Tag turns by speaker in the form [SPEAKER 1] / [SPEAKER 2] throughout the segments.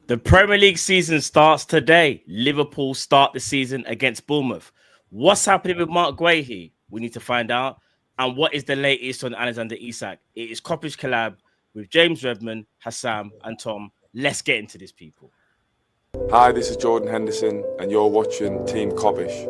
[SPEAKER 1] The Premier League season starts today. Liverpool start the season against Bournemouth. What's happening with Marc Guehi? We need to find out. And what is the latest on Alexander Isak? It is Kopish Kollab with James Redmond, Hassam, and Tom. Let's get into this, people.
[SPEAKER 2] Hi, this is Jordan Henderson, and you're watching Team Kop-Ish.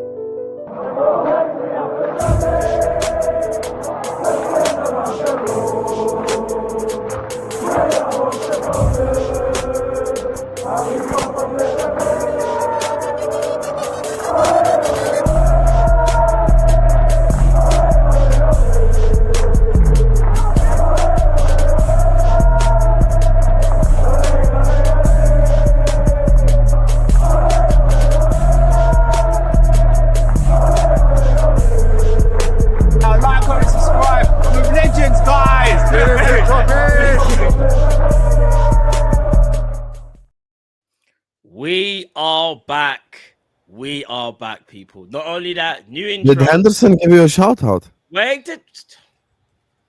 [SPEAKER 1] We are back, people. Not only that, new intro.
[SPEAKER 3] Did Henderson give you a shout out?
[SPEAKER 1] Wait,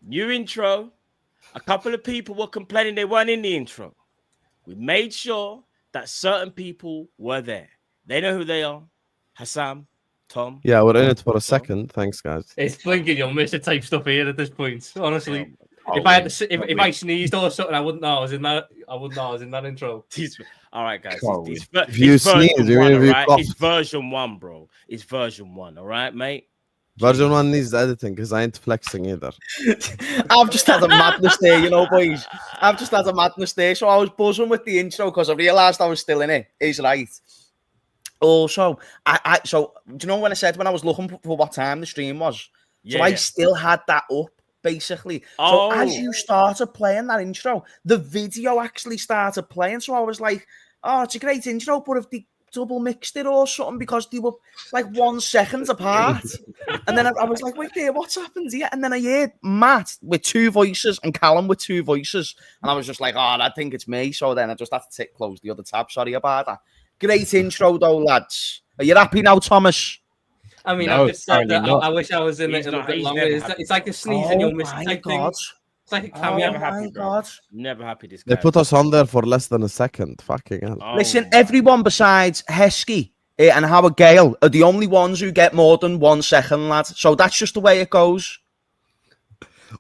[SPEAKER 1] new intro. A couple of people were complaining they weren't in the intro. We made sure that certain people were there. They know who they are. Hassam, Tom.
[SPEAKER 3] Yeah, we're in it for a second. Thanks, guys.
[SPEAKER 4] It's blinking. You'll miss the type stuff here at this point. Honestly, if I sneezed or something, I wouldn't know I was in that. I wouldn't know I was in that intro.
[SPEAKER 1] All right, guys.
[SPEAKER 3] If you sneeze,
[SPEAKER 1] it's version 1, bro. It's version 1. All right, mate.
[SPEAKER 3] Version 1 needs editing because I ain't flexing either.
[SPEAKER 5] I've just had a madness there, you know, boys. I've just had a madness there. So I was buzzing with the intro because I realised I was still in it. He's right. Also, so do you know when I said when I was looking for what time the stream was? Yeah. So I still had that up, basically. So as you started playing that intro, the video actually started playing. So I was like, oh, it's a great intro, but if they double mixed it or something because they were like 1 second apart. And then I was like, wait there, what's happened here? And then I heard Matt with 2 voices and Callum with 2 voices. And I was just like, oh, I think it's me. So then I just had to close the other tab. Sorry about that. Great intro though, lads. Are you happy now, Thomas?
[SPEAKER 4] I mean, I've just said that I wish I was in it a little bit longer. It's like a sneeze and you'll miss type thing. It's like a cameo.
[SPEAKER 1] Never happy this guy.
[SPEAKER 3] They put us on there for less than a second. Fucking hell.
[SPEAKER 5] Listen, everyone besides Heskey and Howard Gale are the only ones who get more than 1 second, lad. So that's just the way it goes.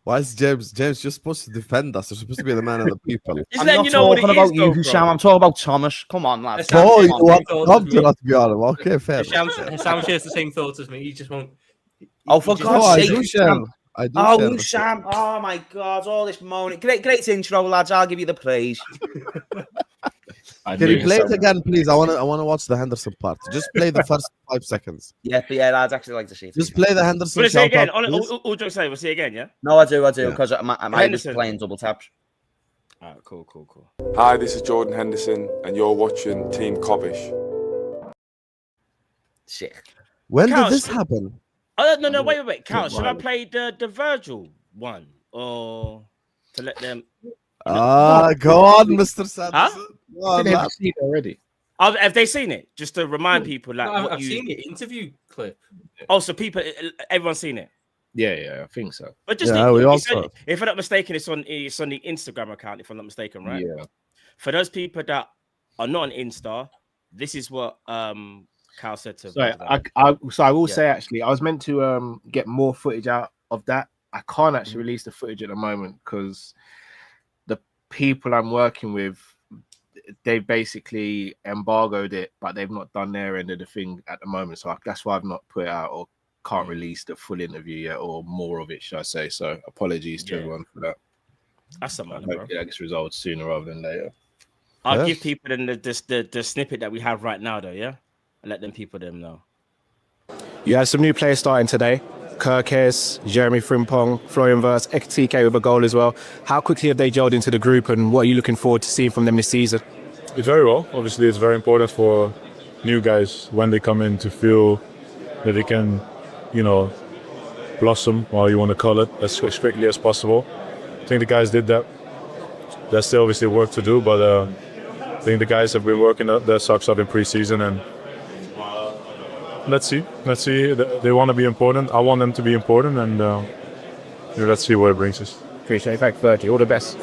[SPEAKER 3] Why is James just supposed to defend us? They're supposed to be the man of the people.
[SPEAKER 5] I'm not talking about you, Sam. I'm talking about Thomas. Come on, lad.
[SPEAKER 3] Oh, you want Tom to not be on him. Okay, fair.
[SPEAKER 4] Sam shares the same thoughts as me. He just won't.
[SPEAKER 5] Oh, for God's sake, Sam.
[SPEAKER 3] Oh,
[SPEAKER 5] Sam. Oh, my God. All this moaning. Great intro, lads. I'll give you the praise.
[SPEAKER 3] Can you play it again, please? I want to watch the Henderson part. Just play the first 5 seconds.
[SPEAKER 5] Yeah, I'd actually like to see it.
[SPEAKER 3] Just play the Henderson.
[SPEAKER 1] We'll see again. All jokes aside, we'll see again, yeah?
[SPEAKER 5] No, I do, because I'm just playing double taps.
[SPEAKER 1] All right, cool.
[SPEAKER 2] Hi, this is Jordan Henderson, and you're watching Team Kop-Ish.
[SPEAKER 5] Sick.
[SPEAKER 3] When did this happen?
[SPEAKER 1] No, wait. Count. Should I play the Virgil one or to let them?
[SPEAKER 3] Go on, Mr. Sanderson.
[SPEAKER 6] Huh? They've seen it already.
[SPEAKER 1] Have they seen it? Just to remind people, like
[SPEAKER 4] I've seen the interview clip.
[SPEAKER 1] Oh, so everyone's seen it.
[SPEAKER 6] Yeah, I think so.
[SPEAKER 1] But just if I'm not mistaken, it's on the Instagram account. If I'm not mistaken, right?
[SPEAKER 6] Yeah.
[SPEAKER 1] For those people that are not on Insta, this is what Cal said to.
[SPEAKER 6] So I will say actually, I was meant to get more footage out of that. I can't actually release the footage at the moment because the people I'm working with, they basically embargoed it, but they've not done their end of the thing at the moment. So that's why I've not put it out or can't release the full interview yet, or more of it, should I say? So apologies to everyone for that.
[SPEAKER 1] That's something.
[SPEAKER 6] Hopefully that gets resolved sooner rather than later.
[SPEAKER 1] I'll give people the snippet that we have right now, though. Yeah, and let them know.
[SPEAKER 7] You had some new players starting today. Kirkes, Jeremy Frimpong, Florian Wirtz, Ekitike with a goal as well. How quickly have they gelled into the group, and what are you looking forward to seeing from them this season?
[SPEAKER 8] Very well. Obviously, it's very important for new guys when they come in to feel that they can, blossom, or you want to call it, as quickly as possible. I think the guys did that. There's still obviously work to do, but I think the guys have been working their socks up in pre-season, and let's see. They want to be important. I want them to be important, and let's see what it brings us.
[SPEAKER 6] Appreciate it. Thanks, Virgil. All the best.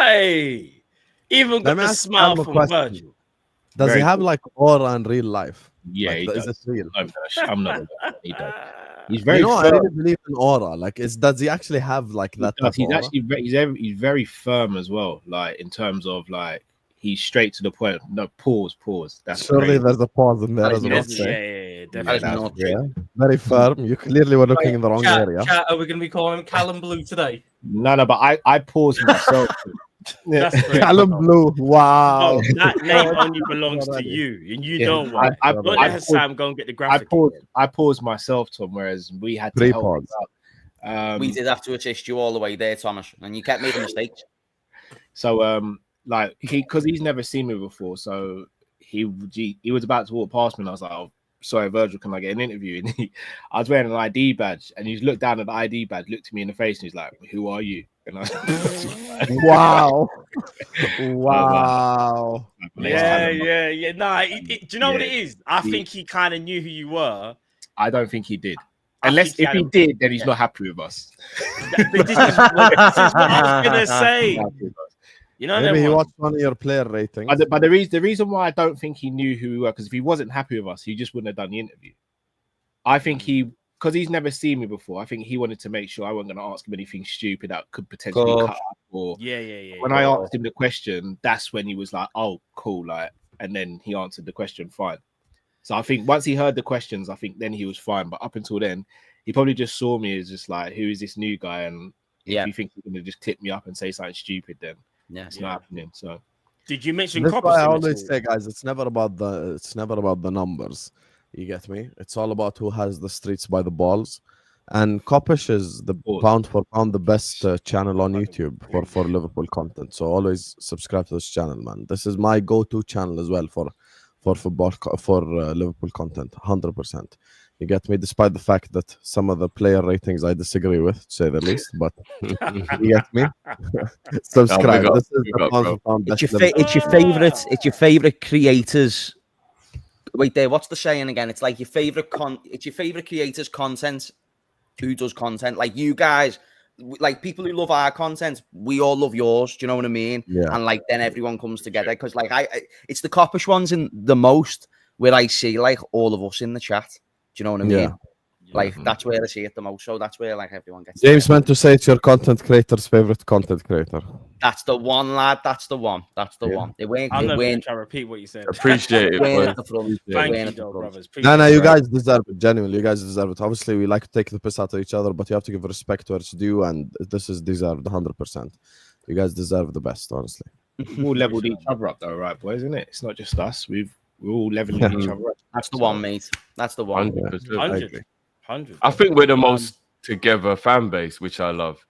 [SPEAKER 1] Hey, Even got
[SPEAKER 3] Let me
[SPEAKER 1] the
[SPEAKER 3] ask
[SPEAKER 1] smile
[SPEAKER 3] Callum a
[SPEAKER 1] from
[SPEAKER 3] question.
[SPEAKER 1] Virgil.
[SPEAKER 3] Does
[SPEAKER 6] Very
[SPEAKER 3] he have like aura in real life?
[SPEAKER 6] Yeah,
[SPEAKER 3] Like,
[SPEAKER 6] he
[SPEAKER 3] is
[SPEAKER 6] does.
[SPEAKER 3] it real?
[SPEAKER 6] I'm not. He does. He's very.
[SPEAKER 3] You know, I
[SPEAKER 6] firm.
[SPEAKER 3] really believe in aura. Like, does he actually have like that?
[SPEAKER 6] He does.
[SPEAKER 3] Type
[SPEAKER 6] He's
[SPEAKER 3] of aura?
[SPEAKER 6] actually he's very firm as well. Like in terms of like he's straight to the point. No pause. That's
[SPEAKER 3] Surely
[SPEAKER 6] crazy.
[SPEAKER 3] there's a pause in there
[SPEAKER 5] That
[SPEAKER 3] as
[SPEAKER 5] is
[SPEAKER 3] well.
[SPEAKER 5] not
[SPEAKER 1] Yeah,
[SPEAKER 5] true.
[SPEAKER 1] yeah,
[SPEAKER 5] That is
[SPEAKER 1] definitely.
[SPEAKER 5] not true.
[SPEAKER 3] Yeah, very firm. You clearly were looking in the wrong area.
[SPEAKER 4] Chat, are we going to be calling him Callum Blue today?
[SPEAKER 6] No, but I paused myself.
[SPEAKER 1] That's great.
[SPEAKER 3] Callum Blue. Wow.
[SPEAKER 1] Oh, that name only belongs to you, and you know why. Don't let Hassan go and get the graphic.
[SPEAKER 6] I paused myself, Tom, whereas we had to
[SPEAKER 3] Three
[SPEAKER 6] help
[SPEAKER 3] pause.
[SPEAKER 6] him out.
[SPEAKER 5] We did have to assist you all the way there, Thomas, and you kept making mistakes.
[SPEAKER 6] So like because he's never seen me before, so he was about to walk past me, and I was like, "Oh, sorry, Virgil, can I get an interview?" And I was wearing an ID badge, and he looked down at the ID badge, looked at me in the face, and he's like, "Who are you?" And I
[SPEAKER 3] Wow. Wow.
[SPEAKER 1] Yeah. Nah, do you know what it is? I think he kind of knew who you were.
[SPEAKER 6] I don't think he did.
[SPEAKER 1] I
[SPEAKER 6] Unless
[SPEAKER 1] think
[SPEAKER 6] if he did, then he's not happy with us.
[SPEAKER 1] This is what I was gonna say. You know,
[SPEAKER 3] Maybe he
[SPEAKER 1] that one?
[SPEAKER 3] watched one of your player ratings.
[SPEAKER 6] But the reason why I don't think he knew who we were, because if he wasn't happy with us, he just wouldn't have done the interview. I think because he's never seen me before, I think he wanted to make sure I wasn't going to ask him anything stupid that could potentially cut up. Or when I asked him the question, that's when he was like, "Oh, cool," like, and then he answered the question fine. So I think once he heard the questions, I think then he was fine. But up until then, he probably just saw me as just like, "Who is this new guy?" And if you think he's going to just clip me up and say something stupid, then it's not happening. So
[SPEAKER 1] did you mention
[SPEAKER 3] That's
[SPEAKER 1] Kopish?
[SPEAKER 3] why I always say, guys, it's never about the numbers. You get me? It's all about who has the streets by the balls. And Kop-Ish is the pound for pound the best channel on YouTube for Liverpool content. So always subscribe to this channel, man. This is my go-to channel as well for football for Liverpool content, 100%. You get me? Despite the fact that some of the player ratings I disagree with, to say the least, but you get me? Subscribe. This is the pound for pound best.
[SPEAKER 5] It's your favorite creators. Wait there, what's the saying again? It's like your favorite creators' content. Who does content? Like you guys, like people who love our content, we all love yours. Do you know what I mean?
[SPEAKER 3] Yeah.
[SPEAKER 5] And like then everyone comes together because like it's the Kop-Ish ones in the most where I see like all of us in the chat. Do you know what I mean?
[SPEAKER 3] Yeah.
[SPEAKER 5] Like that's where I see it the most. So that's where like everyone gets.
[SPEAKER 3] James meant to say it's your content creator's favorite content creator.
[SPEAKER 5] That's the one, lad. That's the one. one. They weren't.
[SPEAKER 1] I'm
[SPEAKER 5] They
[SPEAKER 1] not going
[SPEAKER 5] weren't.
[SPEAKER 1] to repeat what you said.
[SPEAKER 9] Appreciate it,
[SPEAKER 5] weren't
[SPEAKER 9] boy.
[SPEAKER 5] at the front.
[SPEAKER 1] Thank
[SPEAKER 5] Weren't
[SPEAKER 1] you,
[SPEAKER 5] at the
[SPEAKER 1] though,
[SPEAKER 5] front.
[SPEAKER 1] brothers.
[SPEAKER 3] No,
[SPEAKER 1] Appreciate
[SPEAKER 3] you
[SPEAKER 1] it.
[SPEAKER 3] guys deserve it. Genuinely, you guys deserve it. Obviously, we like to take the piss out of each other, but you have to give respect where it's due, and this is deserved 100%. You guys deserve the best, honestly.
[SPEAKER 6] we all leveled each other up, though, right, boys? Isn't it? It's not just us. We're all leveling each other up.
[SPEAKER 5] That's the one, mate. That's the one.
[SPEAKER 9] 100%.
[SPEAKER 1] 100.
[SPEAKER 9] I think we're the most together fan base, which I love.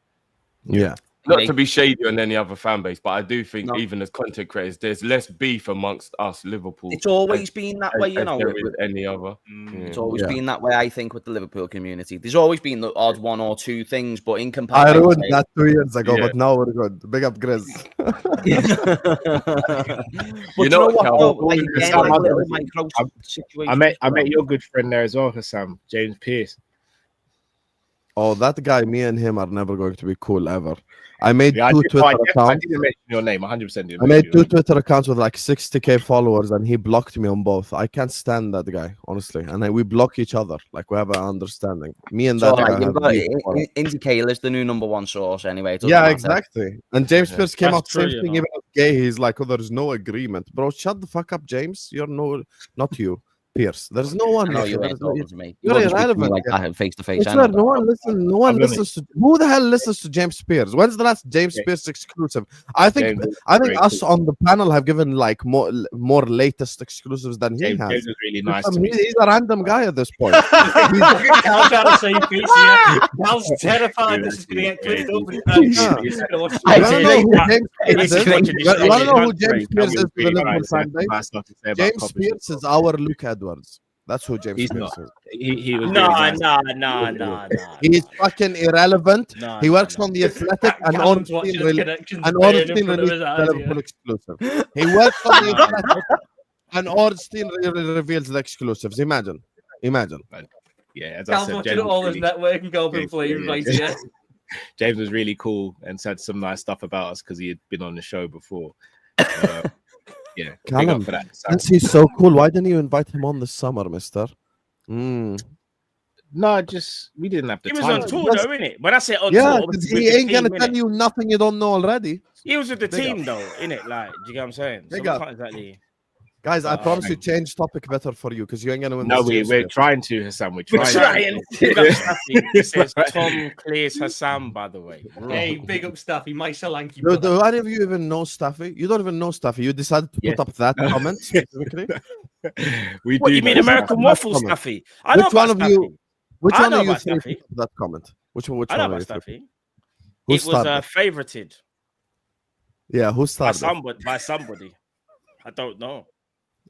[SPEAKER 3] Yeah.
[SPEAKER 9] Not to be shady on any other fan base, but I do think
[SPEAKER 5] No.
[SPEAKER 9] even as content creators, there's less beef amongst us, Liverpool.
[SPEAKER 5] It's always been that way, you
[SPEAKER 9] as
[SPEAKER 5] know.
[SPEAKER 9] there is any other.
[SPEAKER 5] It's always been that way, I think, with the Liverpool community. There's always been the odd one or two things, but in comparison,
[SPEAKER 3] I ruined that 2 years ago,
[SPEAKER 9] Yeah.
[SPEAKER 3] but now we're good. Big up, Grizz.
[SPEAKER 5] But
[SPEAKER 9] You
[SPEAKER 5] you
[SPEAKER 9] know
[SPEAKER 5] know
[SPEAKER 9] what,
[SPEAKER 5] what?
[SPEAKER 9] Cal?
[SPEAKER 5] Though? Like, again,
[SPEAKER 6] Sam,
[SPEAKER 5] like little micro situations.
[SPEAKER 6] I met your good friend there as well, Sam, James Pearce.
[SPEAKER 3] Oh, that guy, me and him are never going to be cool ever. I made
[SPEAKER 6] Yeah,
[SPEAKER 3] two
[SPEAKER 6] I
[SPEAKER 3] Twitter accounts.
[SPEAKER 6] didn't mention your name. 100% didn't.
[SPEAKER 3] I made two Twitter accounts with like 60K followers, and he blocked me on both. I can't stand that guy, honestly. And we block each other. Like, we have an understanding. Me and that guy have beef.
[SPEAKER 5] Indicator is the new #1 source anyway. It doesn't
[SPEAKER 3] Yeah,
[SPEAKER 5] matter.
[SPEAKER 3] exactly. And James Pierce came
[SPEAKER 1] That's
[SPEAKER 3] out
[SPEAKER 1] true,
[SPEAKER 3] same
[SPEAKER 1] you
[SPEAKER 3] thing.
[SPEAKER 1] know.
[SPEAKER 3] Even with Guehi, he's like, "Oh, there's no agreement, bro. Shut the fuck up, James. You're not you, Pierce. There's no one.
[SPEAKER 5] I know you
[SPEAKER 3] There's
[SPEAKER 5] ain't
[SPEAKER 3] no-
[SPEAKER 5] talking to me.
[SPEAKER 3] You're
[SPEAKER 5] wouldn't speak to me
[SPEAKER 3] irrelevant,
[SPEAKER 5] like
[SPEAKER 3] yeah.
[SPEAKER 5] that face to face.
[SPEAKER 3] It's not- no one listens. No one
[SPEAKER 6] I'll be honest.
[SPEAKER 3] listens to. Who the hell listens to James Spears? When's the last James Spears exclusive? I think
[SPEAKER 6] James is very
[SPEAKER 3] us
[SPEAKER 6] cool.
[SPEAKER 3] on the panel have given like more latest exclusives than he
[SPEAKER 6] James
[SPEAKER 3] has.
[SPEAKER 6] was really nice to me.
[SPEAKER 3] He's a random guy at this point.
[SPEAKER 4] Cal's trying to save face here. Cal's terrified this is going to get clipped up.
[SPEAKER 3] You want to know who James
[SPEAKER 1] It's
[SPEAKER 3] Spears is?
[SPEAKER 1] great.
[SPEAKER 3] You want to know who James
[SPEAKER 6] That
[SPEAKER 3] Spears
[SPEAKER 6] was
[SPEAKER 3] is to the
[SPEAKER 6] really
[SPEAKER 3] Liverpool
[SPEAKER 6] nice.
[SPEAKER 3] fan base?
[SPEAKER 6] Nice stuff to say about
[SPEAKER 3] James
[SPEAKER 6] Kopish.
[SPEAKER 3] Spears is our Luke Edwards. That's who James
[SPEAKER 6] He's
[SPEAKER 3] Spears
[SPEAKER 6] not.
[SPEAKER 3] is.
[SPEAKER 6] He was
[SPEAKER 1] Nah,
[SPEAKER 6] really nice.
[SPEAKER 1] nah.
[SPEAKER 3] He's fucking irrelevant.
[SPEAKER 1] Nah,
[SPEAKER 3] He works
[SPEAKER 1] nah.
[SPEAKER 3] on the Athletic and
[SPEAKER 4] Callum's
[SPEAKER 3] Ornstein
[SPEAKER 4] watching his
[SPEAKER 3] released
[SPEAKER 4] connections
[SPEAKER 3] and
[SPEAKER 4] burn in
[SPEAKER 3] Ornstein
[SPEAKER 4] front of
[SPEAKER 3] released
[SPEAKER 4] his
[SPEAKER 3] the
[SPEAKER 4] eyes,
[SPEAKER 3] Liverpool exclusive. He works on the Athletic and Ornstein reveals the exclusives. Imagine.
[SPEAKER 6] Yeah, as I
[SPEAKER 4] Cal's
[SPEAKER 6] said,
[SPEAKER 4] watching
[SPEAKER 6] James
[SPEAKER 4] all
[SPEAKER 6] was
[SPEAKER 4] his
[SPEAKER 6] really-
[SPEAKER 4] network and go up in
[SPEAKER 6] Yeah,
[SPEAKER 4] flames,
[SPEAKER 6] yeah,
[SPEAKER 4] right
[SPEAKER 6] yeah.
[SPEAKER 4] here.
[SPEAKER 6] James was really cool and said some nice stuff about us because he had been on the show before. Yeah, big
[SPEAKER 3] Callum,
[SPEAKER 6] up for that.
[SPEAKER 3] since he's so cool, why didn't you invite him on this summer, mister?
[SPEAKER 6] No, just we didn't have the
[SPEAKER 1] He was
[SPEAKER 6] time.
[SPEAKER 1] on tour, though, innit? When I say on
[SPEAKER 3] Yeah,
[SPEAKER 1] tour,
[SPEAKER 3] 'cause
[SPEAKER 1] obviously
[SPEAKER 3] he
[SPEAKER 1] with the
[SPEAKER 3] ain't gonna
[SPEAKER 1] team,
[SPEAKER 3] tell
[SPEAKER 1] innit?
[SPEAKER 3] you nothing you don't know already.
[SPEAKER 1] He was with the
[SPEAKER 3] Big
[SPEAKER 1] team,
[SPEAKER 3] up.
[SPEAKER 1] though, innit? Like, do you get what I'm saying? So
[SPEAKER 3] Big
[SPEAKER 1] we
[SPEAKER 3] up.
[SPEAKER 1] can't exactly.
[SPEAKER 3] Guys, I promise you change topic better for you because you ain't gonna win
[SPEAKER 6] No,
[SPEAKER 3] this.
[SPEAKER 6] we're trying to, Hassan. We're
[SPEAKER 5] We're
[SPEAKER 6] trying.
[SPEAKER 5] trying.
[SPEAKER 1] Big up Staffy. He says Tom clears Hassan, by the way.
[SPEAKER 4] Hey, big up Staffy, my Solanke
[SPEAKER 3] Do
[SPEAKER 4] brother.
[SPEAKER 3] any of you even know Staffy? You don't even know Staffy. You decided to
[SPEAKER 6] Yes.
[SPEAKER 3] put up that comment specifically.
[SPEAKER 6] We
[SPEAKER 1] What,
[SPEAKER 6] do
[SPEAKER 1] you mean
[SPEAKER 6] know
[SPEAKER 1] American
[SPEAKER 3] Staffy.
[SPEAKER 1] waffle,
[SPEAKER 3] Comment.
[SPEAKER 1] Staffy? I know
[SPEAKER 3] Which one
[SPEAKER 1] about
[SPEAKER 3] of you?
[SPEAKER 1] Staffy.
[SPEAKER 3] Which
[SPEAKER 1] I
[SPEAKER 3] one
[SPEAKER 1] know
[SPEAKER 3] of you
[SPEAKER 1] about
[SPEAKER 3] three
[SPEAKER 1] Staffy.
[SPEAKER 3] put up that comment? Which one
[SPEAKER 1] I know
[SPEAKER 3] of
[SPEAKER 1] about
[SPEAKER 3] you three?
[SPEAKER 1] Staffy.
[SPEAKER 3] Who
[SPEAKER 1] It was
[SPEAKER 3] started?
[SPEAKER 1] favorited
[SPEAKER 3] Yeah, who
[SPEAKER 1] by
[SPEAKER 3] started?
[SPEAKER 1] somebody. I don't know.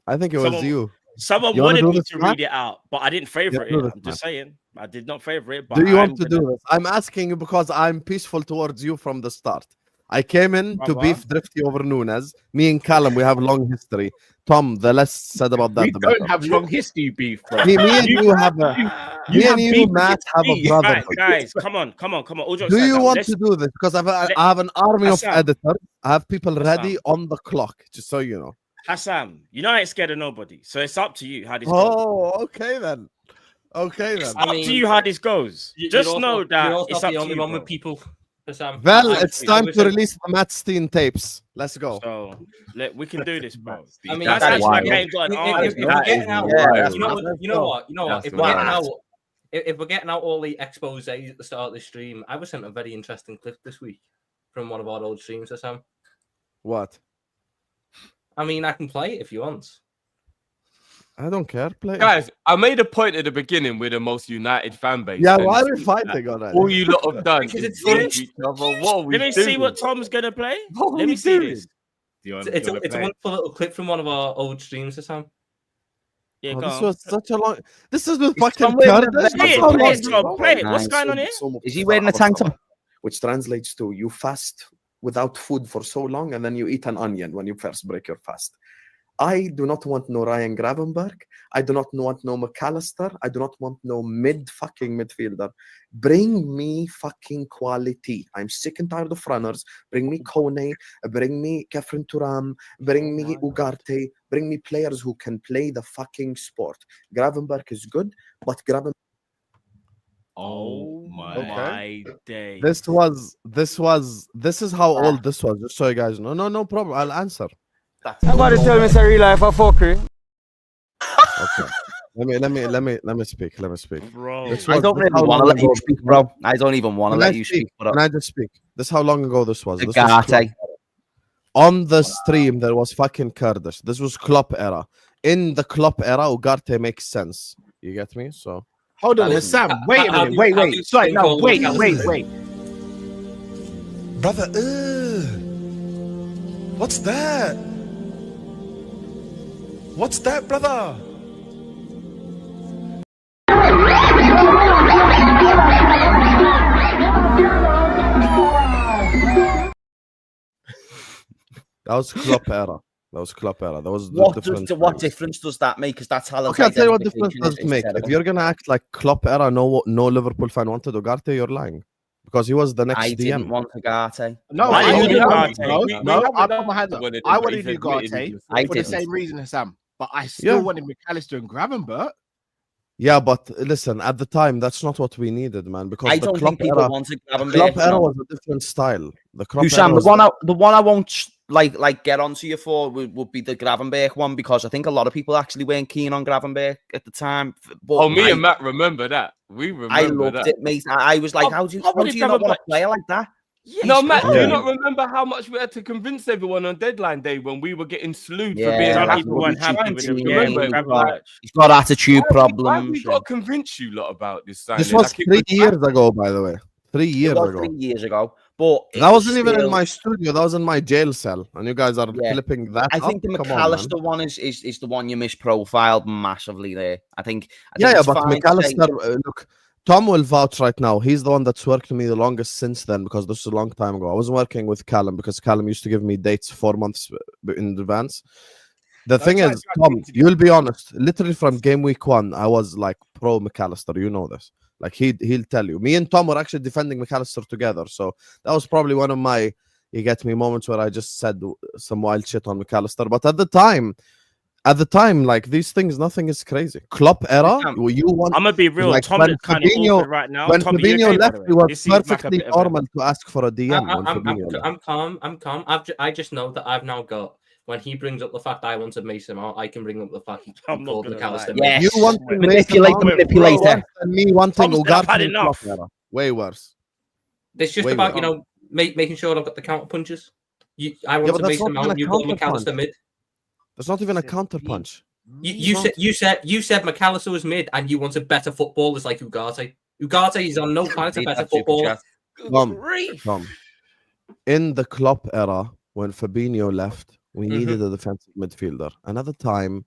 [SPEAKER 3] I think it was
[SPEAKER 1] Someone-
[SPEAKER 3] you.
[SPEAKER 1] Someone
[SPEAKER 3] You wanna
[SPEAKER 1] wanted
[SPEAKER 3] do
[SPEAKER 1] me
[SPEAKER 3] this,
[SPEAKER 1] to
[SPEAKER 3] Matt?
[SPEAKER 1] read it out, but I didn't favorite
[SPEAKER 3] do
[SPEAKER 1] it.
[SPEAKER 3] this,
[SPEAKER 1] I'm just saying. I did not favorite it. But
[SPEAKER 3] Do you want
[SPEAKER 1] I'm
[SPEAKER 3] to
[SPEAKER 1] gonna-
[SPEAKER 3] do this? I'm asking you because I'm peaceful towards you from the start. I came in to
[SPEAKER 1] Brother.
[SPEAKER 3] beef Drifty over Nunes. Me and Callum, we have long history. Tom, the less said about that,
[SPEAKER 6] We
[SPEAKER 3] the
[SPEAKER 6] don't
[SPEAKER 3] better.
[SPEAKER 6] have long history beef, bro.
[SPEAKER 3] Me and you have a. Me
[SPEAKER 6] have
[SPEAKER 3] and you,
[SPEAKER 6] beef
[SPEAKER 3] Matt, have a
[SPEAKER 6] me.
[SPEAKER 3] brother.
[SPEAKER 1] Right, guys, come on. All jokes
[SPEAKER 3] Do
[SPEAKER 1] aside
[SPEAKER 3] you
[SPEAKER 1] now,
[SPEAKER 3] want
[SPEAKER 1] let's-
[SPEAKER 3] to do this? Because I
[SPEAKER 1] let-
[SPEAKER 3] have an army of
[SPEAKER 1] Hassan.
[SPEAKER 3] editors. I have people
[SPEAKER 1] Hassan.
[SPEAKER 3] ready on the clock, just so you know.
[SPEAKER 1] Hassan, you know I ain't scared of nobody, so it's up to you how this goes.
[SPEAKER 3] Oh, okay then. Okay
[SPEAKER 1] It's
[SPEAKER 3] then.
[SPEAKER 1] up to you how this goes. Just know that
[SPEAKER 4] you're also
[SPEAKER 1] it's
[SPEAKER 4] not
[SPEAKER 1] up
[SPEAKER 4] the
[SPEAKER 1] to
[SPEAKER 4] only
[SPEAKER 1] you,
[SPEAKER 4] one
[SPEAKER 1] bro.
[SPEAKER 4] with people. Hassan.
[SPEAKER 3] Well,
[SPEAKER 4] I-
[SPEAKER 3] it's
[SPEAKER 4] I
[SPEAKER 3] time
[SPEAKER 4] wish
[SPEAKER 3] to
[SPEAKER 4] I-
[SPEAKER 3] release the Matt Stein tapes. Let's go.
[SPEAKER 1] So we can do this, bro.
[SPEAKER 4] I mean,
[SPEAKER 1] That's
[SPEAKER 5] that's
[SPEAKER 1] actually like
[SPEAKER 5] wild.
[SPEAKER 1] I ain't got an arm.
[SPEAKER 4] if we're getting out,
[SPEAKER 5] Yeah,
[SPEAKER 4] you know what?
[SPEAKER 9] That's
[SPEAKER 4] If we're getting
[SPEAKER 9] wild.
[SPEAKER 4] out, if we're getting out all the exposés at the start of this stream, I was sent a very interesting clip this week from one of our old streams, Hassan.
[SPEAKER 3] What?
[SPEAKER 4] I mean, I can play it if you want.
[SPEAKER 3] I don't care. Play.
[SPEAKER 9] Guys, I made a point at the beginning with the most united fan base.
[SPEAKER 3] Yeah,
[SPEAKER 9] and
[SPEAKER 3] why are we fighting on that?
[SPEAKER 9] all you lot have done
[SPEAKER 4] Because
[SPEAKER 9] is
[SPEAKER 4] it's
[SPEAKER 9] bully
[SPEAKER 4] finished.
[SPEAKER 9] each other. What are we
[SPEAKER 1] Let me
[SPEAKER 9] doing?
[SPEAKER 1] see what Tom's gonna play.
[SPEAKER 9] What are
[SPEAKER 1] Let
[SPEAKER 9] we
[SPEAKER 1] me see
[SPEAKER 9] doing?
[SPEAKER 1] this.
[SPEAKER 4] It's a wonderful little clip from one of our old streams, Hassan.
[SPEAKER 1] Yeah,
[SPEAKER 3] Oh,
[SPEAKER 1] go
[SPEAKER 3] this
[SPEAKER 1] on.
[SPEAKER 3] was such a long. This is with fucking
[SPEAKER 5] somewhere in the
[SPEAKER 3] Kurdish.
[SPEAKER 5] back.
[SPEAKER 1] Play
[SPEAKER 3] That's
[SPEAKER 1] it,
[SPEAKER 3] how
[SPEAKER 1] play
[SPEAKER 3] long
[SPEAKER 1] it, Tom. Play it. What's going on here?
[SPEAKER 5] Is he wearing a tank top?
[SPEAKER 10] Which translates to you fast without food for so long and then you eat an onion when you first break your fast. I do not want no Ryan Gravenberg. I do not want no McAllister. I do not want no fucking midfielder. Bring me fucking quality. I'm sick and tired of runners. Bring me Kone. Bring me Kefren Turam. Bring me Ugarte. Bring me players who can play the fucking sport. Gravenberg is good, but Gravenberg.
[SPEAKER 1] Oh my day.
[SPEAKER 3] This is how old this was. Just so you guys know. No problem. I'll answer.
[SPEAKER 11] Somebody tell me it's a real life of fuckery.
[SPEAKER 3] Okay. Let me speak.
[SPEAKER 1] Bro.
[SPEAKER 3] This
[SPEAKER 5] I
[SPEAKER 3] was-
[SPEAKER 5] don't
[SPEAKER 3] this
[SPEAKER 5] really
[SPEAKER 3] how
[SPEAKER 5] want
[SPEAKER 3] long
[SPEAKER 5] to let you
[SPEAKER 3] ago-
[SPEAKER 5] speak, bro. I don't even want to
[SPEAKER 3] Can I
[SPEAKER 5] let you speak.
[SPEAKER 3] Can I just speak? This is how long ago this was. This was
[SPEAKER 5] Ugarte.
[SPEAKER 3] on the stream, there was fucking Kurdish. This was Klopp era. In the Klopp era, Ugarte makes sense. You get me? So
[SPEAKER 6] Hold on, Hassan. Wait a minute. Wait. Sorry, no, wait.
[SPEAKER 12] Brother, what's that? What's that, brother?
[SPEAKER 3] that was Klopp era. That was Klopp era. That was the
[SPEAKER 5] What
[SPEAKER 3] difference.
[SPEAKER 5] difference does that make? Because that's how.
[SPEAKER 3] Okay, I'll tell you what difference does it make. If you're gonna act like Klopp era, no Liverpool fan wanted Ugarte, you're lying. Because he was the next
[SPEAKER 5] I
[SPEAKER 3] DM.
[SPEAKER 5] didn't want Ugarte.
[SPEAKER 6] No,
[SPEAKER 1] Why
[SPEAKER 6] I
[SPEAKER 1] you
[SPEAKER 6] didn't.
[SPEAKER 1] Ugarte?
[SPEAKER 6] No, I'll put my hands up.
[SPEAKER 9] Wanted him,
[SPEAKER 6] I
[SPEAKER 9] but
[SPEAKER 6] wanted
[SPEAKER 9] he's admitted
[SPEAKER 6] Ugarte
[SPEAKER 9] he was-
[SPEAKER 5] I
[SPEAKER 6] for the
[SPEAKER 5] didn't.
[SPEAKER 6] same reason as Sam, but I still
[SPEAKER 3] Yeah.
[SPEAKER 6] wanted McAllister and Gravenberg.
[SPEAKER 3] Yeah, but listen, at the time, that's not what we needed, man. Because
[SPEAKER 5] I
[SPEAKER 3] the
[SPEAKER 5] don't
[SPEAKER 3] Klopp
[SPEAKER 5] think people
[SPEAKER 3] era,
[SPEAKER 5] wanted
[SPEAKER 3] the
[SPEAKER 5] Gravenberg.
[SPEAKER 3] Klopp era
[SPEAKER 5] no.
[SPEAKER 3] was a different style. The Klopp
[SPEAKER 5] Sam,
[SPEAKER 3] era
[SPEAKER 5] the
[SPEAKER 3] was
[SPEAKER 5] one I won't like get onto you for would be the Gravenberg one, because I think a lot of people actually weren't keen on Gravenberg at the time. But
[SPEAKER 9] Oh, me and Matt remember that. We remember
[SPEAKER 5] I loved
[SPEAKER 9] that.
[SPEAKER 5] it, mate. I was like,
[SPEAKER 9] Oh,
[SPEAKER 5] how do you
[SPEAKER 9] how would
[SPEAKER 5] not want
[SPEAKER 9] Gravenberg-
[SPEAKER 5] to play like that?
[SPEAKER 9] No, Matt, do
[SPEAKER 3] Yeah.
[SPEAKER 9] you not remember how much we had to convince everyone on deadline day when we were getting slewed for
[SPEAKER 5] Yeah,
[SPEAKER 9] being
[SPEAKER 1] Some
[SPEAKER 5] that's
[SPEAKER 1] people
[SPEAKER 5] what
[SPEAKER 1] weren't
[SPEAKER 5] we
[SPEAKER 1] happy
[SPEAKER 5] did.
[SPEAKER 1] with him.
[SPEAKER 5] Yeah,
[SPEAKER 1] Yeah,
[SPEAKER 9] remember
[SPEAKER 1] with
[SPEAKER 9] it,
[SPEAKER 1] Gravenberg.
[SPEAKER 5] He's got attitude
[SPEAKER 9] Why have
[SPEAKER 5] problems.
[SPEAKER 9] we got to convince you lot about this signing?
[SPEAKER 3] This was
[SPEAKER 9] Like, it
[SPEAKER 3] 3 years
[SPEAKER 9] happening.
[SPEAKER 3] ago, by the way. 3
[SPEAKER 5] It
[SPEAKER 3] years
[SPEAKER 5] was
[SPEAKER 3] ago.
[SPEAKER 5] 3 years ago, but it
[SPEAKER 3] That
[SPEAKER 5] was
[SPEAKER 3] wasn't even in
[SPEAKER 5] still-
[SPEAKER 3] my studio. That was in my jail cell, and you guys are
[SPEAKER 5] Yeah.
[SPEAKER 3] clipping that.
[SPEAKER 5] I think the
[SPEAKER 3] up? Come on, man.
[SPEAKER 5] McAllister one is the one you misprofiled massively there. I think
[SPEAKER 3] Yeah,
[SPEAKER 5] it's
[SPEAKER 3] but
[SPEAKER 5] fine to say-
[SPEAKER 3] McAllister, look, Tom will vouch right now. He's the one that's worked with me the longest since then, because this is a long time ago. I was working with Callum because Callum used to give me dates 4 months in advance. The thing
[SPEAKER 9] like
[SPEAKER 3] is,
[SPEAKER 9] that
[SPEAKER 3] Tom,
[SPEAKER 9] means-
[SPEAKER 3] you'll be honest. Literally from game week 1, I was like pro McAllister. You know this. Like he'll tell you. Me and Tom were actually defending McAllister together. So that was probably one of my You get me? Moments where I just said some wild shit on McAllister, but at the time, like these things, nothing is crazy. Klopp era, you want.
[SPEAKER 1] I'm gonna be real.
[SPEAKER 3] Like,
[SPEAKER 1] Tom
[SPEAKER 3] when
[SPEAKER 1] is kind of
[SPEAKER 3] Fabinho-
[SPEAKER 1] awkward right now.
[SPEAKER 3] When
[SPEAKER 1] Tom, are you
[SPEAKER 3] Fabinho
[SPEAKER 1] okay, by
[SPEAKER 3] left,
[SPEAKER 1] the way?
[SPEAKER 3] it was
[SPEAKER 1] This is like a
[SPEAKER 3] perfectly
[SPEAKER 1] bit of
[SPEAKER 3] normal to ask for a DM. when
[SPEAKER 4] I'm
[SPEAKER 3] Fabinho left.
[SPEAKER 4] calm. I'm calm. I just know that I've now got. When he brings up the fact I want to Mason Mount, I can bring up the fact he
[SPEAKER 1] I'm not
[SPEAKER 4] called
[SPEAKER 1] gonna
[SPEAKER 4] McAllister.
[SPEAKER 1] lie.
[SPEAKER 5] Yes.
[SPEAKER 3] You want to
[SPEAKER 5] Manipulate the manipulator.
[SPEAKER 3] And me wanting
[SPEAKER 1] Tom's said, I've had
[SPEAKER 3] Ugarte in
[SPEAKER 1] enough.
[SPEAKER 3] Klopp era. Way worse.
[SPEAKER 4] It's just
[SPEAKER 3] Wait,
[SPEAKER 4] about
[SPEAKER 3] wait.
[SPEAKER 4] making sure I've got the counter punches. I
[SPEAKER 3] Yeah,
[SPEAKER 4] want
[SPEAKER 3] but
[SPEAKER 4] to
[SPEAKER 3] that's
[SPEAKER 4] Mason
[SPEAKER 3] not
[SPEAKER 4] Mount.
[SPEAKER 3] even a
[SPEAKER 4] You call
[SPEAKER 3] counter-punch.
[SPEAKER 4] McAllister mid.
[SPEAKER 3] There's not even a counter punch.
[SPEAKER 4] You said McAllister was mid, and you wanted better footballers like Ugarte. Ugarte is on no planet a better footballer.
[SPEAKER 3] Tom, in the Klopp era, when Fabinho left, we needed a defensive midfielder. Another time,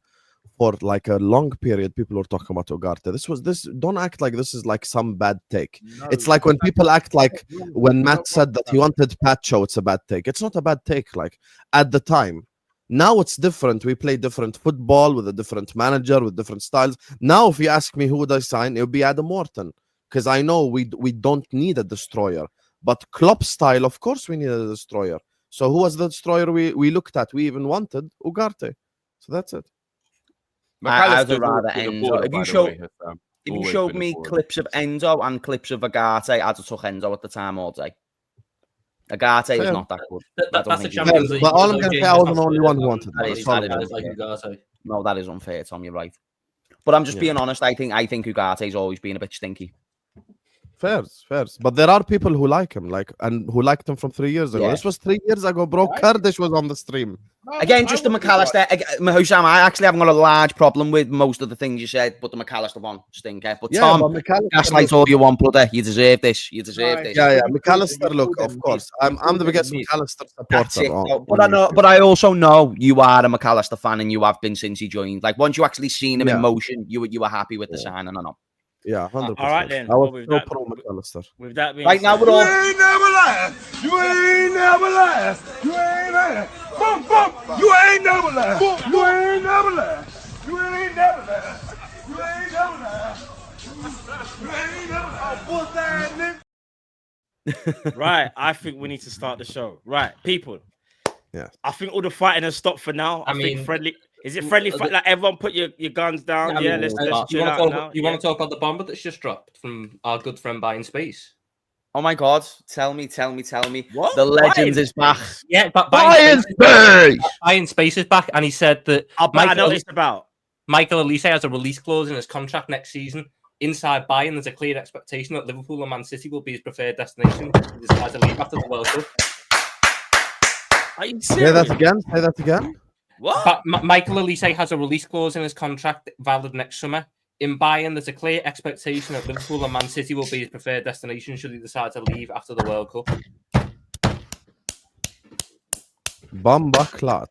[SPEAKER 3] for like a long period, people were talking about Ugarte. Don't act like this is like some bad take. It's like when people act like when Matt said that he wanted Pacho, it's a bad take. It's not a bad take. Like at the time. Now it's different. We play different football with a different manager, with different styles. Now, if you ask me who would I sign, it would be Adam Morton, because I know we don't need a destroyer. But Klopp style, of course, we need a destroyer. So who was the destroyer we looked at? We even wanted Ugarte. So that's it.
[SPEAKER 5] I would
[SPEAKER 9] McAllister's
[SPEAKER 5] rather
[SPEAKER 9] always been a
[SPEAKER 5] Enzo.
[SPEAKER 9] baller,
[SPEAKER 5] If
[SPEAKER 9] by
[SPEAKER 5] you
[SPEAKER 9] the
[SPEAKER 5] show,
[SPEAKER 9] way,
[SPEAKER 5] if you
[SPEAKER 9] always
[SPEAKER 5] showed
[SPEAKER 9] been a
[SPEAKER 5] me
[SPEAKER 9] baller.
[SPEAKER 5] clips of Enzo and clips of Ugarte, I'd have took Enzo at the time all day. Ugarte is not that good.
[SPEAKER 4] That's a Champions League.
[SPEAKER 3] But all I'm going to say, I was the only one who wanted
[SPEAKER 5] That
[SPEAKER 3] that.
[SPEAKER 5] is,
[SPEAKER 3] That's all
[SPEAKER 5] that
[SPEAKER 3] I'm
[SPEAKER 5] is
[SPEAKER 3] gonna say.
[SPEAKER 5] unfair. No, that is unfair, Tom. You're right. But I'm just being honest. I think Ugarte's always been a bit stinky.
[SPEAKER 3] Fairs. But there are people who like him, and who liked him from 3 years ago.
[SPEAKER 5] Yeah.
[SPEAKER 3] This was 3 years ago, bro. Kurdish was on the stream.
[SPEAKER 5] Again, just the McAllister. Hussam, I actually haven't got a large problem with most of the things you said, but the McAllister one stinker. But
[SPEAKER 3] Yeah,
[SPEAKER 5] Tom,
[SPEAKER 3] but McAllister
[SPEAKER 5] gaslight all you want, brother. You deserve this. You deserve this.
[SPEAKER 3] Yeah. McAllister, look, of course. I'm the biggest McAllister
[SPEAKER 5] That's it.
[SPEAKER 3] supporter.
[SPEAKER 5] But I also know you are a McAllister fan, and you have been since he joined. Like once you actually seen him in motion, you were happy with the signing, or not?
[SPEAKER 3] Yeah, 100%.
[SPEAKER 1] All right then.
[SPEAKER 3] I was
[SPEAKER 1] Well,
[SPEAKER 3] so pro McAllister.
[SPEAKER 1] With that being
[SPEAKER 5] Right now, we're all.
[SPEAKER 12] You ain't never last. You ain't never last. You ain't never. Boom, boom. You ain't never last. You ain't never last. You ain't never last. You ain't never last. You ain't never last. What's that, nigga?
[SPEAKER 1] Right, I think we need to start the show. Right, people.
[SPEAKER 3] Yeah.
[SPEAKER 1] I think all the fighting has stopped for now. I
[SPEAKER 4] mean,
[SPEAKER 1] think friendly. Is it friendly fight? Like everyone put your guns down.
[SPEAKER 4] Yeah,
[SPEAKER 1] Let's
[SPEAKER 4] you
[SPEAKER 1] chill
[SPEAKER 4] want
[SPEAKER 1] out
[SPEAKER 4] to
[SPEAKER 1] now.
[SPEAKER 4] want to talk about the bomber that's just dropped from our good friend Buying Space?
[SPEAKER 5] Oh my God! Tell me.
[SPEAKER 1] What?
[SPEAKER 5] The legend is back.
[SPEAKER 4] Yeah, but
[SPEAKER 5] Buying Space.
[SPEAKER 4] Buying Space is back, and he said that
[SPEAKER 1] I know what it's about.
[SPEAKER 4] Michael Olise has a release clause in his contract next season. Inside Bayern, there's a clear expectation that Liverpool and Man City will be his preferred destination. He decides to leave after the World Cup.
[SPEAKER 1] Are you
[SPEAKER 3] Say
[SPEAKER 1] serious?
[SPEAKER 3] that again.
[SPEAKER 1] What?
[SPEAKER 4] But Michael Olise has a release clause in his contract valid next summer. In Bayern, there's a clear expectation that Liverpool and Man City will be his preferred destination should he decide to leave after the World Cup.
[SPEAKER 3] Bomba clot.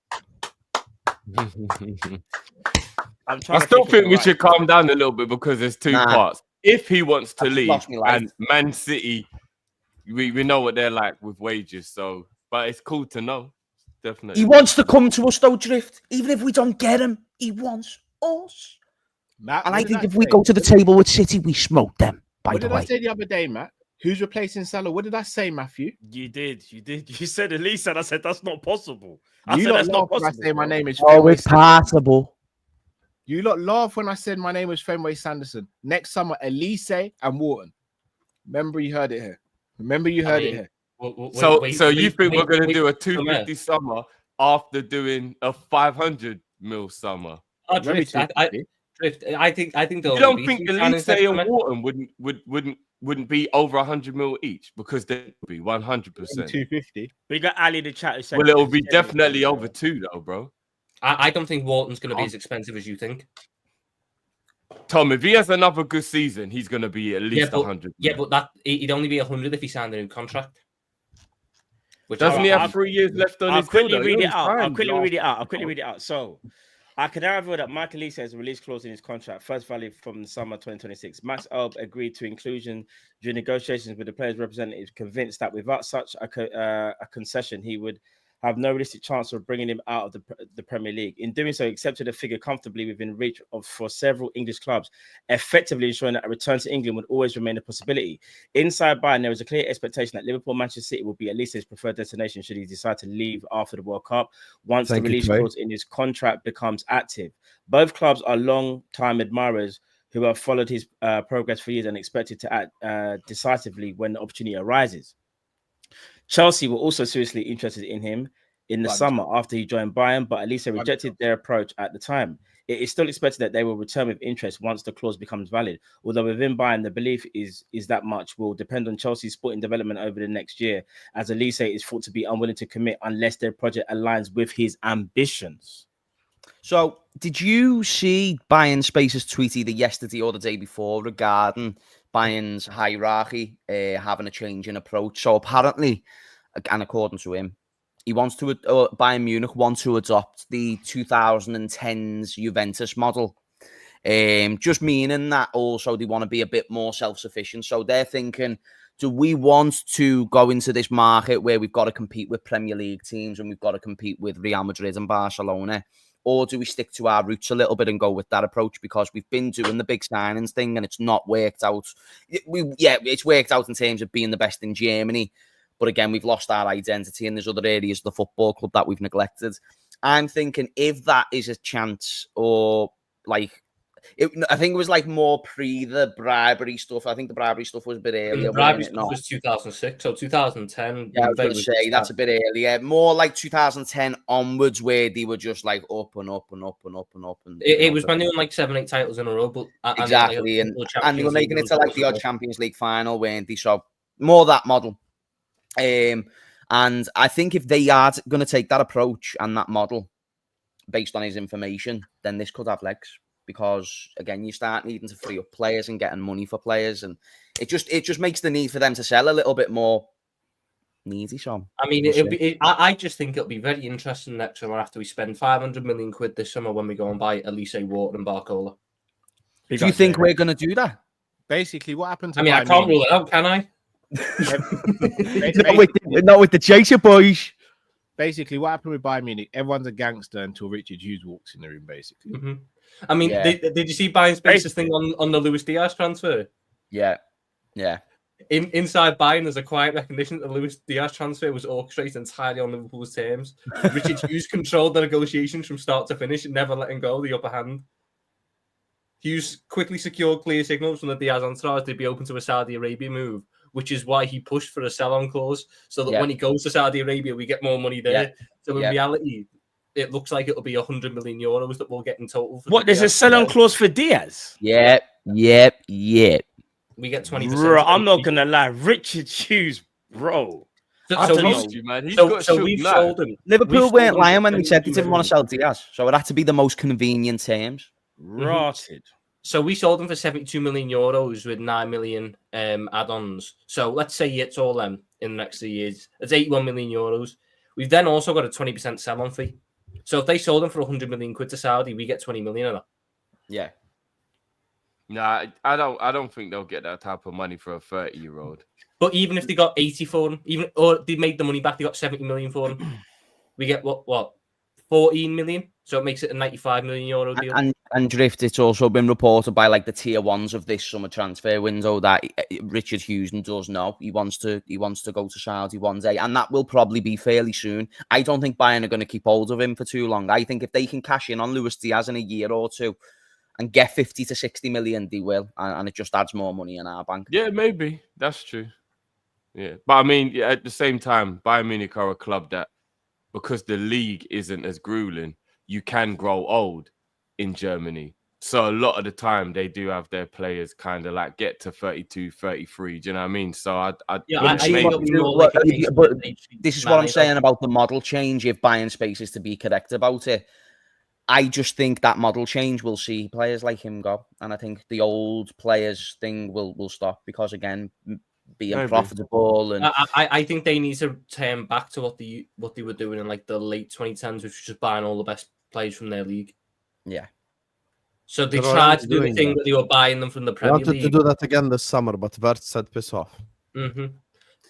[SPEAKER 1] I'm trying
[SPEAKER 9] I still think we should calm down a little bit because there's two
[SPEAKER 5] Nah.
[SPEAKER 9] parts. If he wants to
[SPEAKER 5] I've
[SPEAKER 9] leave,
[SPEAKER 5] lost my life.
[SPEAKER 9] and Man City, we know what they're like with wages. So, but it's cool to know. Definitely.
[SPEAKER 5] He wants to come to us, though, Drift. Even if we don't get him, he wants us.
[SPEAKER 6] Matt,
[SPEAKER 5] And
[SPEAKER 6] what
[SPEAKER 5] I
[SPEAKER 6] did
[SPEAKER 5] think if
[SPEAKER 6] say?
[SPEAKER 5] we go to the table with City, we smoke them. By
[SPEAKER 6] What
[SPEAKER 5] the
[SPEAKER 6] did I
[SPEAKER 5] way,
[SPEAKER 6] say the other day, Matt? Who's replacing Salah? What did I say, Matthew?
[SPEAKER 1] You did. You said Elise, and I said that's not possible. I
[SPEAKER 6] You
[SPEAKER 1] said
[SPEAKER 6] lot
[SPEAKER 1] that's not
[SPEAKER 6] laugh when I
[SPEAKER 1] possible.
[SPEAKER 6] say my name is
[SPEAKER 5] oh,
[SPEAKER 6] Fenway
[SPEAKER 5] it's
[SPEAKER 6] Sanderson.
[SPEAKER 5] possible.
[SPEAKER 6] You lot laugh when I said my name was Fenway Sanderson. Next summer, Elise and Wharton. Remember you heard it here. Remember you heard it here.
[SPEAKER 9] So you think we're going to do a 250 summer after doing a 500 mil summer?
[SPEAKER 4] Oh, Drift, I think
[SPEAKER 9] You don't think Elise and Wharton wouldn't be over 100 mil each because they would be 100%.
[SPEAKER 6] 250.
[SPEAKER 1] We got Ali in the chat who said
[SPEAKER 9] Well, it'll be definitely over 2 though, bro.
[SPEAKER 4] I don't think Wharton's going to be as expensive as you think.
[SPEAKER 9] Tom, if he has another good season, he's going to be at least 100.
[SPEAKER 4] Yeah, but he'd only be 100 if he signed a new contract.
[SPEAKER 9] Doesn't he have 3 years left on his deal?
[SPEAKER 1] I'll quickly read it out. So, I can now reveal that Michael Lee has a release clause in his contract, first valid from the summer 2026. Max Elb agreed to inclusion during negotiations with the players' representatives, convinced that without such a concession, he would have no realistic chance of bringing him out of the Premier League. In doing so, he accepted a figure comfortably within reach for several English clubs, effectively ensuring that a return to England would always remain a possibility. Inside Bayern, there was a clear expectation that Liverpool, Manchester City will be Olise's preferred destination should he decide to leave after the World Cup, once the release clause in his contract becomes active. Both clubs are long-time admirers who have followed his progress for years and expected to act decisively when the opportunity arises. Chelsea were also seriously interested in him in the summer after he joined Bayern, but Olise rejected their approach at the time. It is still expected that they will return with interest once the clause becomes valid, although within Bayern, the belief is that much will depend on Chelsea's sporting development over the next year, as Olise is thought to be unwilling to commit unless their project aligns with his ambitions.
[SPEAKER 5] So, did you see Bayern Space's tweet either yesterday or the day before regarding Bayern's hierarchy having a change in approach? So apparently, and according to him, he wants to Bayern Munich want to adopt the 2010s Juventus model, just meaning that also they want to be a bit more self-sufficient. So they're thinking, do we want to go into this market where we've got to compete with Premier League teams and we've got to compete with Real Madrid and Barcelona? Or do we stick to our roots a little bit and go with that approach because we've been doing the big signings thing and it's not worked out? It's worked out in terms of being the best in Germany. But again, we've lost our identity and there's other areas of the football club that we've neglected. I'm thinking if that is a chance or like, I think it was like more pre the bribery stuff. I think the bribery stuff was a bit earlier.
[SPEAKER 4] The bribery stuff was 2006, so 2010.
[SPEAKER 5] Yeah, I was going to say that's a bit earlier. More like 2010 onwards, where they were just like up and up and up and up and up. And
[SPEAKER 4] it was when they won like 7-8 titles in a row, but
[SPEAKER 5] exactly, and they were making it to like the odd Champions League final, weren't they? So more that model. And I think if they are going to take that approach and that model based on his information, then this could have legs. Because again, you start needing to free up players and getting money for players, and it just makes the need for them to sell a little bit more needy. So
[SPEAKER 4] I mean, I just think it'll be very interesting next summer after we spend 500 million quid this summer when we go and buy Olise, Wharton, and Barcola.
[SPEAKER 5] Do you think we're going to do that?
[SPEAKER 6] Basically, what happened to?
[SPEAKER 4] I mean, I can't rule it out, can I?
[SPEAKER 5] not with the chaser boys.
[SPEAKER 6] Basically, what happened with Bayern Munich? Everyone's a gangster until Richard Hughes walks in the room. Basically,
[SPEAKER 4] I mean, did you see Bayern Space's thing on the Luis Diaz transfer?
[SPEAKER 5] Yeah.
[SPEAKER 4] Inside Bayern, there's a quiet recognition that the Luis Diaz transfer was orchestrated entirely on Liverpool's terms. Richard Hughes controlled the negotiations from start to finish, never letting go of the upper hand. Hughes quickly secured clear signals from the Diaz entourage to be open to a Saudi Arabia move, which is why he pushed for a sell-on clause, so that when he goes to Saudi Arabia, we get more money there. So in reality, it looks like it'll be 100 million euros that we'll get in total.
[SPEAKER 1] What, there's a sell-on clause for Diaz?
[SPEAKER 5] Yep.
[SPEAKER 4] We get 20%.
[SPEAKER 1] Bro, I'm not going to lie. Richard Hughes, bro.
[SPEAKER 4] So we've sold him.
[SPEAKER 5] Liverpool weren't lying when they said they didn't want to sell Diaz, so it had to be the most convenient terms.
[SPEAKER 1] Rotted.
[SPEAKER 4] So we sold them for 72 million euros with 9 million add-ons. So let's say it's all them in the next 3 years. It's 81 million euros. We've then also got a 20% sell-on fee. So if they sold them for 100 million quid to Saudi, we get 20 million of that.
[SPEAKER 5] Yeah.
[SPEAKER 9] Nah, I don't think they'll get that type of money for a 30-year-old.
[SPEAKER 4] But even if they got 80 for them, or they made the money back, they got 70 million for them. We get what 14 million. So it makes it a 95 million euro deal.
[SPEAKER 5] And Drift, it's also been reported by like the tier ones of this summer transfer window that Richard Hughes does know he wants to go to Saudi one day, and that will probably be fairly soon. I don't think Bayern are going to keep hold of him for too long. I think if they can cash in on Luis Diaz in a year or two and get 50 to 60 million, they will, and it just adds more money in our bank.
[SPEAKER 9] Yeah, maybe that's true. Yeah, but I mean, at the same time, Bayern Munich are a club that, because the league isn't as grueling, you can grow old in Germany. So a lot of the time they do have their players kind of like get to 32, 33. Do you know what I mean? So but
[SPEAKER 5] this is what I'm saying about the model change. If Bayern Space is to be correct about it, I just think that model change will see players like him go. And I think the old players thing will stop because, again, being profitable. And
[SPEAKER 4] I think they need to turn back to what they were doing in like the late 2010s, which was just buying all the best players from their league.
[SPEAKER 5] Yeah.
[SPEAKER 4] So they tried to do the thing that they were buying them from the Premier League.
[SPEAKER 3] I wanted to do that again this summer, but Vert said piss off.
[SPEAKER 4] Mm-hmm.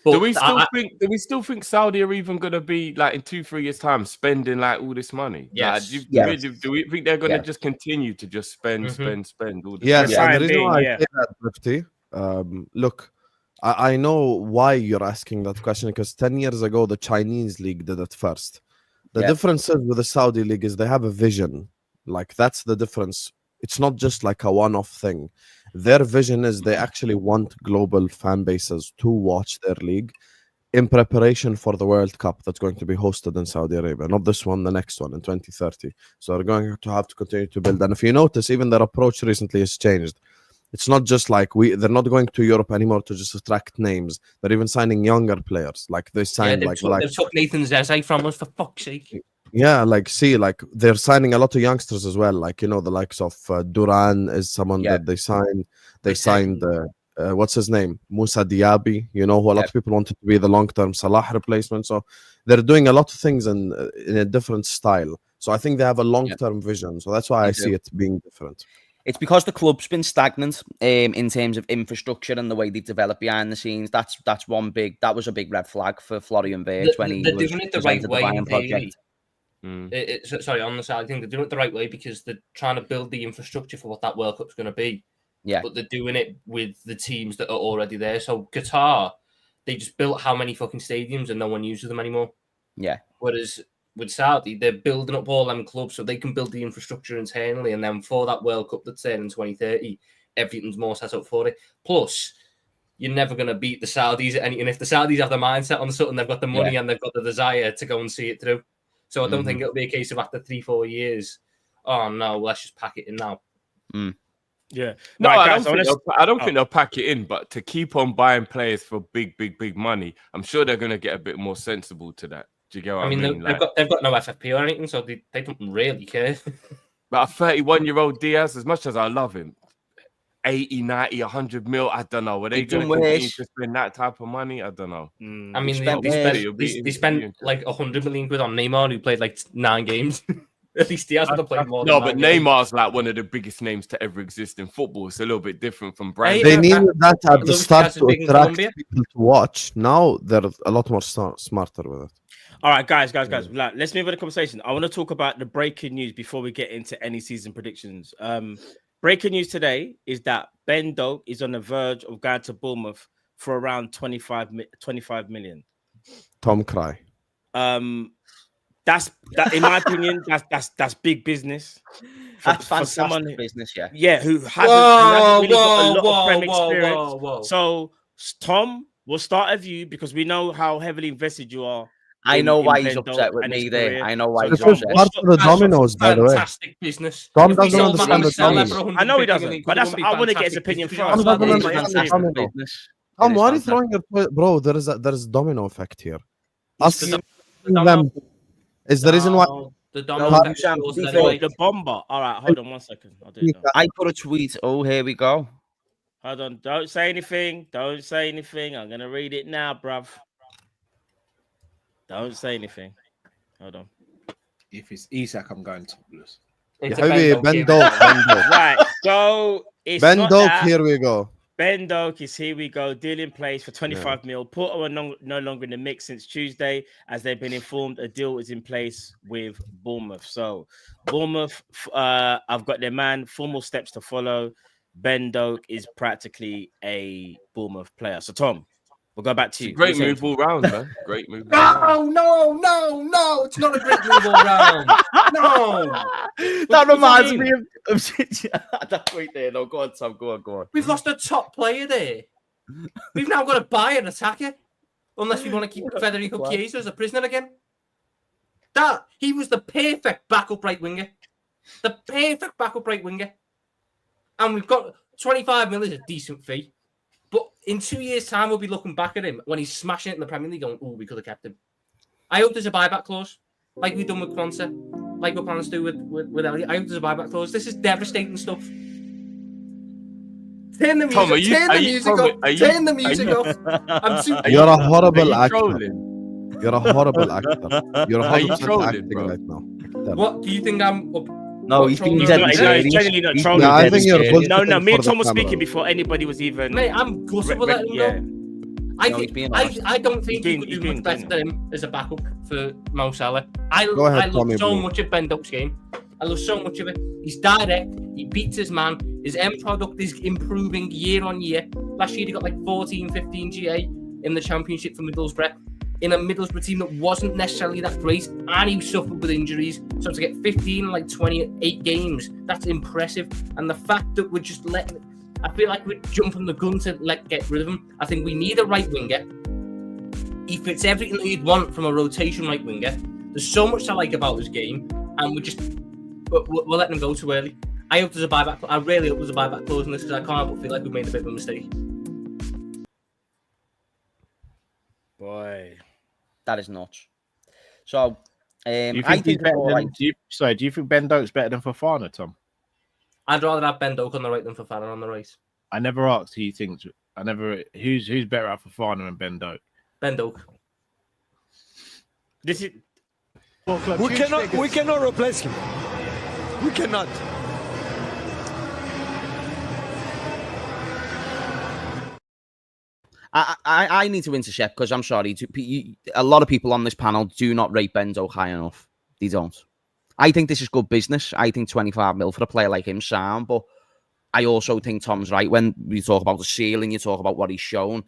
[SPEAKER 9] Do we still think Saudi are even going to be like in 2-3 years time spending like all this money?
[SPEAKER 4] Yes.
[SPEAKER 9] Like, do we think they're going to just continue to just spend all this?
[SPEAKER 3] Yes,
[SPEAKER 9] money?
[SPEAKER 3] and the reason why I say that, Drifty, look, I know why you're asking that question, because 10 years ago the Chinese league did it first. The difference is with the Saudi league is they have a vision. Like, that's the difference. It's not just like a one-off thing. Their vision is they actually want global fan bases to watch their league in preparation for the World Cup that's going to be hosted in Saudi Arabia. Not this one, the next one in 2030. So they're going to have to continue to build. And if you notice, even their approach recently has changed. It's not just like they're not going to Europe anymore to just attract names. They're even signing younger players. Like they signed
[SPEAKER 4] they've took Nathan Zezé from us, for fuck's sake.
[SPEAKER 3] Yeah, like they're signing a lot of youngsters as well. Like, you know, the likes of Duran is someone that they signed. They signed what's his name, Moussa Diaby. You know, who a lot of people wanted to be the long-term Salah replacement. So they're doing a lot of things in a different style. So I think they have a long-term vision. So that's why I see it being different.
[SPEAKER 5] It's because the club's been stagnant in terms of infrastructure and the way they develop behind the scenes. That was a big red flag for Florian Wirtz when he was
[SPEAKER 4] doing it the right way.
[SPEAKER 5] Project.
[SPEAKER 4] Sorry, on the side, I think they're doing it the right way because they're trying to build the infrastructure for what that World Cup's going to be.
[SPEAKER 5] Yeah,
[SPEAKER 4] but they're doing it with the teams that are already there. So Qatar, they just built how many fucking stadiums and no one uses them anymore.
[SPEAKER 5] Yeah.
[SPEAKER 4] Whereas with Saudi, they're building up all them clubs so they can build the infrastructure internally, and then for that World Cup that's there in 2030, everything's more set up for it. Plus, you're never going to beat the Saudis at anything. If the Saudis have the mindset on something, they've got the money and they've got the desire to go and see it through. So I don't think it'll be a case of after 3-4 years, oh no, let's just pack it in now.
[SPEAKER 1] Yeah.
[SPEAKER 9] No, I don't think they'll pack it in, but to keep on buying players for big money, I'm sure they're going to get a bit more sensible to that. Do you get what I mean?
[SPEAKER 4] They've got no FFP or anything, so they don't really care.
[SPEAKER 9] But a 31-year-old Diaz, as much as I love him, 80, 90, 100 mil, I don't know. Were they going to continue to spend that type of money? I don't know.
[SPEAKER 4] I mean, they spent like 100 million quid on Neymar, who played like 9 games. At least Diaz would have played more.
[SPEAKER 9] No, but Neymar's like one of the biggest names to ever exist in football. It's a little bit different from Brand.
[SPEAKER 3] They needed that at the start to attract people to watch. Now they're a lot more smarter with it.
[SPEAKER 1] All right, guys. Let's move on the conversation. I want to talk about the breaking news before we get into any season predictions. Breaking news today is that Ben Doak is on the verge of going to Bournemouth for around 25 million.
[SPEAKER 3] Tom Cry.
[SPEAKER 1] That's in my opinion. That's big business.
[SPEAKER 5] That's fantastic business.
[SPEAKER 1] Yeah. Who hasn't really got a lot of Prem experience. So Tom, we'll start with you because we know how heavily invested you are.
[SPEAKER 5] I know why he's upset with me there. I know why he's upset.
[SPEAKER 3] Part of the dominoes, by the way.
[SPEAKER 4] Fantastic business.
[SPEAKER 3] Tom doesn't understand the dominoes.
[SPEAKER 1] I know he doesn't, but I want to get his opinion first.
[SPEAKER 3] Tom doesn't understand the dominoes. Tom, why are you throwing your bro? There is domino effect here. Us them is the reason why.
[SPEAKER 1] The bomber. All right, hold on 1 second.
[SPEAKER 5] I put a tweet. Oh, here we go.
[SPEAKER 1] Hold on. Don't say anything. I'm gonna read it now, bruv. Don't say anything. Hold on.
[SPEAKER 6] If it's Isak, I'm going topless.
[SPEAKER 3] Ben Doak.
[SPEAKER 1] Right. So it's
[SPEAKER 3] Ben Doak. Here we go.
[SPEAKER 1] Ben Doak is here we go. Deal in place for 25 mil. Porto are no longer in the mix since Tuesday, as they've been informed a deal is in place with Bournemouth. So Bournemouth, I've got their man. Formal steps to follow. Ben Doak is practically a Bournemouth player. So Tom, we'll go back to you.
[SPEAKER 9] Great move all round, man. Great move.
[SPEAKER 4] No. It's not a great move all round. No.
[SPEAKER 5] That reminds me of that point there. No, go on, Tom. Go on.
[SPEAKER 4] We've lost a top player there. We've now got to buy an attacker. Unless we want to keep Federico Chiesa as a prisoner again. He was the perfect backup right winger. And we've got 25 mil is a decent fee. But in 2 years' time, we'll be looking back at him when he's smashing it in the Premier League going, we could have kept him. I hope there's a buyback clause, like we've done with Konate, like we're planning to do with Elliot. I hope there's a buyback clause. This is devastating stuff. Turn the music off.
[SPEAKER 3] You're a horrible actor. You're a horrible actor. You're a horrible acting right now.
[SPEAKER 4] What do you think I'm?
[SPEAKER 5] No, he's
[SPEAKER 1] genuinely not trolling.
[SPEAKER 3] Yeah, I think you're
[SPEAKER 1] no. Me and Tom were speaking before anybody was even.
[SPEAKER 4] Mate, I'm gutted for letting him go.
[SPEAKER 5] I don't think you could do much better than him as a backup for Mo Salah. I love so much of Ben Doak's game. I love so much of it. He's direct. He beats his man. His end product is improving year on year. Last year he got like 14, 15 GA in the Championship for Middlesbrough. In a Middlesbrough team that wasn't necessarily that great, and he suffered with injuries. So to get 15 in like 28 games, that's impressive. And the fact that we're just letting, I feel like we're jumping the gun to get rid of him. I think we need a right winger. He fits everything that you'd want from a rotation right winger. There's so much I like about his game, and we're letting him go too early. I hope there's a buyback. I really hope there's a buyback clause in this because I can't help but feel like we've made a bit of a mistake.
[SPEAKER 1] Boy,
[SPEAKER 5] that is nuts. So,
[SPEAKER 6] do you think Ben Doak's better than Fofana, Tom?
[SPEAKER 5] I'd rather have Ben Doak on the right than Fofana on the right.
[SPEAKER 6] I never asked who you think. Who's better at Fofana than Ben Doak?
[SPEAKER 5] Ben Doak.
[SPEAKER 1] This is.
[SPEAKER 11] We cannot replace him. We cannot.
[SPEAKER 5] I need to intercept because I'm sorry. A lot of people on this panel do not rate Ben Doak high enough. They don't. I think this is good business. I think 25 mil for a player like him sound, but I also think Tom's right. When we talk about the ceiling, you talk about what he's shown.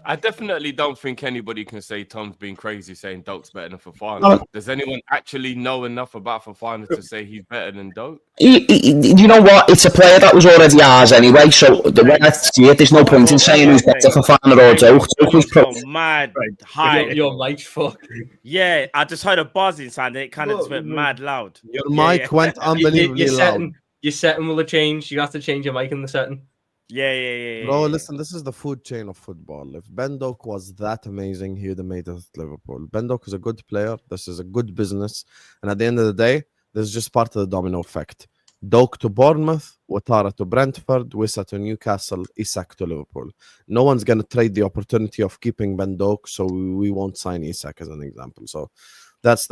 [SPEAKER 9] I definitely don't think anybody can say Tom's being crazy saying Doak's better than Fofana.
[SPEAKER 5] No.
[SPEAKER 9] Does anyone actually know enough about Fofana to say he's better than Doak?
[SPEAKER 5] You know what? It's a player that was already ours anyway, so when I see it, there's no point in saying who's better, Fofana or Doak. Doak was
[SPEAKER 1] mad high.
[SPEAKER 4] Your mic's fucked.
[SPEAKER 1] Yeah, I just heard a buzzing sound and it kind of just went mad loud.
[SPEAKER 3] Your mic went unbelievably loud.
[SPEAKER 4] Your setting will have changed. You have to change your mic in the setting.
[SPEAKER 1] Yeah.
[SPEAKER 3] Bro, listen, this is the food chain of football. If Ben Doak was that amazing, he would have made it at Liverpool. Ben Doak is a good player. This is a good business. And at the end of the day, this is just part of the domino effect. Doak to Bournemouth, Ouattara to Brentford, Wissa to Newcastle, Isak to Liverpool. No one's going to trade the opportunity of keeping Ben Doak, so we won't sign Isak as an example. So that's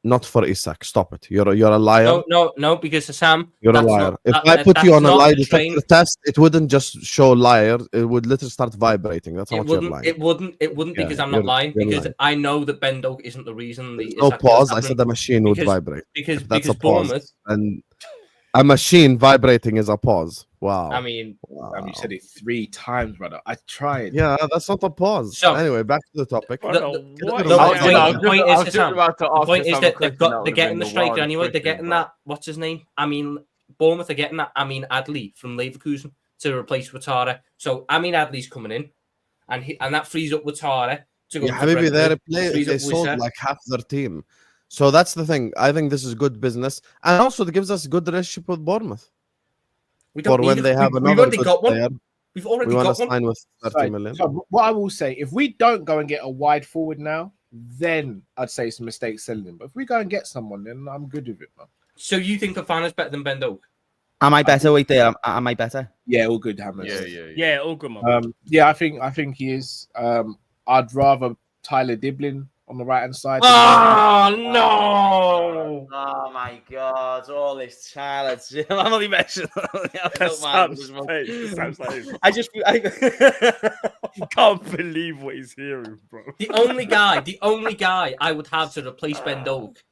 [SPEAKER 3] not for Isak. Stop it. You're a liar.
[SPEAKER 4] No, because Sam,
[SPEAKER 3] you're a liar. If I put you on a lie detector test, it wouldn't just show liar. It would literally start vibrating. That's how much you're lying.
[SPEAKER 4] It wouldn't because I'm not lying. Because I know that Ben Doak isn't the reason.
[SPEAKER 3] No pause. I said the machine would vibrate.
[SPEAKER 4] Because
[SPEAKER 3] that's a
[SPEAKER 4] Bournemouth
[SPEAKER 3] pause. And a machine vibrating is a pause. Wow.
[SPEAKER 4] I mean,
[SPEAKER 6] you said it 3 times, brother. I tried.
[SPEAKER 3] Yeah, that's not a pause. So, anyway, back to the topic.
[SPEAKER 4] The point is that they're getting the striker anyway. They're getting that. What's his name? I mean, Bournemouth are getting that. I mean, Adley from Leverkusen to replace Ouattara. So I mean, Adley's coming in, and that frees up Ouattara to go.
[SPEAKER 3] Yeah, Habibi, they sold like half their team. So that's the thing. I think this is good business, and also it gives us a good relationship with Bournemouth.
[SPEAKER 4] We don't
[SPEAKER 3] when they have another good player.
[SPEAKER 4] We've already got one.
[SPEAKER 3] Sign with 30 million.
[SPEAKER 6] So what I will say, if we don't go and get a wide forward now, then I'd say it's a mistake selling him. But if we go and get someone, then I'm good with it, man.
[SPEAKER 4] So you think Fofana's better than Ben Doak?
[SPEAKER 5] Am I better? Wait there. Am I better?
[SPEAKER 6] Yeah, all good, Hammers.
[SPEAKER 1] Yeah, all good, man.
[SPEAKER 6] Yeah, I think he is. I'd rather Tyler Diblin on the right hand side.
[SPEAKER 4] Oh no!
[SPEAKER 5] Oh my God! All this talent. I'm only mentioning. I just
[SPEAKER 1] can't believe what he's hearing, bro.
[SPEAKER 4] The only guy I would have to replace Ben Doak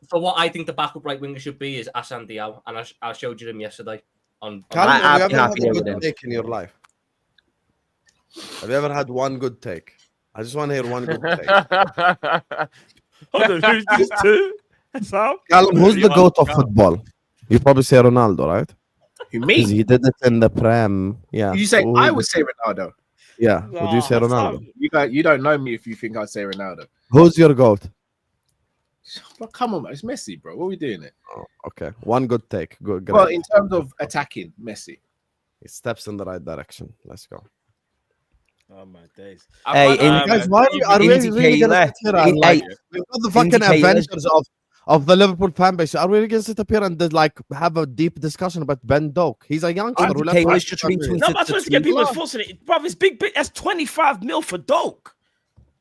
[SPEAKER 4] for what I think the backup right winger should be is Assane Diao, and I showed you him yesterday.
[SPEAKER 3] Have you ever had a good take in your life? Have you ever had one good take? I just want to hear one good take.
[SPEAKER 1] Hold on, who's this too?
[SPEAKER 3] Callum, who's the GOAT of football? You probably say Ronaldo, right?
[SPEAKER 6] You mean?
[SPEAKER 3] He did it in the Prem. Yeah.
[SPEAKER 6] You say I would say Ronaldo.
[SPEAKER 3] Yeah. Would you say Ronaldo?
[SPEAKER 6] You don't know me if you think I'd say Ronaldo.
[SPEAKER 3] Who's your GOAT?
[SPEAKER 6] Well, come on, man. It's Messi, bro. What are we doing it?
[SPEAKER 3] Oh, okay. One good take. Good.
[SPEAKER 6] Well, in terms of attacking, Messi.
[SPEAKER 3] He steps in the right direction. Let's go.
[SPEAKER 1] Oh my days!
[SPEAKER 3] Hey, guys, why are we really gonna sit here and like we've got the fucking adventures of the Liverpool fan base? Are we really gonna sit up here and like have a deep discussion about Ben Doak? He's a youngster.
[SPEAKER 1] No, I'm supposed to get people forcing it, bro. It's big. That's 25 mil for Doak.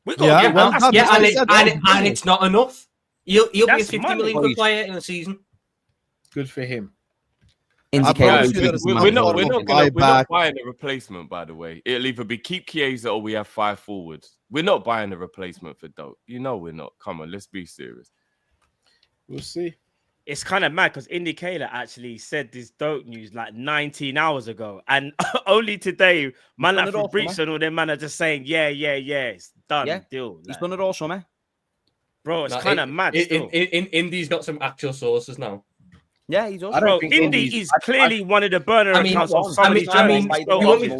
[SPEAKER 1] We got
[SPEAKER 4] and it's not enough. He'll be a 50 million player in a season.
[SPEAKER 6] Good for him.
[SPEAKER 3] promise you there is
[SPEAKER 9] We're not
[SPEAKER 3] buyback.
[SPEAKER 9] buying a replacement, by the way. It'll either be keep Chiesa or we have 5 forwards. We're not buying a replacement for Doak. You know we're not. Come on, let's be serious.
[SPEAKER 6] We'll see.
[SPEAKER 1] It's kind of mad because Indicator actually said this Doak news like 19 hours ago, and only today, man, like from Breach and all them man are just saying, yeah, it's done, deal.
[SPEAKER 5] He's done it all summer.
[SPEAKER 1] Bro, it's kind of mad.
[SPEAKER 4] Indy's got some actual sources now.
[SPEAKER 5] Yeah, he does.
[SPEAKER 1] Bro, Indy is clearly one of the burner accounts of somebody's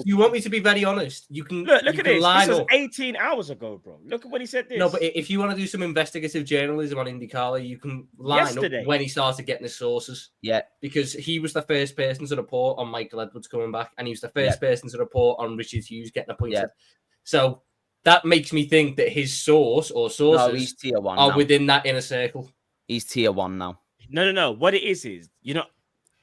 [SPEAKER 4] you want me to be very honest? You can
[SPEAKER 1] look at this. This was
[SPEAKER 4] up.
[SPEAKER 1] 18 hours ago, bro. Look at when he said this.
[SPEAKER 4] No, but if you want to do some investigative journalism on IndyCar, you can line up when he started getting his sources.
[SPEAKER 5] Yeah,
[SPEAKER 4] because he was the first person to report on Michael Edwards coming back, and he was the first person to report on Richard Hughes getting appointed. Yeah. So that makes me think that his source or sources
[SPEAKER 5] he's tier 1
[SPEAKER 4] are
[SPEAKER 5] now.
[SPEAKER 4] within that inner circle.
[SPEAKER 5] He's tier 1 now.
[SPEAKER 1] No. What it is, you know,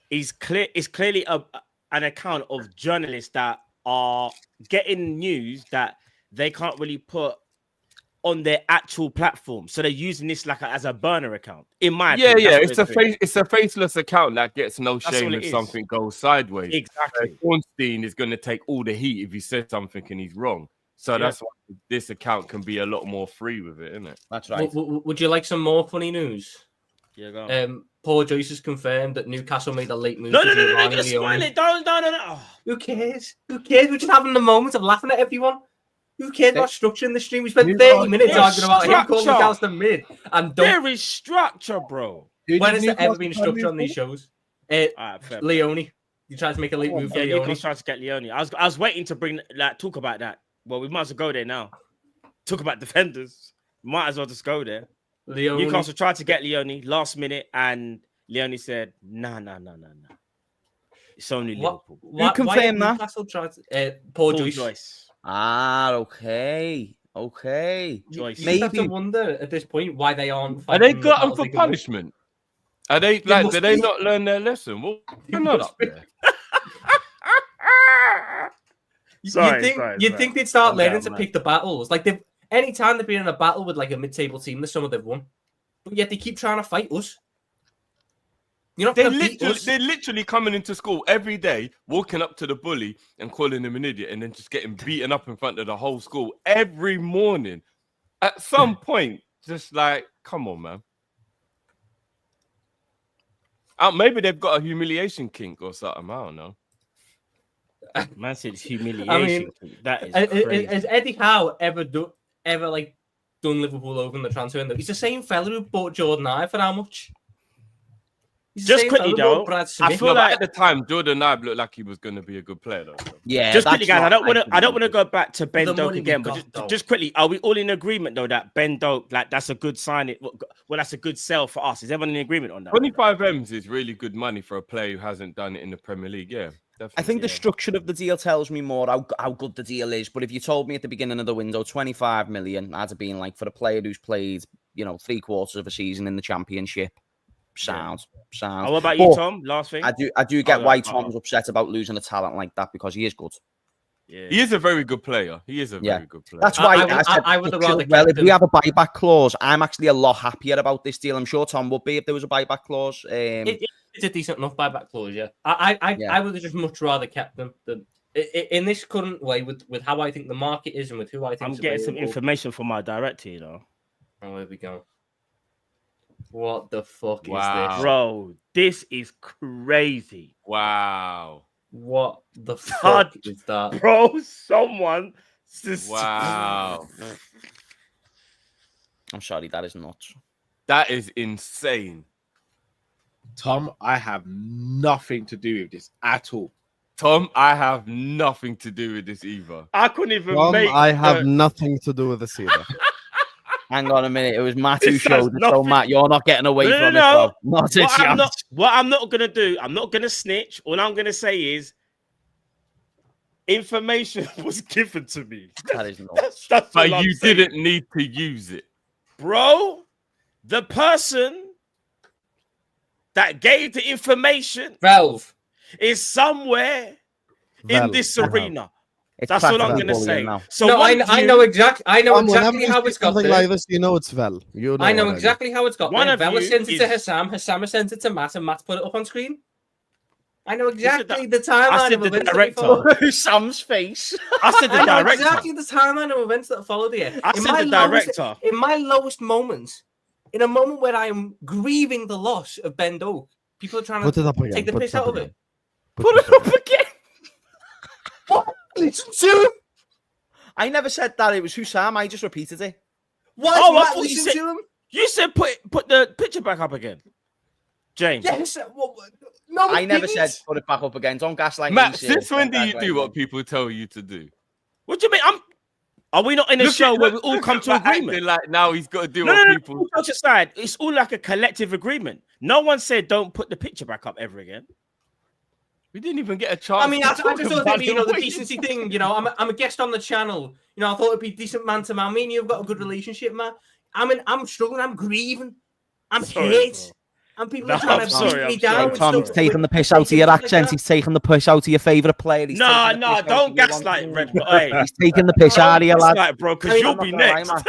[SPEAKER 1] it's clearly an account of journalists that are getting news that they can't really put on their actual platform, so they're using this like as a burner account. In my opinion,
[SPEAKER 9] it's a faceless account that gets no shame if something goes sideways.
[SPEAKER 1] Exactly.
[SPEAKER 9] Ornstein is going to take all the heat if he said something and he's wrong. So that's why this account can be a lot more free with it, isn't it?
[SPEAKER 5] That's right.
[SPEAKER 4] Would you like some more funny news?
[SPEAKER 1] Yeah, go.
[SPEAKER 4] Paul Joyce has confirmed that Newcastle made a late move.
[SPEAKER 1] No, just spoil it. Don't. Oh.
[SPEAKER 4] Who cares? We're just having the moment of laughing at everyone. Who cares about structure in the stream? We spent 30 minutes arguing about him calling Newcastle mid. And
[SPEAKER 1] there is structure, bro.
[SPEAKER 4] When has there ever been structure on these shows? Leone. You tried to make a late move for Leone.
[SPEAKER 1] Newcastle tried to get Leone. I was waiting to talk about that. Well, we might as well go there now. Talk about defenders. Might as well just go there.
[SPEAKER 4] Leone.
[SPEAKER 1] Newcastle tried to get Leone last minute, and Leone said, "No. It's only Liverpool."
[SPEAKER 5] Who confirmed that?
[SPEAKER 4] Newcastle tried to, Paul Joyce.
[SPEAKER 5] Okay.
[SPEAKER 4] Joyce. Maybe you have to wonder at this point why they aren't.
[SPEAKER 9] Are they glutton for punishment? Are they like? Did they not learn their lesson? Well, they're not up there.
[SPEAKER 4] You'd think they'd start learning to pick the battles. Like anytime they've been in a battle with like a mid-table team, there's some of they've won, but yet they keep trying to fight us. You're not.
[SPEAKER 9] They're literally coming into school every day, walking up to the bully and calling him an idiot, and then just getting beaten up in front of the whole school every morning. At some point, just like, come on, man. Maybe they've got a humiliation kink or something. I don't know.
[SPEAKER 1] Man said humiliation. That is crazy.
[SPEAKER 4] Has Eddie Howe ever done Liverpool over in the transfer window? He's the same fella who bought Jordan Ibe for how much?
[SPEAKER 1] Just quickly though,
[SPEAKER 9] I feel like at the time Jordan Ibe looked like he was going to be a good player though.
[SPEAKER 5] Yeah,
[SPEAKER 1] just quickly, guys. I don't want to go back to Ben Doak again, but just quickly, are we all in agreement though that Ben Doak, like that's a good sign? Well, that's a good sell for us. Is everyone in agreement on that?
[SPEAKER 9] 25 M's is really good money for a player who hasn't done it in the Premier League. Yeah. Definitely,
[SPEAKER 5] I think the structure of the deal tells me more how good the deal is. But if you told me at the beginning of the window, 25 million, that'd have been like for a player who's played, 3/4 of a season in the Championship. Sounds.
[SPEAKER 1] What about you, Tom? Last thing.
[SPEAKER 5] I do get why Tom's upset about losing a talent like that because he is good.
[SPEAKER 9] Yeah. He is a very good player. Very good player.
[SPEAKER 5] That's why I would have rather. Well, if we have a buyback clause, I'm actually a lot happier about this deal. I'm sure Tom would be if there was a buyback clause.
[SPEAKER 4] It's a decent enough buyback clause, yeah. I would have just much rather kept them than in this current way with how I think the market is and with who I think.
[SPEAKER 1] I'm getting some information from my director,
[SPEAKER 4] Oh, here we go. What the fuck is this?
[SPEAKER 1] Bro, this is crazy.
[SPEAKER 9] Wow.
[SPEAKER 4] What the fuck is that?
[SPEAKER 1] Bro, someone just...
[SPEAKER 9] Wow.
[SPEAKER 5] I'm sorry, that is nuts.
[SPEAKER 9] That is insane.
[SPEAKER 6] Tom, I have nothing to do with this at all.
[SPEAKER 9] Tom, I have nothing to do with this either.
[SPEAKER 1] I couldn't even
[SPEAKER 3] I have nothing to do with this either.
[SPEAKER 5] Hang on a minute. It was Matt who showed it. So, Matt, you're not getting away from it, bro. Not a chance.
[SPEAKER 1] What I'm not going to do, I'm not going to snitch. All I'm going to say is information was given to me.
[SPEAKER 5] That is not.
[SPEAKER 9] But you didn't need to use it.
[SPEAKER 1] Bro, the person that gave the information is somewhere in this arena. That's all I'm gonna say. So
[SPEAKER 4] no, I know exactly how it's got there.
[SPEAKER 3] Like this, it's Vel.
[SPEAKER 4] I know exactly how it's got there. Vela sent it to Hassam. Hassam sent it to Matt, and Matt put it up on screen. I know exactly the
[SPEAKER 1] I
[SPEAKER 4] timeline
[SPEAKER 1] said
[SPEAKER 4] of
[SPEAKER 1] the
[SPEAKER 4] events that
[SPEAKER 1] director.
[SPEAKER 4] follow.
[SPEAKER 5] Sam's face.
[SPEAKER 1] I said the
[SPEAKER 4] I know
[SPEAKER 1] director.
[SPEAKER 4] exactly the timeline of events that followed here.
[SPEAKER 1] I said the director.
[SPEAKER 4] In my lowest moments, in a moment where I am grieving the loss of Ben Doak, people are trying
[SPEAKER 3] Put it up
[SPEAKER 4] to
[SPEAKER 3] again.
[SPEAKER 4] take the
[SPEAKER 3] Put
[SPEAKER 4] piss
[SPEAKER 3] it up
[SPEAKER 4] out of
[SPEAKER 3] again.
[SPEAKER 4] it.
[SPEAKER 5] Put it up again.
[SPEAKER 4] What? Listen to him.
[SPEAKER 5] I never said that. It was Hussam. I just repeated it.
[SPEAKER 4] Why
[SPEAKER 1] Oh, I
[SPEAKER 4] Matt
[SPEAKER 1] thought you
[SPEAKER 4] listen
[SPEAKER 1] said-
[SPEAKER 4] to him?
[SPEAKER 1] You said put the picture back up again, James.
[SPEAKER 4] Yes. No,
[SPEAKER 5] I never
[SPEAKER 4] didn't.
[SPEAKER 5] said put it back up again. Don't gaslight me.
[SPEAKER 9] Matt,
[SPEAKER 5] sis.
[SPEAKER 9] since when
[SPEAKER 5] Don't
[SPEAKER 9] do you
[SPEAKER 5] gaslight
[SPEAKER 9] do
[SPEAKER 5] me.
[SPEAKER 9] what people tell you to do?
[SPEAKER 1] What do you mean? Are we not in a show where we all come to agreement?
[SPEAKER 9] Acting like now he's got to do
[SPEAKER 1] No,
[SPEAKER 9] what
[SPEAKER 1] no,
[SPEAKER 9] people.
[SPEAKER 1] no. Jokes aside, it's all like a collective agreement. No one said don't put the picture back up ever again.
[SPEAKER 9] We didn't even get a chance.
[SPEAKER 4] I mean, I
[SPEAKER 9] to
[SPEAKER 4] just
[SPEAKER 9] talk
[SPEAKER 4] thought it'd
[SPEAKER 9] about
[SPEAKER 4] be,
[SPEAKER 9] it.
[SPEAKER 4] the decency thing. You know, I'm a guest on the channel. You know, I thought it'd be decent man to man. Me and you've got a good relationship, man. I'm struggling. I'm grieving. I'm
[SPEAKER 1] Sorry,
[SPEAKER 4] hit. And people
[SPEAKER 1] No,
[SPEAKER 4] are trying
[SPEAKER 1] I'm
[SPEAKER 4] to
[SPEAKER 1] sorry,
[SPEAKER 4] beat me
[SPEAKER 1] I'm
[SPEAKER 4] down.
[SPEAKER 1] sorry.
[SPEAKER 4] with
[SPEAKER 5] Tom, he's
[SPEAKER 4] stuff,
[SPEAKER 5] taking the
[SPEAKER 4] with
[SPEAKER 5] piss out of your
[SPEAKER 4] stuff like
[SPEAKER 5] accent.
[SPEAKER 4] that.
[SPEAKER 5] He's taking the piss out of your favourite player. He's
[SPEAKER 1] No,
[SPEAKER 5] taking the
[SPEAKER 1] no,
[SPEAKER 5] piss out
[SPEAKER 1] don't
[SPEAKER 5] of your
[SPEAKER 1] gaslight
[SPEAKER 5] one-
[SPEAKER 1] Red. Hey,
[SPEAKER 5] He's taking the piss out of you, lad.
[SPEAKER 1] gaslight, bro, because
[SPEAKER 4] I mean,
[SPEAKER 1] you'll
[SPEAKER 5] I'm
[SPEAKER 1] be
[SPEAKER 5] not gonna lie,
[SPEAKER 1] next.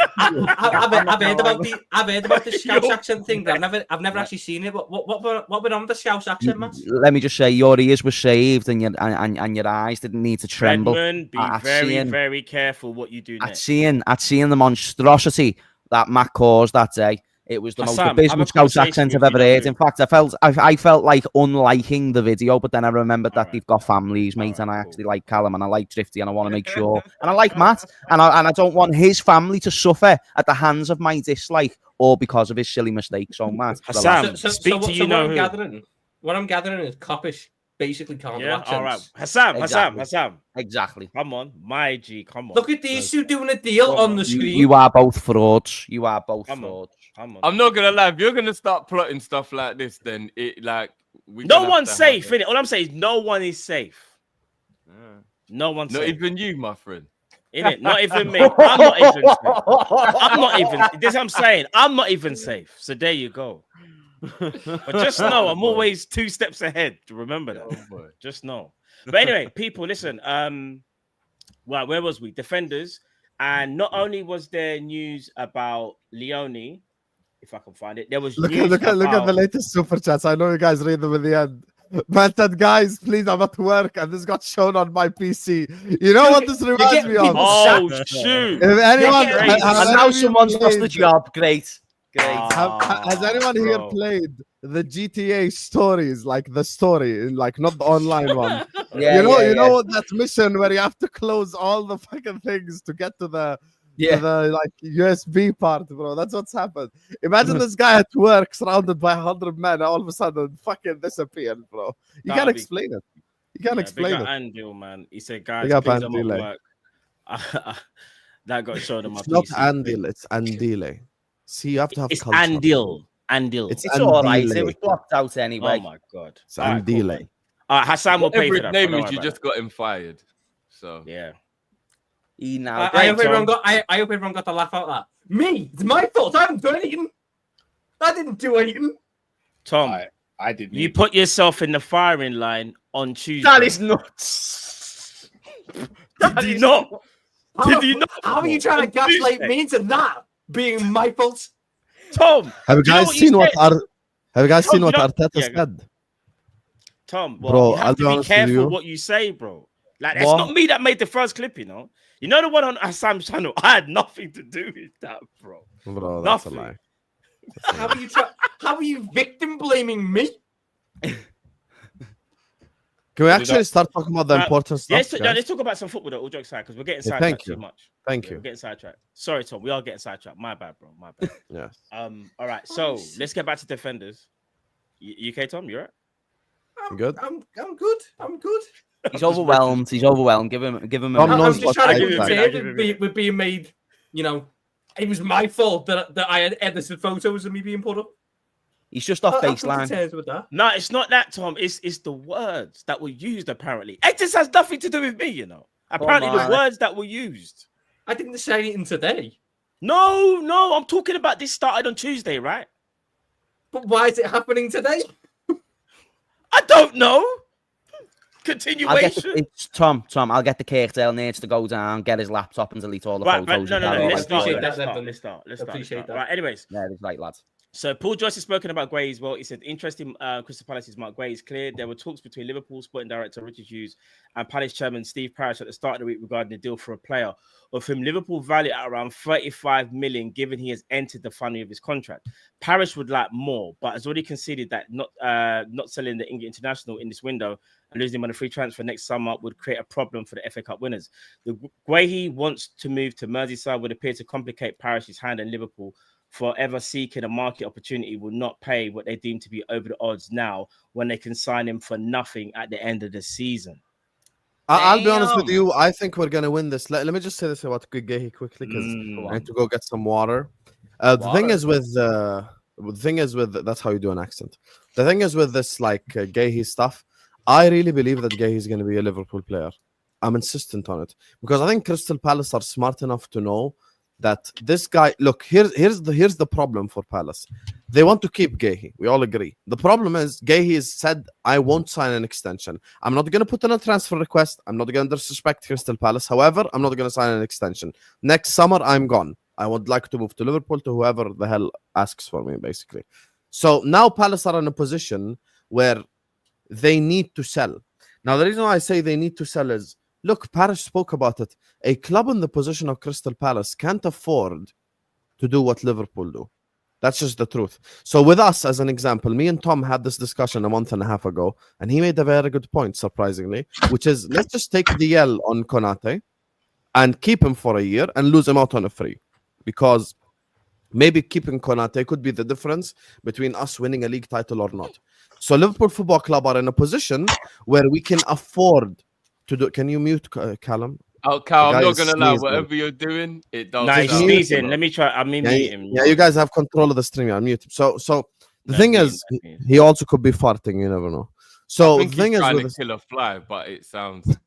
[SPEAKER 4] I've heard about the Scouse
[SPEAKER 1] Yo.
[SPEAKER 4] accent thing, but I've never actually seen it. What went on with the Scouse accent, Matt?
[SPEAKER 5] Let me just say, your ears were saved and your eyes didn't need to tremble.
[SPEAKER 1] Redmond, be
[SPEAKER 5] At
[SPEAKER 1] very,
[SPEAKER 5] seeing-
[SPEAKER 1] very careful what you do
[SPEAKER 5] At
[SPEAKER 1] next.
[SPEAKER 5] seeing the monstrosity that Matt caused that day. It was the most
[SPEAKER 1] Hassan, have
[SPEAKER 5] abysmal
[SPEAKER 1] a
[SPEAKER 5] Scouse
[SPEAKER 1] conversation
[SPEAKER 5] accent I've
[SPEAKER 1] with
[SPEAKER 5] ever
[SPEAKER 1] you,
[SPEAKER 5] heard. In fact, I felt like unliking the video, but then I remembered that
[SPEAKER 1] Alright.
[SPEAKER 5] they've got families, mate,
[SPEAKER 1] Alright,
[SPEAKER 5] and I
[SPEAKER 1] cool.
[SPEAKER 5] actually like Callum and I like Drifty and I want to make sure. And I like Matt, and I don't want his family to suffer at the hands of my dislike or because of his silly mistakes. So, Matt,
[SPEAKER 1] Hassan, speak to you know who.
[SPEAKER 4] What I'm gathering is Kopish basically can't do
[SPEAKER 1] Yeah,
[SPEAKER 4] accents.
[SPEAKER 1] all right. Hassan,
[SPEAKER 5] Exactly.
[SPEAKER 1] Hassan.
[SPEAKER 5] exactly.
[SPEAKER 1] Come on, my G, come on.
[SPEAKER 4] Look at these two doing a deal
[SPEAKER 1] Come
[SPEAKER 4] on
[SPEAKER 1] on.
[SPEAKER 4] the screen.
[SPEAKER 5] You are both frauds. You are both
[SPEAKER 1] Come on.
[SPEAKER 5] frauds.
[SPEAKER 1] Come on.
[SPEAKER 9] I'm not gonna lie. If you're gonna start plotting stuff like this, then
[SPEAKER 1] No one's safe, innit? All I'm saying is no one is safe. No one's
[SPEAKER 9] Not
[SPEAKER 1] safe.
[SPEAKER 9] even you, my friend.
[SPEAKER 1] Innit? Not even me. I'm not even safe. I'm not even. This is what I'm saying. I'm not even safe. So there you go. But just know I'm always 2 steps ahead. Remember that. Just know. But anyway, people, listen. Right, where was we? Defenders. And not only was there news about Leone, if I can find it, there was
[SPEAKER 3] Look
[SPEAKER 1] news
[SPEAKER 3] at the
[SPEAKER 1] about-
[SPEAKER 3] latest super chats. I know you guys read them in the end. Man said, guys, please, I'm at work, and this got shown on my PC. You know what this reminds me of?
[SPEAKER 1] Oh shoot!
[SPEAKER 3] If anyone,
[SPEAKER 1] You're crazy.
[SPEAKER 3] has
[SPEAKER 5] And now
[SPEAKER 3] anyone
[SPEAKER 5] someone's lost the
[SPEAKER 3] played-
[SPEAKER 5] job. Great.
[SPEAKER 3] Has anyone here
[SPEAKER 1] bro.
[SPEAKER 3] played the GTA stories, like the story, like not the online one?
[SPEAKER 5] Yeah,
[SPEAKER 3] you know that mission where you have to close all the fucking things to get to the
[SPEAKER 5] Yeah.
[SPEAKER 3] the like USB part, bro. That's what's happened. Imagine this guy at work surrounded by 100 men, all of a sudden fucking disappeared, bro. You
[SPEAKER 1] That'd
[SPEAKER 3] can't
[SPEAKER 1] be-
[SPEAKER 3] explain it. You can't explain
[SPEAKER 1] big
[SPEAKER 3] it.
[SPEAKER 1] up Andil, man. He said, guys,
[SPEAKER 3] Big up
[SPEAKER 1] please, I'm
[SPEAKER 3] Andil,
[SPEAKER 1] at
[SPEAKER 3] like.
[SPEAKER 1] work. That got shown on my
[SPEAKER 3] It's not
[SPEAKER 1] PC.
[SPEAKER 3] Andil, it's Andile. See, you have to have
[SPEAKER 1] It's
[SPEAKER 3] culture.
[SPEAKER 1] Andil. Andil.
[SPEAKER 3] It's
[SPEAKER 5] It's all right.
[SPEAKER 3] Andile.
[SPEAKER 5] It was blocked out anyway.
[SPEAKER 1] Oh my god.
[SPEAKER 3] It's
[SPEAKER 1] All right, cool,
[SPEAKER 3] Andile.
[SPEAKER 1] man. All right, Hassan will pay
[SPEAKER 9] Whatever
[SPEAKER 1] for
[SPEAKER 9] his
[SPEAKER 1] that.
[SPEAKER 9] name
[SPEAKER 1] don't
[SPEAKER 9] is,
[SPEAKER 1] worry
[SPEAKER 9] you
[SPEAKER 1] about
[SPEAKER 9] just got him fired. So
[SPEAKER 1] that. Yeah.
[SPEAKER 5] He now.
[SPEAKER 4] I
[SPEAKER 1] Great,
[SPEAKER 4] hope everyone
[SPEAKER 1] Tom.
[SPEAKER 4] got. I hope everyone got the laugh out of that. Me, it's my fault. I haven't done anything. I didn't do anything.
[SPEAKER 1] Tom,
[SPEAKER 6] I didn't.
[SPEAKER 1] you put yourself in the firing line on Tuesday.
[SPEAKER 5] That is nuts.
[SPEAKER 1] Did you not? Did you not?
[SPEAKER 4] How are you trying to
[SPEAKER 1] On
[SPEAKER 4] gaslight
[SPEAKER 1] Tuesday?
[SPEAKER 4] me into that being my fault?
[SPEAKER 1] Tom,
[SPEAKER 3] Have you
[SPEAKER 1] do you know
[SPEAKER 3] guys
[SPEAKER 1] what you
[SPEAKER 3] seen what
[SPEAKER 1] said?
[SPEAKER 3] Have you guys
[SPEAKER 1] Tom,
[SPEAKER 3] seen
[SPEAKER 1] you
[SPEAKER 3] what
[SPEAKER 1] know-
[SPEAKER 3] Arteta
[SPEAKER 1] Yeah, go.
[SPEAKER 3] said?
[SPEAKER 1] Tom, well,
[SPEAKER 3] Bro,
[SPEAKER 1] you have
[SPEAKER 3] I'll
[SPEAKER 1] to
[SPEAKER 3] be
[SPEAKER 1] be
[SPEAKER 3] honest with
[SPEAKER 1] careful
[SPEAKER 3] you.
[SPEAKER 1] what you say, bro. Like, that's
[SPEAKER 3] What?
[SPEAKER 1] not me that made the first clip, you know. You know the one on Hassan's channel? I had nothing to do with that, bro.
[SPEAKER 3] Bro, that's
[SPEAKER 1] Nothing.
[SPEAKER 3] a lie.
[SPEAKER 4] How are you victim blaming me?
[SPEAKER 3] Can we actually start talking about the
[SPEAKER 1] Uh,
[SPEAKER 3] important stuff?
[SPEAKER 1] Yes,
[SPEAKER 3] guys?
[SPEAKER 1] let's talk about some football, though, all jokes aside, because we're getting
[SPEAKER 3] Yeah,
[SPEAKER 1] sidetracked
[SPEAKER 3] thank
[SPEAKER 1] too
[SPEAKER 3] you.
[SPEAKER 1] much.
[SPEAKER 3] Thank
[SPEAKER 1] We're
[SPEAKER 3] you.
[SPEAKER 1] getting sidetracked. Sorry, Tom. We are getting sidetracked. My bad, bro. My bad.
[SPEAKER 3] Yes.
[SPEAKER 1] All right. So let's get back to defenders. You okay, Tom? You all right?
[SPEAKER 3] Good.
[SPEAKER 4] I'm good. I'm good.
[SPEAKER 5] He's overwhelmed. He's overwhelmed. Give him a
[SPEAKER 3] Tom
[SPEAKER 5] minute.
[SPEAKER 4] I'm
[SPEAKER 3] knows
[SPEAKER 4] just
[SPEAKER 3] what
[SPEAKER 4] trying to
[SPEAKER 3] I
[SPEAKER 4] give him
[SPEAKER 3] think.
[SPEAKER 4] credit with being made. You know, it was my fault that I had edited photos of me being put up.
[SPEAKER 5] He's just off
[SPEAKER 4] I'll come to
[SPEAKER 5] baseline.
[SPEAKER 4] terms with that.
[SPEAKER 1] No, it's not that, Tom. It's the words that were used, apparently. It just has nothing to do with me, you know. Apparently, the
[SPEAKER 5] on.
[SPEAKER 1] words that were used.
[SPEAKER 4] I didn't say anything today.
[SPEAKER 1] No, I'm talking about this started on Tuesday, right?
[SPEAKER 4] But why is it happening today?
[SPEAKER 1] I don't know.
[SPEAKER 5] I'll get
[SPEAKER 1] Continuation.
[SPEAKER 5] it's Tom. I'll get the curtail needs to go down, get his laptop, and delete all the
[SPEAKER 1] Right,
[SPEAKER 5] photos.
[SPEAKER 1] no.
[SPEAKER 5] and
[SPEAKER 1] Let's
[SPEAKER 5] that.
[SPEAKER 1] start.
[SPEAKER 4] Appreciate
[SPEAKER 1] Let's
[SPEAKER 4] that,
[SPEAKER 1] start.
[SPEAKER 4] Evan.
[SPEAKER 1] Let's start.
[SPEAKER 4] Appreciate that.
[SPEAKER 1] Right. Anyways,
[SPEAKER 5] Yeah, it's right, lads.
[SPEAKER 1] So Paul Joyce has spoken about Guehi as well. He said, interesting, Crystal Palace's Marc Guehi is clear. There were talks between Liverpool sporting director Richard Hughes and Palace chairman Steve Parish at the start of the week regarding the deal for a player of whom Liverpool value at around 35 million, given he has entered the final of his contract. Parish would like more, but has already conceded that not selling the England international in this window and losing him on a free transfer next summer would create a problem for the FA Cup winners. The Guehi wants to move to Merseyside would appear to complicate Parish's hand, and Liverpool, forever seeking a market opportunity, will not pay what they deem to be over the odds now when they can sign him for nothing at the end of the season.
[SPEAKER 3] I'll be honest with you. I think we're gonna win this. Let me just say this about Guehi quickly because I need to go get some water. The thing is with that's how you do an accent. The thing is with this Guehi stuff. I really believe that Guehi is gonna be a Liverpool player. I'm insistent on it because I think Crystal Palace are smart enough to know that this guy, look, here's the problem for Palace. They want to keep Guehi. We all agree. The problem is Guehi has said, I won't sign an extension. I'm not going to put in a transfer request. I'm not going to disrespect Crystal Palace. However, I'm not going to sign an extension. Next summer, I'm gone. I would like to move to Liverpool, to whoever the hell asks for me, basically. So now Palace are in a position where they need to sell. Now, the reason why I say they need to sell is, look, Parish spoke about it. A club in the position of Crystal Palace can't afford to do what Liverpool do. That's just the truth. So with us, as an example, me and Tom had this discussion a month and a half ago, and he made a very good point, surprisingly, which is let's just take the L on Konate and keep him for a year and lose him out on a free. Because maybe keeping Konate could be the difference between us winning a league title or not. So Liverpool Football Club are in a position where we can afford to do. Can you mute Callum?
[SPEAKER 9] Oh, Cal, I'm not gonna lie. Whatever you're doing, it does.
[SPEAKER 1] No, he's sneezing. Let me try. I'm muting.
[SPEAKER 3] Yeah, you guys have control of the stream. I'll mute him. So the thing is, he also could be farting. You never know. So the thing is,
[SPEAKER 9] trying to kill a fly, but it sounds.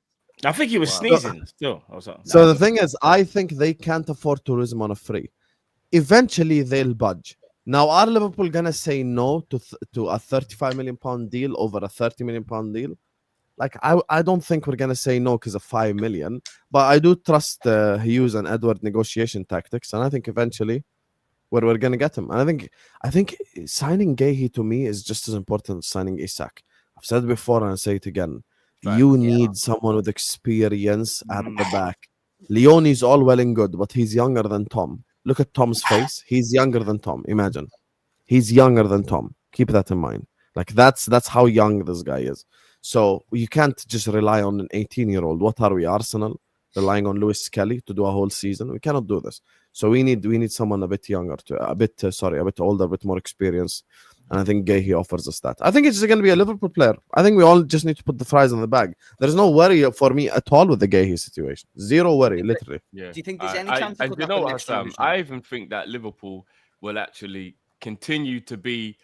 [SPEAKER 1] I think he was sneezing still.
[SPEAKER 3] So the thing is, I think they can't afford to lose him on a free. Eventually, they'll budge. Now, are Liverpool gonna say no to a 35 million pound deal over a 30 million pound deal? Like, I don't think we're going to say no because of 5 million, but I do trust Hughes and Edward negotiation tactics, and I think eventually we're going to get him. And I think signing Guehi to me is just as important as signing Isak. I've said it before and I'll say it again. Right. You need someone with experience at the back. Leone's all well and good, but he's younger than Tom. Look at Tom's face. He's younger than Tom. Imagine. He's younger than Tom. Keep that in mind. Like, that's how young this guy is. So you can't just rely on an 18-year-old. What are we, Arsenal, relying on Lewis Kelly to do a whole season? We cannot do this. So we need someone a bit younger, a bit older, a bit more experience. And I think Guehi offers us that. I think it's going to be a Liverpool player. I think we all just need to put the fries in the bag. There's no worry for me at all with the Guehi situation. Zero worry, literally.
[SPEAKER 9] Yeah.
[SPEAKER 5] Do you think there's any chance?
[SPEAKER 9] You know what, Sam? I even think that Liverpool will actually continue to be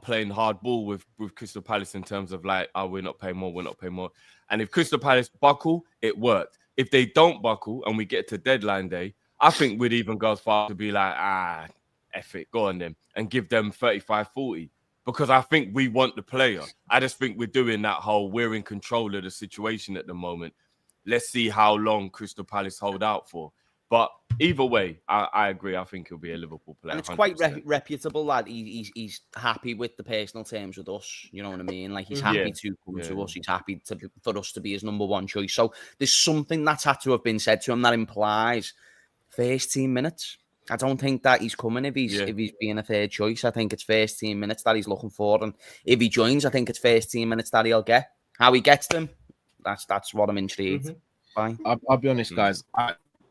[SPEAKER 9] playing hard ball with Crystal Palace in terms of like, we're not paying more. And if Crystal Palace buckle, it worked. If they don't buckle and we get to deadline day, I think we'd even go as far to be like, F it, go on them and give them 35, 40. Because I think we want the player. I just think we're doing that whole, we're in control of the situation at the moment. Let's see how long Crystal Palace hold out for. But either way, I agree. I think he'll be a Liverpool player.
[SPEAKER 5] And it's quite reputable that he's happy with the personal terms with us. You know what I mean? Like, he's happy to come to us. He's happy for us to be his number one choice. So there's something that's had to have been said to him that implies first team minutes. I don't think that he's coming if he's being a third choice. I think it's first team minutes that he's looking for. And if he joins, I think it's first team minutes that he'll get. How he gets them, that's what I'm intrigued by.
[SPEAKER 6] I'll be honest, guys.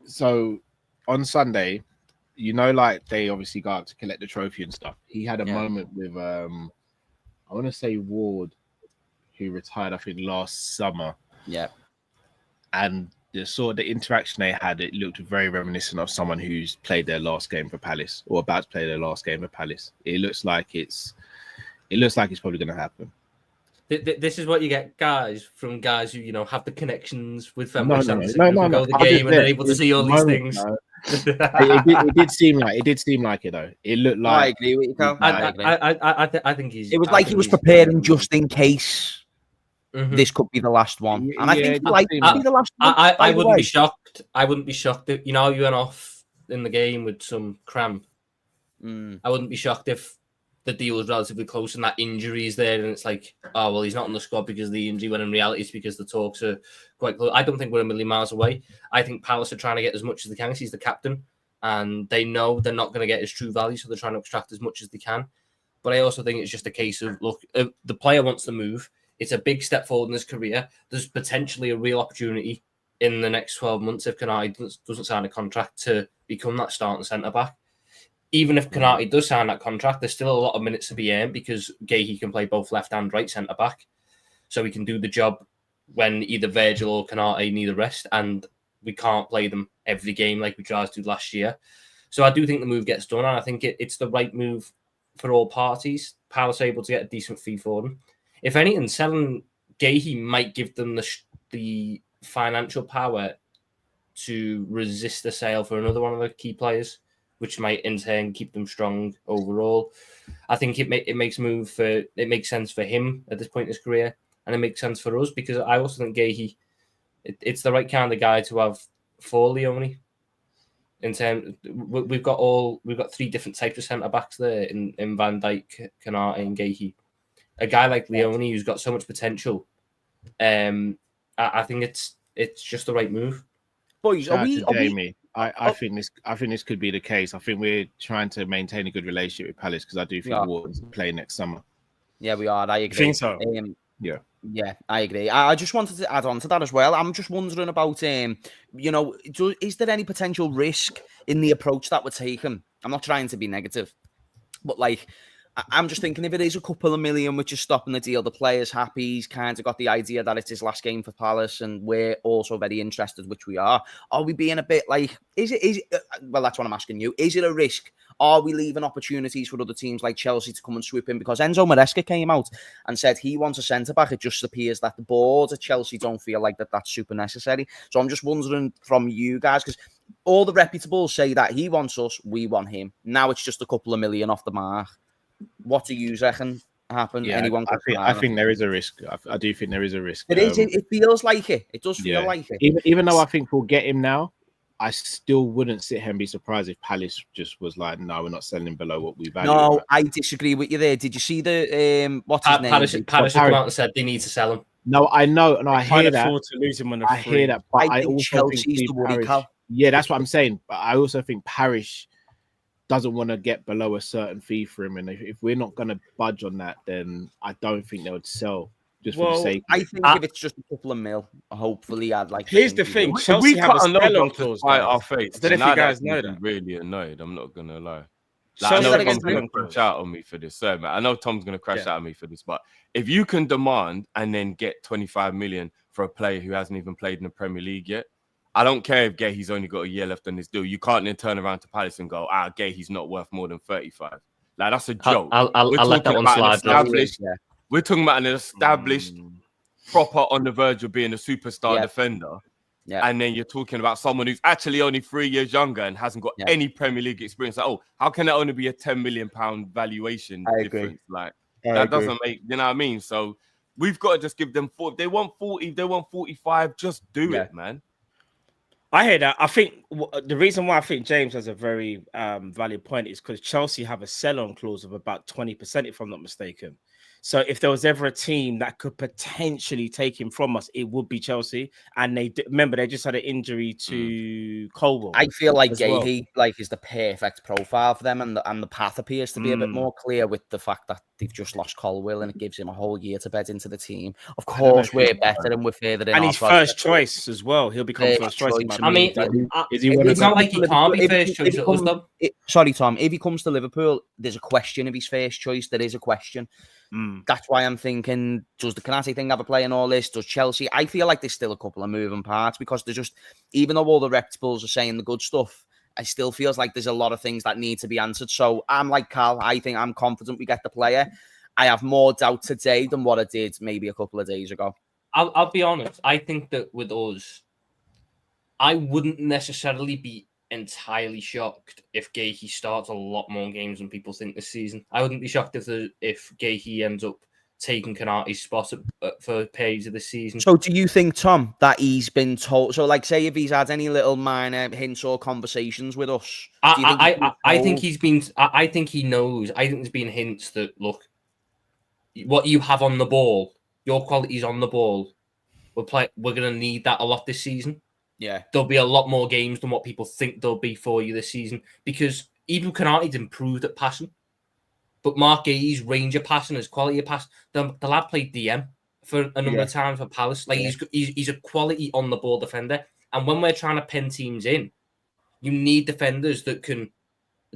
[SPEAKER 6] So on Sunday, you know, like they obviously go out to collect the trophy and stuff. He had a moment with I want to say Ward, who retired, I think, last summer.
[SPEAKER 5] Yeah.
[SPEAKER 6] And the sort of the interaction they had, it looked very reminiscent of someone who's played their last game for Palace or about to play their last game for Palace. It looks like it's probably going to happen.
[SPEAKER 4] This is what you get, from guys who, you know, have the connections with family.
[SPEAKER 6] No.
[SPEAKER 4] Go the game and they're able to see all these things.
[SPEAKER 6] No. it did seem like it though. It looked like.
[SPEAKER 5] I agree with you, Cal.
[SPEAKER 4] I think he's.
[SPEAKER 5] It was like he was preparing just in case this could be the last one, and I think like be the last one.
[SPEAKER 4] I wouldn't be shocked. I wouldn't be shocked if, you know, you went off in the game with some cramp, I wouldn't be shocked if the deal is relatively close and that injury is there and it's like, oh, well, he's not on the squad because of the injury, when in reality it's because the talks are quite close. I don't think we're a million miles away. I think Palace are trying to get as much as they can because he's the captain and they know they're not going to get his true value, so they're trying to extract as much as they can. But I also think it's just a case of, look, if the player wants to move. It's a big step forward in his career. There's potentially a real opportunity in the next 12 months if Konate doesn't sign a contract to become that starting centre-back. Even if Konate does sign that contract, there's still a lot of minutes to be earned because Guehi can play both left and right centre-back. So he can do the job when either Virgil or Konate need a rest, and we can't play them every game like we tried to do last year. So I do think the move gets done, and I think it's the right move for all parties. Palace able to get a decent fee for them. If anything, selling Guehi might give them the financial power to resist the sale for another one of the key players, which might in turn keep them strong overall. I think it makes sense for him at this point in his career, and it makes sense for us because I also think Guehi, it's the right kind of guy to have for Leone. In terms, we've got three different types of centre backs there in Van Dijk, Konate, and Guehi. A guy like Leone who's got so much potential. I think it's just the right move.
[SPEAKER 5] Boys,
[SPEAKER 6] Jamie, I think this could be the case. I think we're trying to maintain a good relationship with Palace because I do think Wharton's playing next summer.
[SPEAKER 5] Yeah, we are. I agree.
[SPEAKER 1] Think so?
[SPEAKER 5] Yeah, I agree. I just wanted to add on to that as well. I'm just wondering about, is there any potential risk in the approach that we're taking? I'm not trying to be negative, but I'm just thinking if it is a couple of million, which is stopping the deal, the player's happy, he's kind of got the idea that it's his last game for Palace and we're also very interested, which we are we being a bit is it, well, that's what I'm asking you. Is it a risk? Are we leaving opportunities for other teams like Chelsea to come and swoop in? Because Enzo Maresca came out and said he wants a centre-back. It just appears that the board at Chelsea don't feel like that's super necessary. So I'm just wondering from you guys, because all the reputables say that he wants us, we want him. Now it's just a couple of million off the mark. What do you reckon happen?
[SPEAKER 6] Yeah,
[SPEAKER 5] Anyone?
[SPEAKER 6] I think there is a risk. I do think there is a risk.
[SPEAKER 5] It feels like it. It does feel like it.
[SPEAKER 6] Even though I think we'll get him now, I still wouldn't sit here and be surprised if Palace just was like, no, we're not selling him below what we value.
[SPEAKER 5] No, I disagree with you there. Did you see the what's his name?
[SPEAKER 4] Palace have come out and said they need to sell him.
[SPEAKER 6] No, I know, and I hear that.
[SPEAKER 1] To lose him on a
[SPEAKER 6] I hear that, but I also
[SPEAKER 5] Chelsea's
[SPEAKER 6] think
[SPEAKER 5] the worry,
[SPEAKER 6] Parish, yeah, that's what I'm saying. But I also think Parish doesn't want to get below a certain fee for him, and if we're not going to budge on that, then I don't think they would sell just for the sake.
[SPEAKER 5] I think if it's just a couple of mil, hopefully I'd like.
[SPEAKER 1] Here's the thing:
[SPEAKER 9] Chelsea have a sell-on clause
[SPEAKER 1] by
[SPEAKER 9] our face.
[SPEAKER 1] I don't know if you guys know that.
[SPEAKER 9] Really annoyed. I'm not gonna lie.
[SPEAKER 1] I know
[SPEAKER 9] Tom's going to crash out on me for this. Sorry, man. I know Tom's going to crash out on me for this, but if you can demand and then get 25 million for a player who hasn't even played in the Premier League yet, I don't care if Guehi's only got a year left on his deal. You can't then turn around to Palace and go, Guehi's not worth more than 35. Like, that's a joke.
[SPEAKER 4] I'll let that one slide.
[SPEAKER 9] We're talking about an established, proper on the verge of being a superstar defender. Yeah. And then you're talking about someone who's actually only 3 years younger and hasn't got any Premier League experience. Like, how can that only be a £10 million valuation difference? Like, that doesn't make, you know what I mean? So we've got to just give them 40. If they want 40, if they want 45, just do it, man.
[SPEAKER 1] I hear that. I think the reason why I think James has a very valid point is because Chelsea have a sell-on clause of about 20%, if I'm not mistaken. So if there was ever a team that could potentially take him from us, it would be Chelsea. And remember, they just had an injury to Colwell.
[SPEAKER 5] I feel like Guehi is the perfect profile for them, and the path appears to be a bit more clear with the fact that they've just lost Colwell and it gives him a whole year to bed into the team. Of course, we're better and we're further in.
[SPEAKER 1] And he's first choice as well. He'll become first choice.
[SPEAKER 4] I mean, it's not like he can't be first choice at us, though.
[SPEAKER 5] Sorry, Tom. If he comes to Liverpool, there's a question if he's first choice. There is a question. That's why I'm thinking, does the Konate thing have a play in all this? Does Chelsea? I feel like there's still a couple of moving parts because there's just, even though all the reputables are saying the good stuff, I still feels like there's a lot of things that need to be answered. So I'm like Cal. I think I'm confident we get the player. I have more doubt today than what I did maybe a couple of days ago.
[SPEAKER 4] I'll be honest. I think that with us, I wouldn't necessarily be entirely shocked if Guehi starts a lot more games than people think this season. I wouldn't be shocked if Guehi ends up taking Konate's spot for periods of the season.
[SPEAKER 5] So do you think, Tom, that he's been told? So, like, say if he's had any little minor hints or conversations with us,
[SPEAKER 4] I think he's been. I think he knows. I think there's been hints that look, what you have on the ball, your qualities on the ball, we're going to need that a lot this season.
[SPEAKER 5] Yeah,
[SPEAKER 4] there'll be a lot more games than what people think there'll be for you this season because even Konate's improved at passing. But Marc Guehi's range of passing, his quality of pass, the lad played DM for a number of times for Palace. Like he's a quality on the ball defender. And when we're trying to pen teams in, you need defenders that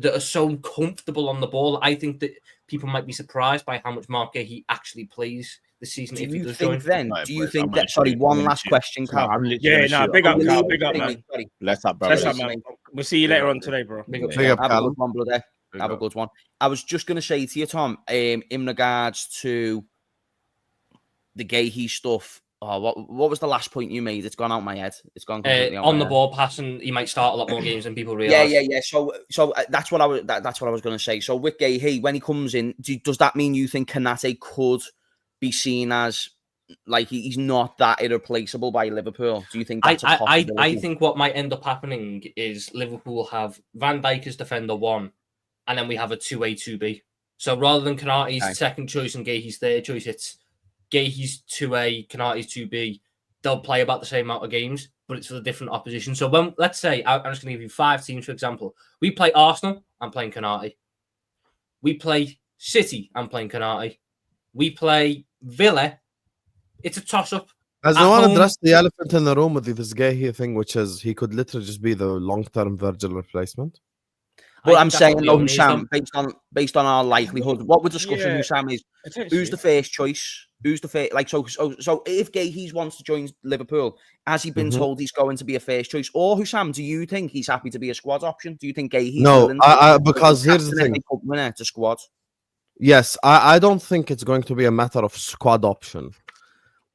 [SPEAKER 4] are so comfortable on the ball. I think that people might be surprised by how much Marc Guehi actually plays this season.
[SPEAKER 5] Do you think then? Do you think that? Sorry, one last question, Cal.
[SPEAKER 1] Big up, Cal. Big up, man.
[SPEAKER 13] Let's up, bro.
[SPEAKER 1] We'll see you later on today, bro.
[SPEAKER 5] Big up, Cal. Have a good one. I was just going to say to you, Tom, in regards to the Guehi stuff. Oh, what was the last point you made? It's gone out my head. It's gone completely out
[SPEAKER 4] on
[SPEAKER 5] my
[SPEAKER 4] the
[SPEAKER 5] head.
[SPEAKER 4] Ball passing. He might start a lot more games than people realize.
[SPEAKER 5] Yeah. So that's what I was going to say. So with Guehi, when he comes in, does that mean you think Konate could be seen as like he's not that irreplaceable by Liverpool? Do you think that's a possibility?
[SPEAKER 4] I think what might end up happening is Liverpool have Van Dijk as defender 1. And then we have a 2A, 2B. So rather than Konate's second choice and Guehi's third choice, it's Guehi's 2A, Konate's 2B. They'll play about the same amount of games, but it's for the different opposition. So when, let's say, I'm just going to give you 5 teams, for example. We play Arsenal, I'm playing Konate. We play City, I'm playing Konate. We play Villa, it's a toss-up.
[SPEAKER 3] Has no one addressed the elephant in the room with this Guehi thing, which is he could literally just be the long-term Virgil replacement?
[SPEAKER 5] But I'm saying, though, Sam, based on our likelihood, what we're discussing, Sam, is who's the first choice? Who's the first? Like, so if Guehi wants to join Liverpool, has he been told he's going to be a first choice? Or, Hussam, do you think he's happy to be a squad option? Do you think Guehi's willing
[SPEAKER 3] because here's the thing.
[SPEAKER 5] To squad?
[SPEAKER 3] Yes, I don't think it's going to be a matter of squad option.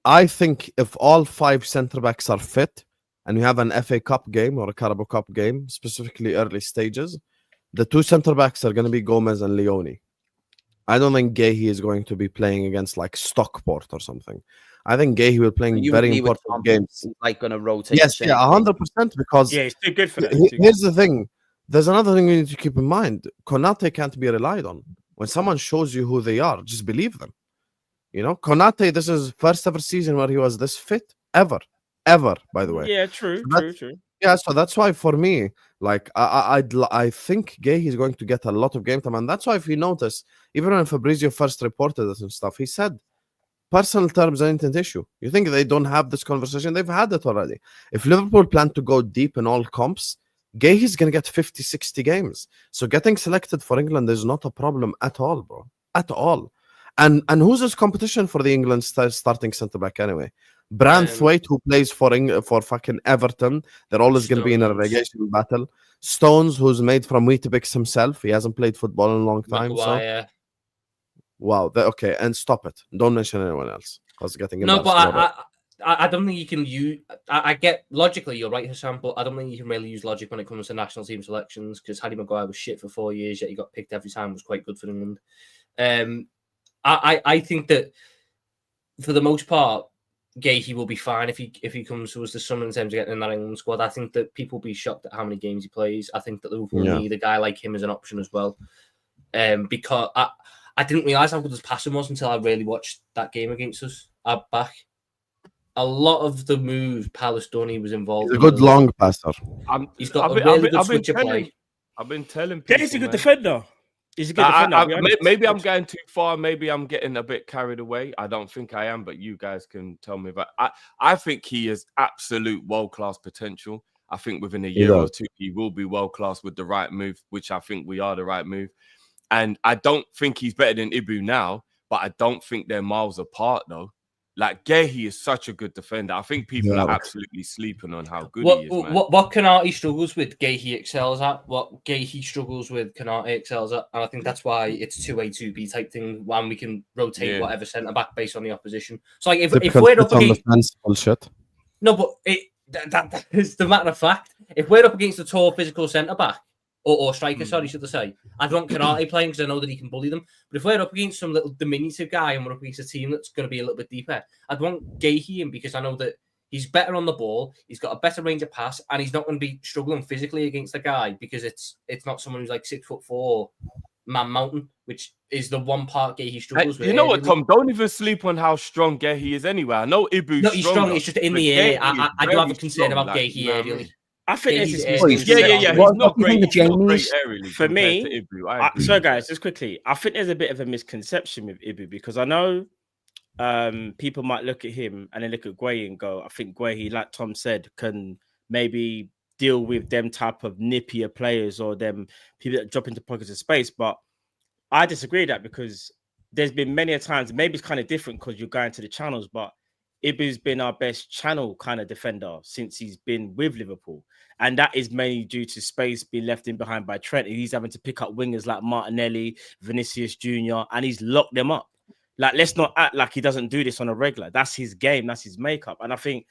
[SPEAKER 3] I think if all 5 centre-backs are fit, and you have an FA Cup game or a Carabao Cup game, specifically early stages, the 2 centre-backs are going to be Gomez and Leone. I don't think Guehi is going to be playing against like Stockport or something. I think Guehi will be playing very important games.
[SPEAKER 5] Like going to rotate.
[SPEAKER 3] Yes, 100%. Because
[SPEAKER 1] it's too good for that.
[SPEAKER 3] Here's the thing. There's another thing we need to keep in mind. Konate can't be relied on. When someone shows you who they are, just believe them. You know, Konate, this is first ever season where he was this fit ever, by the way.
[SPEAKER 1] Yeah, true.
[SPEAKER 3] Yeah, so that's why for me, like I think Guehi is going to get a lot of game time, and that's why if you notice, even when Fabrizio first reported this and stuff, he said personal terms ain't an issue. You think they don't have this conversation? They've had it already. If Liverpool plan to go deep in all comps, Guehi is going to get 50, 60 games. So getting selected for England is not a problem at all, bro. At all. And who's this competition for the England starting centre-back anyway? Branthwaite, who plays for fucking Everton. They're always going to be in a relegation battle. Stones, who's made from Weetabix himself. He hasn't played football in a long time. So. Wow. Okay, and stop it. Don't mention anyone else. Because getting
[SPEAKER 4] no, but I don't think you can use. I get logically, you're right, Hussam, but I don't think you can really use logic when it comes to national team selections because Harry Maguire was shit for 4 years, yet he got picked every time. Was quite good for England. I think that for the most part, Guehi will be fine if he comes to us this summer in terms of getting in that England squad. I think that people will be shocked at how many games he plays. I think that Liverpool need a guy like him as an option as well. Because I didn't realise how good his passing was until I really watched that game against us back. A lot of the moves Palace done, he was involved.
[SPEAKER 3] He's a good long passer.
[SPEAKER 4] He's got a really good switch of play.
[SPEAKER 9] I've been telling people.
[SPEAKER 1] He's a good defender. He's a good defender.
[SPEAKER 9] Maybe I'm going too far. Maybe I'm getting a bit carried away. I don't think I am, but you guys can tell me. But I think he has absolute world-class potential. I think within a year or two, he will be world-class with the right move, which I think we are the right move. And I don't think he's better than Ibu now, but I don't think they're miles apart, though. Like, Guehi is such a good defender. I think people are absolutely sleeping on how good he is, man.
[SPEAKER 4] What Konate struggles with, Guehi excels at. What Guehi struggles with, Konate excels at. And I think that's why it's 2A, 2B type thing, when we can rotate whatever centre-back based on the opposition. So, like, if we're up against...
[SPEAKER 3] bullshit.
[SPEAKER 4] No, but that is the matter of fact. If we're up against a tall, physical centre-back, or striker, sorry, should I say. I'd want Konate playing because I know that he can bully them. But if we're up against some little diminutive guy and we're up against a team that's going to be a little bit deeper, I'd want Guehi in because I know that he's better on the ball, he's got a better range of pass, and he's not going to be struggling physically against the guy because it's not someone who's like 6'4" man mountain, which is the one part Guehi struggles with.
[SPEAKER 9] You know what, Tom? Don't even sleep on how strong Guehi is anyway. I know Ibu's
[SPEAKER 4] no, he's strong. It's just in the air. I do have a concern about Guehi aerially.
[SPEAKER 1] I think
[SPEAKER 4] Guehi's
[SPEAKER 1] this
[SPEAKER 4] aerially.
[SPEAKER 1] yeah. He's not great. He's not great aerially. For me, so guys, just quickly, I think there's a bit of a misconception with Ibu because I know people might look at him and then look at Guehi and go, I think Guehi, like Tom said, can maybe deal with them type of nippier players or them people that drop into pockets of space. But I disagree with that because there's been many a times, maybe it's kind of different because you're going to the channels, but Ibu's been our best channel kind of defender since he's been with Liverpool. And that is mainly due to space being left in behind by Trent. And he's having to pick up wingers like Martinelli, Vinicius Jr., and he's locked them up. Like, let's not act like he doesn't do this on a regular. That's his game. That's his makeup. And I think,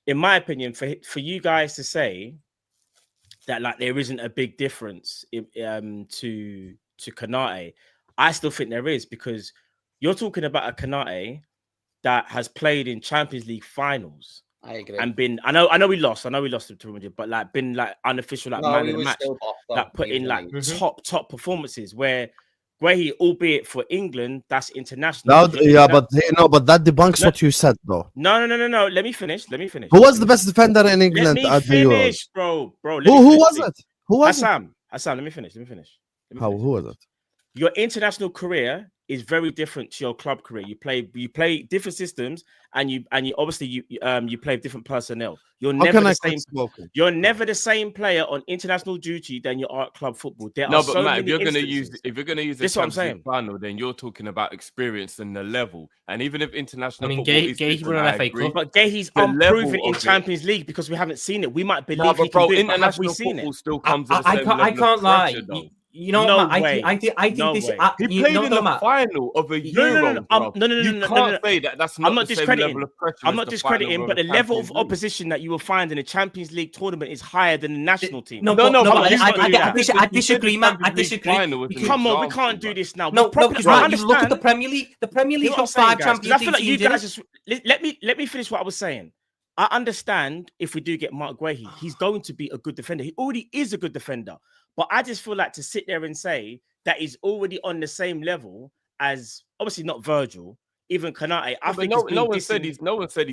[SPEAKER 1] in my opinion, for you guys to say that like there isn't a big difference to Konate, I still think there is because you're talking about a Konate that has played in Champions League finals.
[SPEAKER 5] I agree.
[SPEAKER 1] And been, I know we lost to 200, but like been like unofficial like man in the match, like put in like top performances where Guehi, albeit for England, that's international.
[SPEAKER 3] But that debunks what you said, though.
[SPEAKER 1] No. Let me finish.
[SPEAKER 3] Who was the best defender in England at the Euros?
[SPEAKER 1] Bro.
[SPEAKER 3] Who was it?
[SPEAKER 1] Hassan, let me finish.
[SPEAKER 3] Who was it?
[SPEAKER 1] Your international career is very different to your club career. You play different systems, and you obviously you play with different personnel. You're never the same. You're never the same player on international duty than you are at club football.
[SPEAKER 9] Matt, if you're going to use the Champions League final, then you're talking about experience and the level. And even if international football is different,
[SPEAKER 1] but Guehi's unproven in Champions League because we haven't seen it. We might believe he can do it, but have we seen it?
[SPEAKER 9] Still comes at the same level.
[SPEAKER 4] I can't lie. You know,
[SPEAKER 1] no
[SPEAKER 4] Matt,
[SPEAKER 1] way.
[SPEAKER 4] I think this.
[SPEAKER 9] He played in the final of a Euro.
[SPEAKER 1] No.
[SPEAKER 9] You can't say that. That's not the same level of pressure.
[SPEAKER 1] I'm not discrediting, but the level of opposition that you will find in a Champions League tournament is higher than the national team.
[SPEAKER 4] I disagree, Matt. I disagree.
[SPEAKER 1] Come on, we can't do this now.
[SPEAKER 4] No, because you look at the Premier League. The Premier League's got 5 Champions League.
[SPEAKER 1] I feel like you guys just let me finish what I was saying. I understand if we do get Marc Guehi, he's going to be a good defender. He already is a good defender. But I just feel like to sit there and say that he's already on the same level as, obviously not Virgil, even Konate. I think
[SPEAKER 9] no one said he's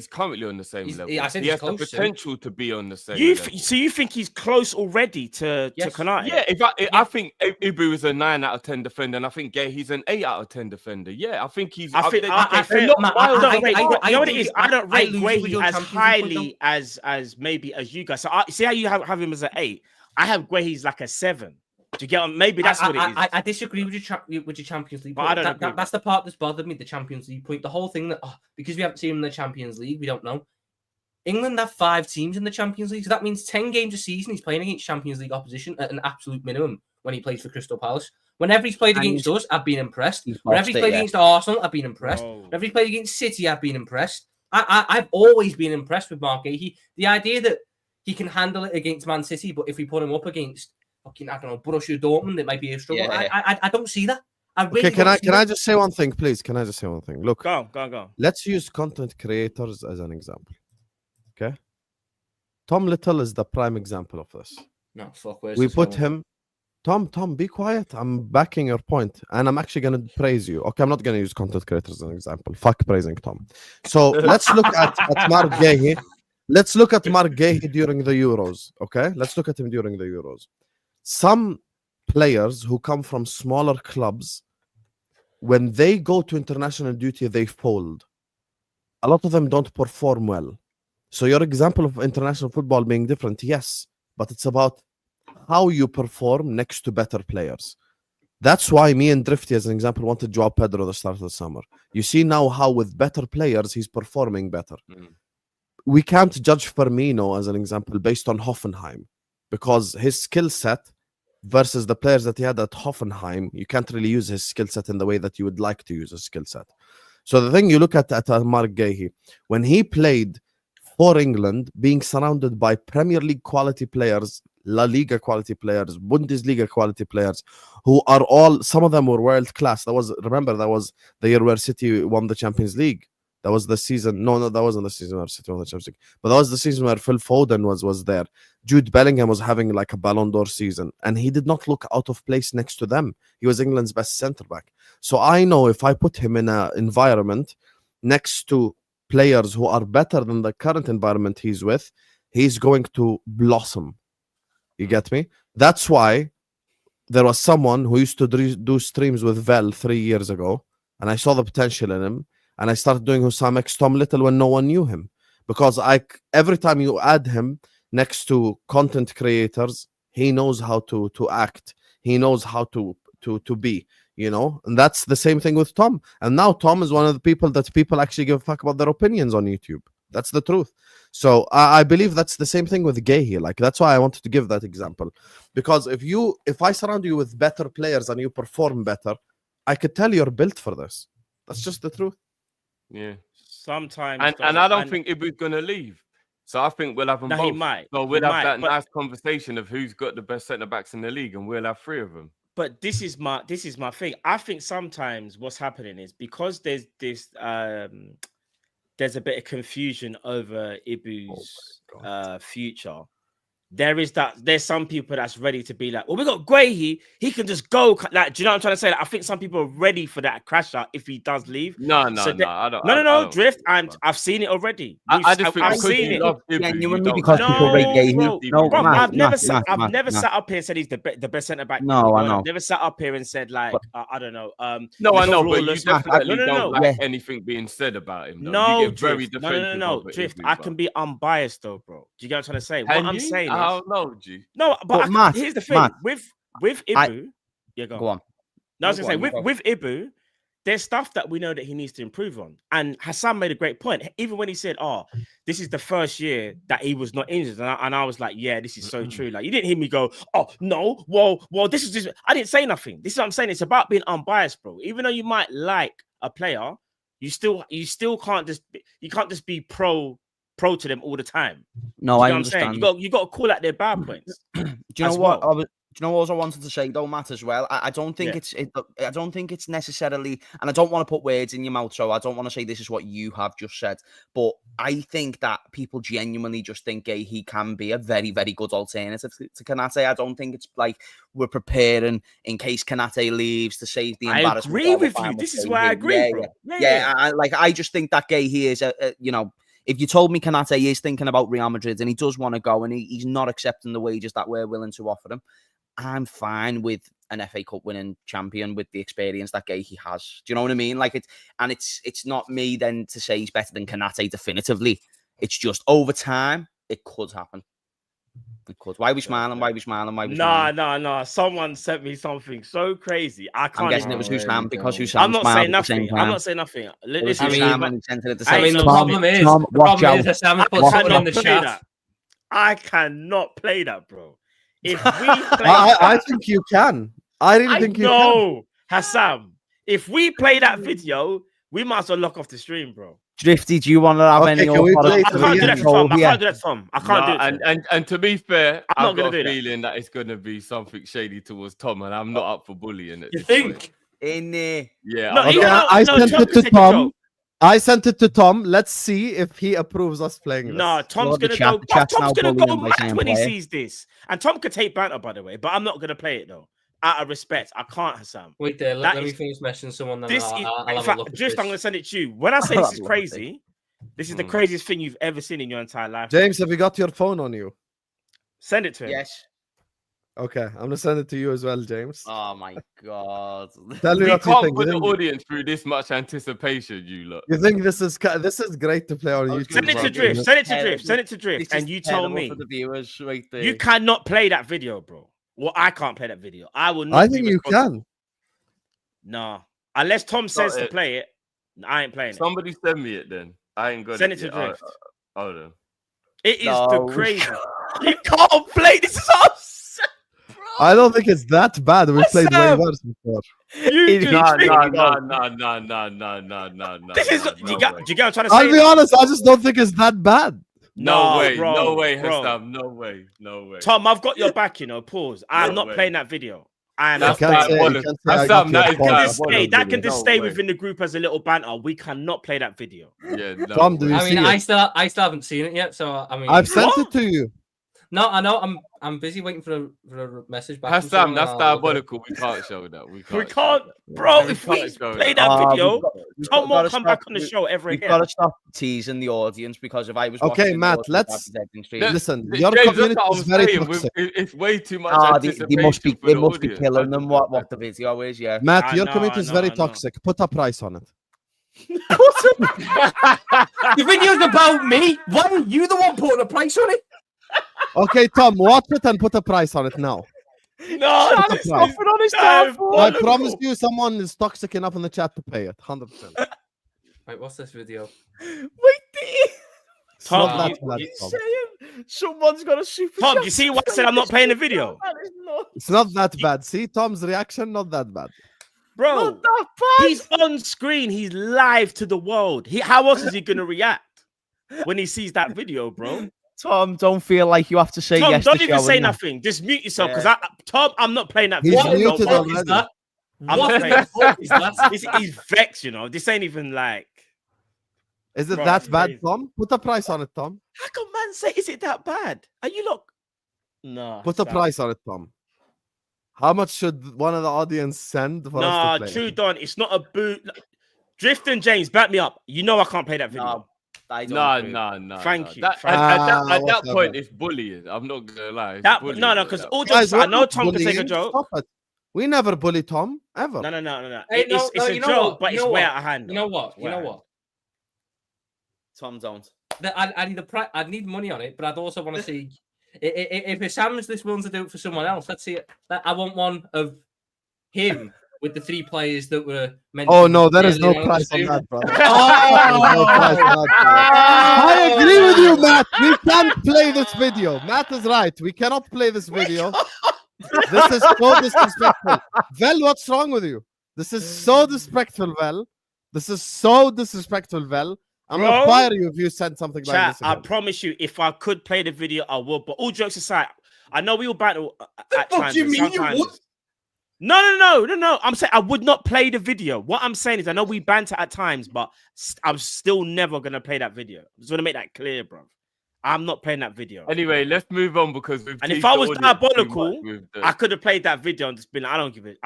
[SPEAKER 9] currently on the same level. He has the potential to be on the same level.
[SPEAKER 1] So you think he's close already to Konate?
[SPEAKER 9] Yeah, I think Ibu is a 9 out of 10 defender, and I think he's an 8 out of 10 defender. Yeah, I think he's.
[SPEAKER 1] You know what it is? I don't rate Guehi as highly as maybe as you guys. So see how you have him as an 8. I have Guehi's like a 7. Do you get on? Maybe that's what it is.
[SPEAKER 4] I disagree with your Champions League.
[SPEAKER 1] But I don't agree.
[SPEAKER 4] That's the part that's bothered me, the Champions League point. The whole thing that, because we haven't seen him in the Champions League, we don't know. England have 5 teams in the Champions League. So that means 10 games a season he's playing against Champions League opposition at an absolute minimum when he plays for Crystal Palace. Whenever he's played against us, I've been impressed. Whenever he's played against Arsenal, I've been impressed. Whenever he's played against City, I've been impressed. I've always been impressed with Marc Guehi. The idea that he can handle it against Man City, but if we put him up against fucking, I don't know, Borussia Dortmund, it might be a struggle. Yeah. I don't see that.
[SPEAKER 3] Can I just say one thing, please? Can I just say one thing? Look,
[SPEAKER 1] go.
[SPEAKER 3] Let's use content creators as an example. Okay, Tom Little is the prime example of this.
[SPEAKER 4] No, fuck.
[SPEAKER 3] We put him. Tom, be quiet. I'm backing your point, and I'm actually gonna praise you. Okay, I'm not gonna use content creators as an example. Fuck praising Tom. So let's look at Marc Guehi. Let's look at Marc Guehi during the Euros. Okay, let's look at him during the Euros. Some players who come from smaller clubs, when they go to international duty, they fold. A lot of them don't perform well. So your example of international football being different, yes, but it's about how you perform next to better players. That's why me and Drifty, as an example, wanted Joao Pedro at the start of the summer. You see now how with better players, he's performing better. We can't judge Firmino, as an example, based on Hoffenheim, because his skill set versus the players that he had at Hoffenheim, you can't really use his skill set in the way that you would like to use his skill set. So the thing you look at Marc Guehi, when he played for England, being surrounded by Premier League quality players La Liga quality players, Bundesliga quality players, who are all, some of them were world class. That was the year where City won the Champions League. That was the season. No, that wasn't the season where City won the Champions League. But that was the season where Phil Foden was there. Jude Bellingham was having like a Ballon d'Or season, and he did not look out of place next to them. He was England's best centre back. So I know if I put him in an environment next to players who are better than the current environment he's with, he's going to blossom. You get me? That's why there was someone who used to do streams with Vel 3 years ago, and I saw the potential in him. And I started doing Hussam X Tom Little when no one knew him, because every time you add him next to content creators, he knows how to act. He knows how to be, you know. And that's the same thing with Tom. And now Tom is one of the people that people actually give a fuck about their opinions on YouTube. That's the truth. So I believe that's the same thing with Guehi. Like, that's why I wanted to give that example, because if I surround you with better players and you perform better, I could tell you're built for this. That's just the truth.
[SPEAKER 9] Yeah.
[SPEAKER 1] Sometimes,
[SPEAKER 9] and I don't think Ibu's gonna leave. So I think we'll have them both.
[SPEAKER 1] He might.
[SPEAKER 9] So we'll have that nice conversation of who's got the best centre backs in the league, and we'll have 3 of them.
[SPEAKER 1] But this is my thing. I think sometimes what's happening is because there's a bit of confusion over Ibu's future. There's some people that's ready to be like, well, we got Guehi, he can just go. Like, do you know what I'm trying to say? Like, I think some people are ready for that crash out if he does leave.
[SPEAKER 9] No, I don't.
[SPEAKER 1] Drift. I've seen it already.
[SPEAKER 9] I just think
[SPEAKER 1] I've seen it.
[SPEAKER 5] Genuinely, because people rate Guehi.
[SPEAKER 1] No, bro, I've never sat up here and said he's the best centre back.
[SPEAKER 5] No, I know.
[SPEAKER 1] I've never sat up here and said like, I don't know.
[SPEAKER 9] No, I know, but you definitely don't like anything being said about him.
[SPEAKER 1] No, Drift. I can be unbiased though, bro. Do you get what I'm trying to say? What I'm saying is,
[SPEAKER 9] I don't know, G.
[SPEAKER 1] No, but
[SPEAKER 5] Matt,
[SPEAKER 1] here's the thing.
[SPEAKER 5] Matt,
[SPEAKER 1] with Ibu,
[SPEAKER 5] go on.
[SPEAKER 1] No, I was gonna say with Ibu, there's stuff that we know that he needs to improve on. And Hassan made a great point. Even when he said, "Oh, this is the first year that he was not injured," and I was like, "Yeah, this is so true." Like, you didn't hear me go, "Oh no, well, this is just." I didn't say nothing. This is what I'm saying. It's about being unbiased, bro. Even though you might like a player, you still can't just be pro to them all the time.
[SPEAKER 5] No, I understand.
[SPEAKER 1] You got to call out their bad points.
[SPEAKER 5] Do you know what? Do you know what I wanted to say though, Matt, as well? I don't think I don't think it's necessarily, and I don't want to put words in your mouth, so I don't want to say this is what you have just said, but I think that people genuinely just think he can be a very, very good alternative to Konate. I don't think it's like we're preparing in case Konate leaves to save the embarrassment.
[SPEAKER 1] I agree with you. This is why I agree, bro.
[SPEAKER 5] I just think that Guehi is if you told me Konate is thinking about Real Madrid and he does want to go and he's not accepting the wages that we're willing to offer him, I'm fine with an FA Cup winning champion with the experience that Guehi has. Do you know what I mean? Like, it's not me then to say he's better than Konate definitively. It's just over time, it could happen. It could. Why are we smiling?
[SPEAKER 1] No. Someone sent me something so crazy. I can't.
[SPEAKER 5] I'm guessing it was Hussam because Hussam.
[SPEAKER 1] I'm not saying nothing. Listen,
[SPEAKER 4] the problem is Hussam put something in the chat.
[SPEAKER 1] I cannot play that, bro. If we play
[SPEAKER 3] I think you can. I really think you can.
[SPEAKER 1] Hassam, if we play that video, we might as well lock off the stream, bro.
[SPEAKER 5] Drifty, do you want to have any?
[SPEAKER 1] I can't do that to Tom. I can't do it.
[SPEAKER 9] And to be fair, I've got a feeling that it's going to be something shady towards Tom, and I'm not up for bullying it.
[SPEAKER 1] You think?
[SPEAKER 5] In there?
[SPEAKER 9] Yeah.
[SPEAKER 3] I sent it to Tom. I sent it to Tom. Let's see if he approves us playing this.
[SPEAKER 1] No, Tom's going to go. Tom's going to go mad when he sees this. And Tom could take banter, by the way, but I'm not going to play it, though. Out of respect, I can't, Hassam.
[SPEAKER 4] Wait there, let me finish messaging someone. Then I'll have a look at
[SPEAKER 1] Drift, I'm going to send it to you. When I say this is crazy, this is the craziest thing you've ever seen in your entire life.
[SPEAKER 3] James, have you got your phone on you?
[SPEAKER 1] Send it to him.
[SPEAKER 5] Yes.
[SPEAKER 3] Okay, I'm gonna send it to you as well, James.
[SPEAKER 5] Oh my god!
[SPEAKER 3] Tell me what you think.
[SPEAKER 9] Put the audience through this much anticipation, you look.
[SPEAKER 3] You think this is great to play on YouTube?
[SPEAKER 1] Send it to Drift. Send it to Drift. And you tell me.
[SPEAKER 5] For the viewers right there.
[SPEAKER 1] You cannot play that video, bro. Well, I can't play that video. I will not.
[SPEAKER 3] I think you can.
[SPEAKER 1] No, unless Tom says to play it, I ain't playing it.
[SPEAKER 9] Somebody send me it then. I ain't got it.
[SPEAKER 1] Send it to Drift.
[SPEAKER 9] Hold on.
[SPEAKER 1] It is the crazy. You can't play. This is us.
[SPEAKER 3] I don't think it's that bad. We played way worse before.
[SPEAKER 9] No.
[SPEAKER 1] This is. Do you get what I'm trying to say?
[SPEAKER 3] I'll be honest. I just don't think it's that bad.
[SPEAKER 9] No way,
[SPEAKER 1] bro,
[SPEAKER 9] no way,
[SPEAKER 1] bro.
[SPEAKER 9] Hassam, no way, no way.
[SPEAKER 1] Tom, I've got your back, you know. Pause. I'm
[SPEAKER 9] No
[SPEAKER 1] not
[SPEAKER 9] way.
[SPEAKER 1] playing that video. I am
[SPEAKER 9] That's
[SPEAKER 1] not
[SPEAKER 3] can't
[SPEAKER 1] playing
[SPEAKER 3] say-
[SPEAKER 1] it.
[SPEAKER 3] you can't say I got
[SPEAKER 9] Hassam,
[SPEAKER 3] your
[SPEAKER 9] that is
[SPEAKER 3] back.
[SPEAKER 9] bad.
[SPEAKER 1] That can just
[SPEAKER 9] No
[SPEAKER 1] stay
[SPEAKER 9] way.
[SPEAKER 1] within the group as a little banter. We cannot play that video.
[SPEAKER 9] Yeah, no
[SPEAKER 3] Tom, do
[SPEAKER 9] way.
[SPEAKER 3] you
[SPEAKER 4] I mean,
[SPEAKER 3] see it?
[SPEAKER 4] I still haven't seen it yet. So I mean,
[SPEAKER 3] I've sent
[SPEAKER 1] What?
[SPEAKER 3] it to you.
[SPEAKER 4] no, I know. I'm busy waiting for a message back. from
[SPEAKER 9] Hassam,
[SPEAKER 4] someone,
[SPEAKER 9] that's
[SPEAKER 4] and I'll look at it.
[SPEAKER 9] diabolical. We can't show that. We
[SPEAKER 1] We
[SPEAKER 9] can't. show
[SPEAKER 1] can't,
[SPEAKER 9] that.
[SPEAKER 1] bro.
[SPEAKER 9] We
[SPEAKER 1] If we
[SPEAKER 9] can't show
[SPEAKER 1] play
[SPEAKER 9] that.
[SPEAKER 1] that video,
[SPEAKER 5] we've
[SPEAKER 1] Tom
[SPEAKER 5] gotta
[SPEAKER 1] won't come
[SPEAKER 5] stop-
[SPEAKER 1] back on the show ever
[SPEAKER 5] We've
[SPEAKER 1] again.
[SPEAKER 5] got to stop teasing the audience because if I was
[SPEAKER 3] Okay,
[SPEAKER 5] watching
[SPEAKER 3] Matt,
[SPEAKER 5] yours,
[SPEAKER 3] let's-
[SPEAKER 5] I'd be dead in
[SPEAKER 9] That-
[SPEAKER 3] Listen,
[SPEAKER 9] James,
[SPEAKER 3] your
[SPEAKER 9] that's
[SPEAKER 3] community
[SPEAKER 9] what I
[SPEAKER 3] is
[SPEAKER 9] was
[SPEAKER 3] very
[SPEAKER 9] saying.
[SPEAKER 3] toxic.
[SPEAKER 9] It's way too much.
[SPEAKER 5] They must be
[SPEAKER 9] anticipation for the audience.
[SPEAKER 5] killing them. What
[SPEAKER 9] That's-
[SPEAKER 5] the video is? Yeah.
[SPEAKER 3] Matt,
[SPEAKER 1] I
[SPEAKER 3] your
[SPEAKER 1] know,
[SPEAKER 3] community
[SPEAKER 1] I
[SPEAKER 3] is
[SPEAKER 1] know,
[SPEAKER 3] very
[SPEAKER 1] I know.
[SPEAKER 3] toxic. Put a price on it.
[SPEAKER 4] The video's about me. Why are you the one putting a price on it?
[SPEAKER 3] Okay, Tom, watch it and put a price on it now.
[SPEAKER 1] No,
[SPEAKER 3] Put a
[SPEAKER 1] this
[SPEAKER 3] price.
[SPEAKER 1] is diabolical.
[SPEAKER 3] I promise you, someone is toxic enough in the chat to pay it. 100%.
[SPEAKER 4] Wait, what's this video?
[SPEAKER 3] It's not
[SPEAKER 1] Tom,
[SPEAKER 3] that bad,
[SPEAKER 1] you-
[SPEAKER 3] Tom.
[SPEAKER 5] Someone's got a super.
[SPEAKER 1] Tom,
[SPEAKER 5] chat.
[SPEAKER 1] you see why I said I'm not playing the video,
[SPEAKER 5] That is not,
[SPEAKER 3] It's not that bad. See Tom's reaction, not that bad.
[SPEAKER 1] bro?
[SPEAKER 5] not that bad.
[SPEAKER 1] He's on screen. He's live to the world. How else is he gonna react when he sees that video, bro?
[SPEAKER 5] Tom, don't feel like you have to say
[SPEAKER 1] Tom,
[SPEAKER 5] yes
[SPEAKER 1] don't
[SPEAKER 5] to
[SPEAKER 1] even say
[SPEAKER 5] showing that.
[SPEAKER 1] nothing. Just mute yourself, because
[SPEAKER 5] Yeah.
[SPEAKER 1] Tom, I'm not playing that
[SPEAKER 3] He's
[SPEAKER 1] video.
[SPEAKER 3] muted
[SPEAKER 1] No,
[SPEAKER 4] What is
[SPEAKER 3] already.
[SPEAKER 4] that?
[SPEAKER 1] I'm
[SPEAKER 4] What
[SPEAKER 1] not
[SPEAKER 4] the fuck is that?
[SPEAKER 1] He's vexed, you know. This ain't even like.
[SPEAKER 3] Is it
[SPEAKER 1] Bro,
[SPEAKER 3] that
[SPEAKER 1] it's
[SPEAKER 3] bad,
[SPEAKER 1] crazy.
[SPEAKER 3] Tom? Put a price on it, Tom.
[SPEAKER 1] How come man say, is it that bad? Are you look? No.
[SPEAKER 3] Put a price on it, Tom. How much should one of the audience send for
[SPEAKER 1] Nah,
[SPEAKER 3] us to play?
[SPEAKER 1] true, Don. It's not a boot. Drift and James, back me up. You know I can't play that video.
[SPEAKER 5] No, I don't
[SPEAKER 9] No,
[SPEAKER 5] agree.
[SPEAKER 9] no.
[SPEAKER 1] Thank you.
[SPEAKER 9] That,
[SPEAKER 1] Thank
[SPEAKER 9] at
[SPEAKER 3] you.
[SPEAKER 9] that
[SPEAKER 3] Whatever.
[SPEAKER 9] point, it's bullying. I'm not gonna lie. It's
[SPEAKER 1] That
[SPEAKER 9] bullying
[SPEAKER 1] no,
[SPEAKER 9] at
[SPEAKER 1] because
[SPEAKER 9] that
[SPEAKER 1] all
[SPEAKER 9] point.
[SPEAKER 1] jokes. I
[SPEAKER 3] we're
[SPEAKER 1] know
[SPEAKER 3] not
[SPEAKER 1] Tom can take a
[SPEAKER 3] bullying.
[SPEAKER 1] joke.
[SPEAKER 3] Stop it. We never bully Tom, ever.
[SPEAKER 1] No.
[SPEAKER 4] Hey, no,
[SPEAKER 1] It's a
[SPEAKER 4] you know
[SPEAKER 1] joke,
[SPEAKER 4] what?
[SPEAKER 1] but
[SPEAKER 4] You
[SPEAKER 1] it's
[SPEAKER 4] know
[SPEAKER 1] way
[SPEAKER 4] what?
[SPEAKER 1] out of hand.
[SPEAKER 4] You know what?
[SPEAKER 1] Way
[SPEAKER 4] You know
[SPEAKER 1] out of
[SPEAKER 4] what?
[SPEAKER 5] Tom, don't.
[SPEAKER 4] I need I'd need money on it, but I'd also want to see if Sam's this willing to do it for someone else. Let's see it. I want one of him with the three players that were mentioned.
[SPEAKER 3] Oh no, there is no
[SPEAKER 4] earlier on
[SPEAKER 3] price
[SPEAKER 4] the
[SPEAKER 3] on
[SPEAKER 4] stream.
[SPEAKER 3] that, brother. There is no price on that, brother. I agree with you, Matt. We can't play this video. Matt is right. We cannot play this video. This is so disrespectful. Vel, what's wrong with you? This is so disrespectful, Vel. This is so disrespectful, Vel. I'm gonna
[SPEAKER 1] Bro.
[SPEAKER 3] fire you if you send something like
[SPEAKER 1] Chat,
[SPEAKER 3] this.
[SPEAKER 1] I
[SPEAKER 3] again.
[SPEAKER 1] promise you, if I could play the video, I would. But all jokes aside, I know we all battle at
[SPEAKER 4] fuck
[SPEAKER 1] times.
[SPEAKER 4] you
[SPEAKER 1] and
[SPEAKER 4] mean you
[SPEAKER 1] sometimes-
[SPEAKER 4] would?
[SPEAKER 1] No. I'm saying I would not play the video. What I'm saying is, I know we banter at times, but I'm still never gonna play that video. I just want to make that clear, bro. I'm not playing that video.
[SPEAKER 9] Anyway, let's move on because we've.
[SPEAKER 1] And if
[SPEAKER 9] teased
[SPEAKER 1] I
[SPEAKER 9] the
[SPEAKER 1] was
[SPEAKER 9] audience too much
[SPEAKER 1] diabolical,
[SPEAKER 9] with the-
[SPEAKER 1] I could have played that video and just been like, I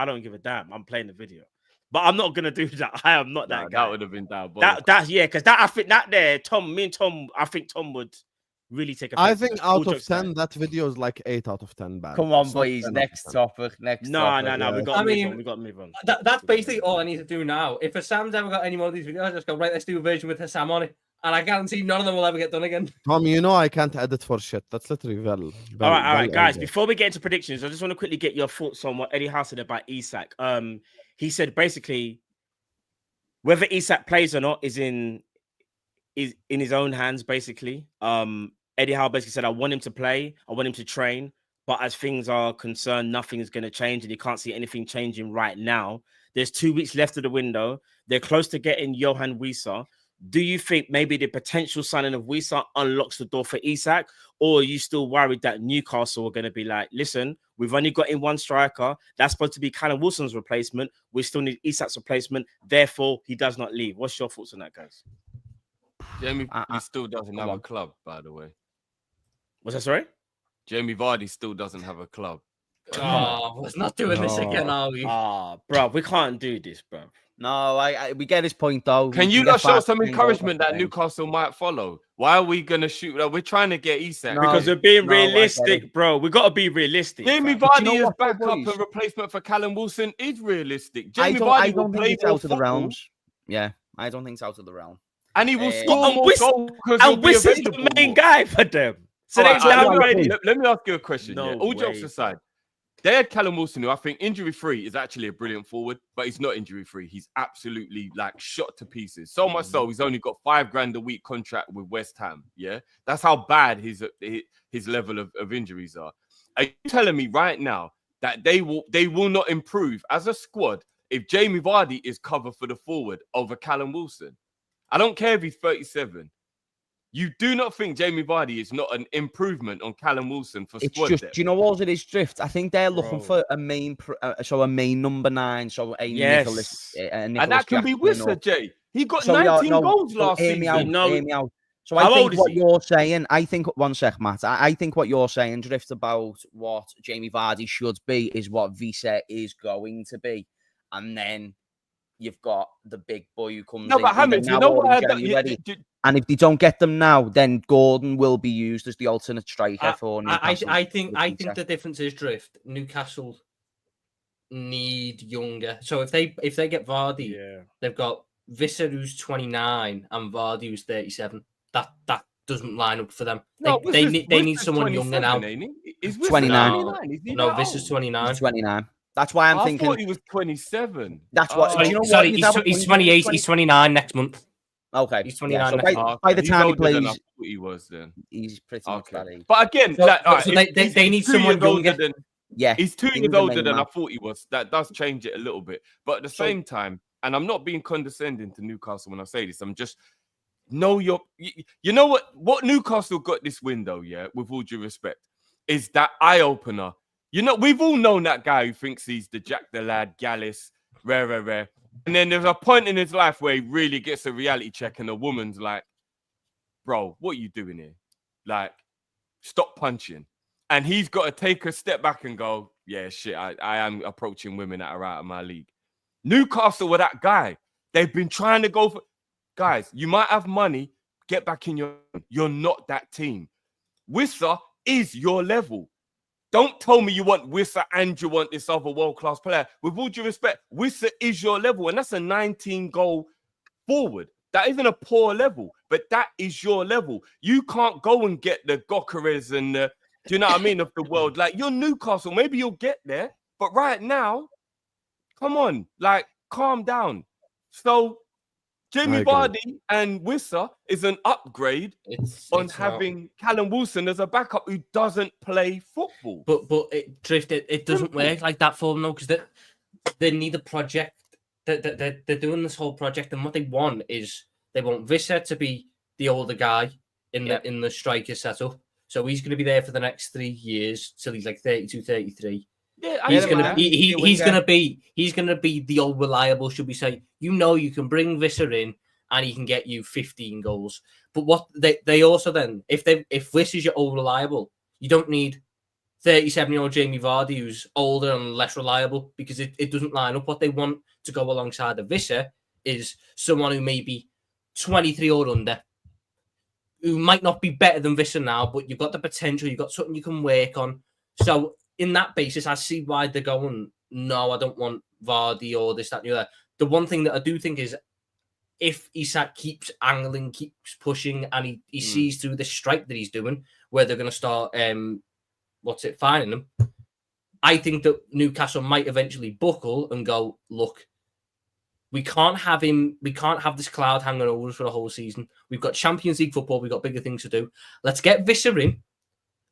[SPEAKER 1] don't give a damn. I'm playing the video. But I'm not gonna do that. I am not that
[SPEAKER 9] Nah,
[SPEAKER 1] guy.
[SPEAKER 9] that would have been diabolical.
[SPEAKER 1] That yeah, because I think that there, me and Tom, I think Tom would really take a
[SPEAKER 3] I think out of 10, that video is like 8 out of 10 bad.
[SPEAKER 5] Come on,
[SPEAKER 3] It's not
[SPEAKER 5] boys.
[SPEAKER 3] 10 out of
[SPEAKER 5] Next
[SPEAKER 3] 10.
[SPEAKER 5] topic. Next
[SPEAKER 1] No,
[SPEAKER 5] topic.
[SPEAKER 1] we
[SPEAKER 3] yeah.
[SPEAKER 1] got
[SPEAKER 4] I
[SPEAKER 1] to move
[SPEAKER 4] mean,
[SPEAKER 1] on. We got to move on.
[SPEAKER 4] That's basically all I need to do now. If Sam's ever got any more of these videos, I just go right. Let's do a version with Sam on it, and I guarantee none of them will ever get done again.
[SPEAKER 3] Tom, you know I can't edit for shit. That's literally Vel.
[SPEAKER 1] All right, guys. Before we get into predictions, I just want to quickly get your thoughts on what Eddie Howe said about Isak. He said basically whether Isak plays or not is in his own hands. Basically, Eddie Howe basically said, "I want him to play. I want him to train. But as things are concerned, nothing is going to change, and you can't see anything changing right now. There's 2 weeks left of the window. They're close to getting Johan Wissa. Do you think maybe the potential signing of Wissa unlocks the door for Isak, or are you still worried that Newcastle are going to be like, listen, we've only got in one striker. That's supposed to be Callum Wilson's replacement. We still need Isak's replacement. Therefore, he does not leave." What's your thoughts on that, guys?
[SPEAKER 9] Jamie he still doesn't have a club, by the way.
[SPEAKER 1] What's that, sorry?
[SPEAKER 9] Jamie Vardy still doesn't have a club.
[SPEAKER 4] Oh, let's not doing this again, are we?
[SPEAKER 1] Bro, we can't do this, bro.
[SPEAKER 5] No, we get his point though.
[SPEAKER 9] Can
[SPEAKER 5] We
[SPEAKER 9] you
[SPEAKER 5] get
[SPEAKER 9] not show
[SPEAKER 5] past
[SPEAKER 9] some
[SPEAKER 5] the thing,
[SPEAKER 9] encouragement
[SPEAKER 5] though.
[SPEAKER 9] that Newcastle might follow? Why are we gonna shoot? We're trying to get Isak
[SPEAKER 5] No,
[SPEAKER 1] Because we're being
[SPEAKER 5] no, I get
[SPEAKER 1] realistic,
[SPEAKER 5] it.
[SPEAKER 1] bro. We got to be realistic.
[SPEAKER 9] Jamie
[SPEAKER 1] fam.
[SPEAKER 9] Vardy
[SPEAKER 5] know
[SPEAKER 9] as
[SPEAKER 5] what,
[SPEAKER 9] backup
[SPEAKER 5] boys?
[SPEAKER 9] and replacement for Callum Wilson is realistic.
[SPEAKER 5] I
[SPEAKER 9] Jamie
[SPEAKER 5] don't
[SPEAKER 9] Vardy will
[SPEAKER 5] think
[SPEAKER 9] play
[SPEAKER 5] it's
[SPEAKER 9] more
[SPEAKER 5] out of the
[SPEAKER 9] football,
[SPEAKER 5] realms. Yeah, I don't think it's out of the realm.
[SPEAKER 9] and he will
[SPEAKER 5] Eh,
[SPEAKER 9] score
[SPEAKER 1] and
[SPEAKER 9] more
[SPEAKER 1] Wiss-
[SPEAKER 9] goals because he'll
[SPEAKER 1] And
[SPEAKER 9] be
[SPEAKER 1] Wiss is the
[SPEAKER 9] available
[SPEAKER 1] main
[SPEAKER 9] more.
[SPEAKER 1] guy for them. So
[SPEAKER 9] All right,
[SPEAKER 1] they
[SPEAKER 9] all right,
[SPEAKER 1] already.
[SPEAKER 9] let me ask you a question.
[SPEAKER 1] No
[SPEAKER 9] All jokes
[SPEAKER 1] way,
[SPEAKER 9] aside, they had Callum Wilson, who I think injury-free is actually a brilliant forward, but he's not injury-free. He's absolutely like shot to pieces. So much so, he's only got $5,000 a week contract with West Ham. Yeah, that's how bad his level of injuries are. Are you telling me right now that they will not improve as a squad if Jamie Vardy is covered for the forward over Callum Wilson? I don't care if he's 37. You do not think Jamie Vardy is not an improvement on Callum Wilson for
[SPEAKER 5] It's
[SPEAKER 9] squad
[SPEAKER 5] just,
[SPEAKER 9] depth?
[SPEAKER 5] do you know what it is, Drift? I think they're looking for a main, a main number 9, so a Nicholas,
[SPEAKER 9] and that can be
[SPEAKER 5] Jackson
[SPEAKER 9] Wissa, Jay. He got
[SPEAKER 5] So,
[SPEAKER 9] 19 goals last
[SPEAKER 5] hear me out,
[SPEAKER 9] season.
[SPEAKER 5] hear me out. So
[SPEAKER 1] How
[SPEAKER 5] I
[SPEAKER 1] old
[SPEAKER 5] think
[SPEAKER 1] is
[SPEAKER 5] what
[SPEAKER 1] he?
[SPEAKER 5] you're saying, one sec, Matt. I think what you're saying, Drift, about what Jamie Vardy should be is what Visa is going to be. And then you've got the big boy who comes in.
[SPEAKER 9] But Hamid,
[SPEAKER 5] either
[SPEAKER 9] you
[SPEAKER 5] now
[SPEAKER 9] know
[SPEAKER 5] or in
[SPEAKER 9] what?
[SPEAKER 5] January. And if they don't get them now, then Gordon will be used as the alternate striker for Newcastle.
[SPEAKER 4] I think the difference is, Drift, Newcastle need younger. So if they get Vardy, they've got Visser who's 29 and Vardy who's 37. That doesn't line up for them. They need someone younger now.
[SPEAKER 9] Is
[SPEAKER 5] 29.
[SPEAKER 4] No, Visser's 29.
[SPEAKER 5] He's 29. That's why I'm thinking.
[SPEAKER 9] I thought he was 27.
[SPEAKER 5] That's what.
[SPEAKER 4] Sorry,
[SPEAKER 5] you know
[SPEAKER 4] sorry,
[SPEAKER 5] what?
[SPEAKER 4] he's 28. He's 29 next month.
[SPEAKER 5] Okay,
[SPEAKER 4] he's 29.
[SPEAKER 5] So by the time he plays,
[SPEAKER 9] he was then.
[SPEAKER 5] He's pretty much that age.
[SPEAKER 9] But again,
[SPEAKER 4] they need someone younger.
[SPEAKER 9] He's 2 years older than I thought he was. That does change it a little bit. But at the same time, and I'm not being condescending to Newcastle when I say this, I'm just you know what Newcastle got this window, with all due respect, is that eye opener. You know, we've all known that guy who thinks he's the Jack the Lad, Gallus, rare. And then there's a point in his life where he really gets a reality check and a woman's like, bro, what are you doing here? Like, stop punching. And he's got to take a step back and go, yeah, shit, I am approaching women that are out of my league. Newcastle were that guy. They've been trying to go for... Guys, you might have money, get back in You're not that team. Wissa is your level. Don't tell me you want Wissa and you want this other world-class player. With all due respect, Wissa is your level, and that's a 19-goal forward. That isn't a poor level, but that is your level. You can't go and get the Gokares and the, do you know what I mean, of the world. Like, you're Newcastle. Maybe you'll get there, but right now, come on, like, calm down. So, Jamie Vardy and Wissa is an upgrade on having Callum Wilson as a backup who doesn't play football.
[SPEAKER 4] But it doesn't work like that for them, though, because they need a project. They're doing this whole project, and what they want is they want Visser to be the older guy in the striker setup. So he's going to be there for the next 3 years till he's like 32, 33.
[SPEAKER 9] Yeah,
[SPEAKER 4] he's gonna be the old reliable, should we say? You know, you can bring Visser in and he can get you 15 goals. But what they also then, if Visser's your old reliable, you don't need 37-year-old Jamie Vardy who's older and less reliable, because it doesn't line up. What they want to go alongside of Visser is someone who may be 23 or under, who might not be better than Visser now, but you've got the potential, you've got something you can work on. So in that basis, I see why they're going, no, I don't want Vardy or this, that, and the other. The one thing that I do think is if Isak keeps angling, keeps pushing, and he sees through the strike that he's doing, where they're going to start, fining him, I think that Newcastle might eventually buckle and go, look, we can't have this cloud hanging over us for the whole season. We've got Champions League football. We've got bigger things to do. Let's get Visser in.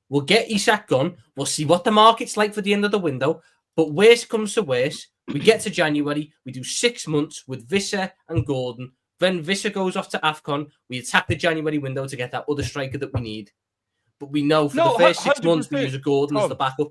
[SPEAKER 4] We'll get Isak gone. We'll see what the market's like for the end of the window. But worst comes to worst, we get to January, we do 6 months with Visser and Gordon. Then Visser goes off to AFCON. We attack the January window to get that other striker that we need. But we know for the first 6 months, we use a Gordon as the backup.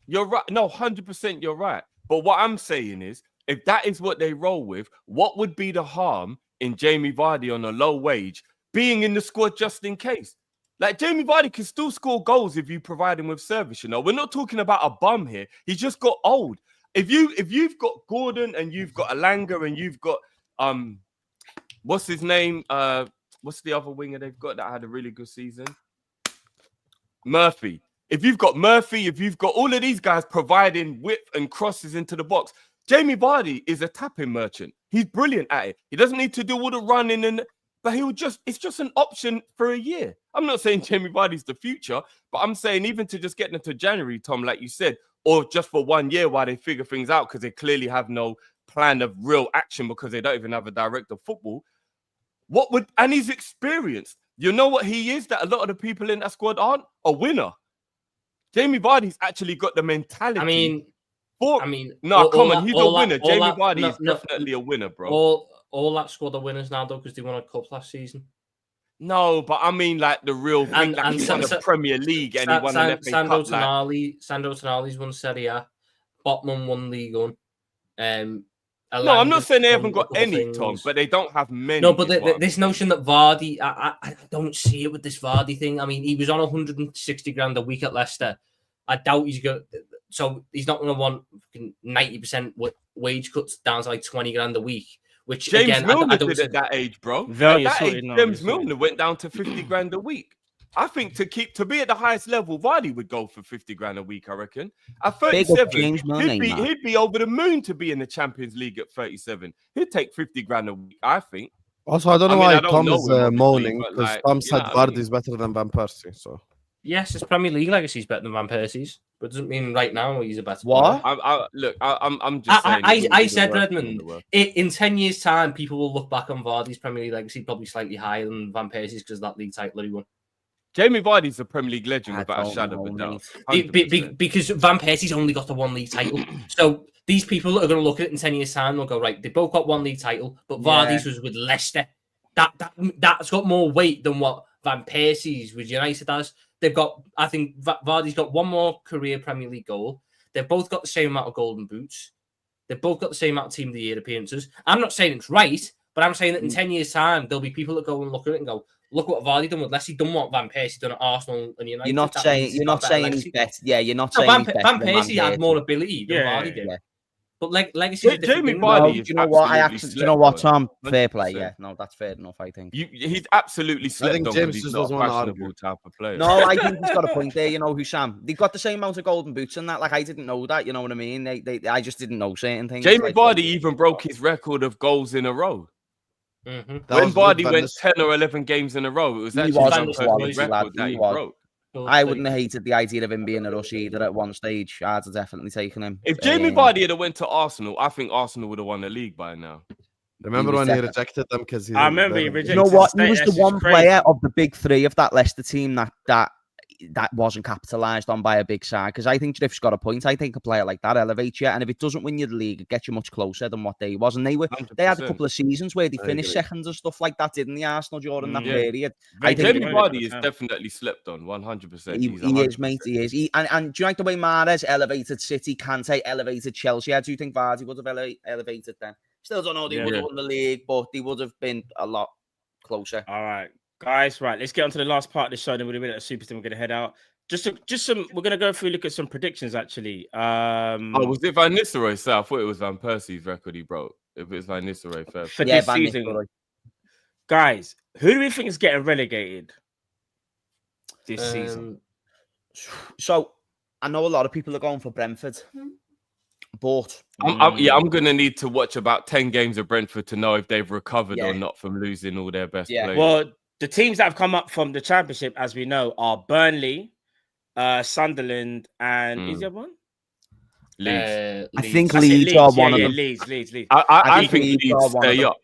[SPEAKER 9] You're right. No, 100% you're right. But what I'm saying is, if that is what they roll with, what would be the harm in Jamie Vardy on a low wage being in the squad just in case? Like, Jamie Vardy can still score goals if you provide him with service, you know. We're not talking about a bum here. He's just got old. If you've got Gordon and you've got Alanga and you've got what's his name? What's the other winger they've got that had a really good season? Murphy. If you've got Murphy, if you've got all of these guys providing width and crosses into the box, Jamie Vardy is a tapping merchant. He's brilliant at it. He doesn't need to do all the running but it's just an option for a year. I'm not saying Jamie Vardy's the future, but I'm saying even to just get into January, Tom, like you said, or just for 1 year while they figure things out, because they clearly have no plan of real action because they don't even have a director of football. And he's experienced. You know what he is that a lot of the people in that squad aren't? A winner. Jamie Vardy's actually got the mentality. Come on, he's a winner. Jamie Vardy is definitely a winner, bro.
[SPEAKER 4] All that squad are winners now, though, because they won a cup last season.
[SPEAKER 9] No, but I mean like the real big,
[SPEAKER 4] And-
[SPEAKER 9] like
[SPEAKER 4] and
[SPEAKER 9] he won the Premier League and he won an FA
[SPEAKER 4] Sandro
[SPEAKER 9] Cup. Like,
[SPEAKER 4] Tonali's won Serie A. Botman won League One.
[SPEAKER 9] no, I'm not saying they haven't got
[SPEAKER 4] couple
[SPEAKER 9] any,
[SPEAKER 4] things.
[SPEAKER 9] Tom, but they don't have many.
[SPEAKER 4] No, but
[SPEAKER 9] is what I'm
[SPEAKER 4] this notion that Vardy, I don't see it with this Vardy thing. I mean, he was on 160 grand a week at Leicester. I doubt he's going. So he's not going to want 90% wage cuts down to like 20 grand a week. Which
[SPEAKER 9] James
[SPEAKER 4] again,
[SPEAKER 9] Milner
[SPEAKER 4] I don't
[SPEAKER 9] did at that age, bro.
[SPEAKER 1] Very
[SPEAKER 9] At that
[SPEAKER 1] sorted
[SPEAKER 9] age,
[SPEAKER 1] now,
[SPEAKER 9] James
[SPEAKER 1] you're sorted.
[SPEAKER 9] Milner went down to 50 grand a week. I think to be at the highest level, Vardy would go for 50 grand a week, I reckon. At
[SPEAKER 5] Big up
[SPEAKER 9] 37,
[SPEAKER 5] James Milner, man.
[SPEAKER 9] he'd be over the moon to be in the Champions League at 37. He'd take 50 grand a week, I think.
[SPEAKER 3] Also, I don't know
[SPEAKER 9] I mean,
[SPEAKER 3] why
[SPEAKER 9] I don't
[SPEAKER 3] Tom
[SPEAKER 9] know
[SPEAKER 3] is
[SPEAKER 9] him, obviously,
[SPEAKER 3] moaning
[SPEAKER 9] but,
[SPEAKER 3] because
[SPEAKER 9] like,
[SPEAKER 3] Tom
[SPEAKER 9] you
[SPEAKER 3] said
[SPEAKER 9] know what I mean?
[SPEAKER 3] Vardy's better than Van Persie. So
[SPEAKER 4] Yes, his Premier League legacy is better than Van Persie's, but it doesn't mean right now he's a better
[SPEAKER 5] What?
[SPEAKER 4] player.
[SPEAKER 9] I'm just saying.
[SPEAKER 4] I said, Redmond, in 10 years' time, people will look back on Vardy's Premier League legacy probably slightly higher than Van Persie's because of that league title he won.
[SPEAKER 9] Jamie Vardy's a Premier League legend
[SPEAKER 5] I
[SPEAKER 9] without a
[SPEAKER 5] don't
[SPEAKER 9] shadow of a
[SPEAKER 5] know,
[SPEAKER 9] doubt.
[SPEAKER 4] It- because Van Persie's only got the one league title. So these people are going to look at it in 10 years' time and they'll go, right, they both got one league title, but Vardy's was with Leicester. That's got more weight than what Van Persie's with United has. They've got, I think Vardy's got one more career Premier League goal. They've both got the same amount of golden boots. They've both got the same amount of Team of the Year appearances. I'm not saying it's right, but I'm saying that in 10 years' time, there'll be people that go and look at it and go, look what Vardy done with Leicester. He done what Van Persie done at Arsenal and United.
[SPEAKER 5] You're not
[SPEAKER 4] That
[SPEAKER 5] saying
[SPEAKER 4] means
[SPEAKER 5] you're
[SPEAKER 4] got
[SPEAKER 5] not
[SPEAKER 4] better
[SPEAKER 5] saying
[SPEAKER 4] legacy.
[SPEAKER 5] he's better. Yeah, you're not
[SPEAKER 4] No,
[SPEAKER 5] saying
[SPEAKER 4] Van,
[SPEAKER 5] he's better
[SPEAKER 4] Van
[SPEAKER 5] than
[SPEAKER 4] Persie had
[SPEAKER 5] Persie.
[SPEAKER 4] more ability than
[SPEAKER 1] Yeah,
[SPEAKER 4] Vardy did.
[SPEAKER 5] yeah.
[SPEAKER 4] But legacy.
[SPEAKER 9] Jamie
[SPEAKER 5] No,
[SPEAKER 9] Vardy
[SPEAKER 5] do
[SPEAKER 9] is
[SPEAKER 5] you know what? I
[SPEAKER 9] absolutely
[SPEAKER 5] actually, do you know what,
[SPEAKER 9] slept on.
[SPEAKER 5] Tom? Fair play.
[SPEAKER 9] 100%.
[SPEAKER 5] Yeah, no, that's fair enough. I think.
[SPEAKER 9] He's absolutely slept
[SPEAKER 3] think
[SPEAKER 9] on
[SPEAKER 3] James
[SPEAKER 9] because he's
[SPEAKER 3] just
[SPEAKER 9] not a
[SPEAKER 3] doesn't wanna
[SPEAKER 9] fashionable
[SPEAKER 3] argue.
[SPEAKER 9] type of player.
[SPEAKER 5] No, I think he's got a point there. You know, Hussam. They've got the same amount of golden boots and that. Like I didn't know that. You know what I mean? I just didn't know certain things.
[SPEAKER 9] Jamie
[SPEAKER 5] like,
[SPEAKER 9] Vardy even broke his record of goals in a row.
[SPEAKER 4] Mm-hmm.
[SPEAKER 3] That
[SPEAKER 9] When
[SPEAKER 3] was good,
[SPEAKER 9] Vardy
[SPEAKER 3] Van
[SPEAKER 9] went
[SPEAKER 3] Nistelrooy.
[SPEAKER 9] 10 or 11 games in a row, it was
[SPEAKER 5] He
[SPEAKER 9] actually
[SPEAKER 5] was
[SPEAKER 9] Van
[SPEAKER 5] a
[SPEAKER 9] Persie's
[SPEAKER 5] quality lad,
[SPEAKER 9] record that
[SPEAKER 5] he
[SPEAKER 9] he
[SPEAKER 5] was.
[SPEAKER 9] broke.
[SPEAKER 5] I wouldn't have hated the idea of him being a rush either at one stage. I'd have definitely taken him.
[SPEAKER 9] If Jamie Vardy had went to Arsenal, I think Arsenal would have won the league by now.
[SPEAKER 3] remember
[SPEAKER 5] He was
[SPEAKER 3] when he
[SPEAKER 5] definitely-
[SPEAKER 3] rejected them because
[SPEAKER 1] I remember he
[SPEAKER 5] You
[SPEAKER 1] rejected
[SPEAKER 5] know what?
[SPEAKER 1] the
[SPEAKER 5] He was
[SPEAKER 1] status,
[SPEAKER 5] the
[SPEAKER 1] it's
[SPEAKER 5] one
[SPEAKER 1] crazy.
[SPEAKER 5] player of the big three of that Leicester team that wasn't capitalised on by a big side. Because I think Drift's got a point. I think a player like that elevates you, and if it doesn't win you the league, it gets you much closer than what they was. And they had a
[SPEAKER 9] 100%.
[SPEAKER 5] couple of seasons where they
[SPEAKER 3] I
[SPEAKER 5] finished
[SPEAKER 3] agree.
[SPEAKER 5] seconds and stuff like that, didn't they? Arsenal during that
[SPEAKER 1] Yeah.
[SPEAKER 5] period.
[SPEAKER 1] Very
[SPEAKER 5] I think
[SPEAKER 9] Jamie
[SPEAKER 1] good.
[SPEAKER 9] Vardy is
[SPEAKER 1] 100%.
[SPEAKER 9] definitely slept on 100%.
[SPEAKER 5] He
[SPEAKER 9] He's
[SPEAKER 5] is, mate.
[SPEAKER 9] 100%.
[SPEAKER 5] He is. And do you like the way Mahrez elevated City, Kante elevated Chelsea? How do you think Vardy would have elevated them? Still don't know they
[SPEAKER 1] Yeah.
[SPEAKER 5] would have won the league, but they would have been a lot closer.
[SPEAKER 1] All right, guys. Right, let's get on to the last part of the show. Then we're going to Super Team. We're going to head out. Just some. We're going to go through, look at some predictions. Actually,
[SPEAKER 9] Oh, was it Van Nistelrooy? So I thought it was Van Persie's record he broke. If it was Van Nistelrooy, fair.
[SPEAKER 1] for
[SPEAKER 5] Yeah,
[SPEAKER 1] this
[SPEAKER 5] Van
[SPEAKER 1] season,
[SPEAKER 5] Nistelrooy.
[SPEAKER 1] guys. Who do we think is getting relegated this season?
[SPEAKER 5] So I know a lot of people are going for Brentford, but
[SPEAKER 9] I'm going to need to watch about 10 games of Brentford to know if they've recovered
[SPEAKER 5] Yeah.
[SPEAKER 9] or not from losing all their best
[SPEAKER 5] Yeah.
[SPEAKER 9] players.
[SPEAKER 1] Well, the teams that have come up from the Championship, as we know, are Burnley, Sunderland, and is there one?
[SPEAKER 9] Leeds.
[SPEAKER 5] I think
[SPEAKER 1] That's it,
[SPEAKER 5] Leeds are one of
[SPEAKER 1] yeah,
[SPEAKER 5] them.
[SPEAKER 1] Leeds.
[SPEAKER 9] I
[SPEAKER 5] think
[SPEAKER 9] think
[SPEAKER 5] Leeds
[SPEAKER 9] Leeds
[SPEAKER 5] are one of
[SPEAKER 9] stay
[SPEAKER 5] them.
[SPEAKER 9] up.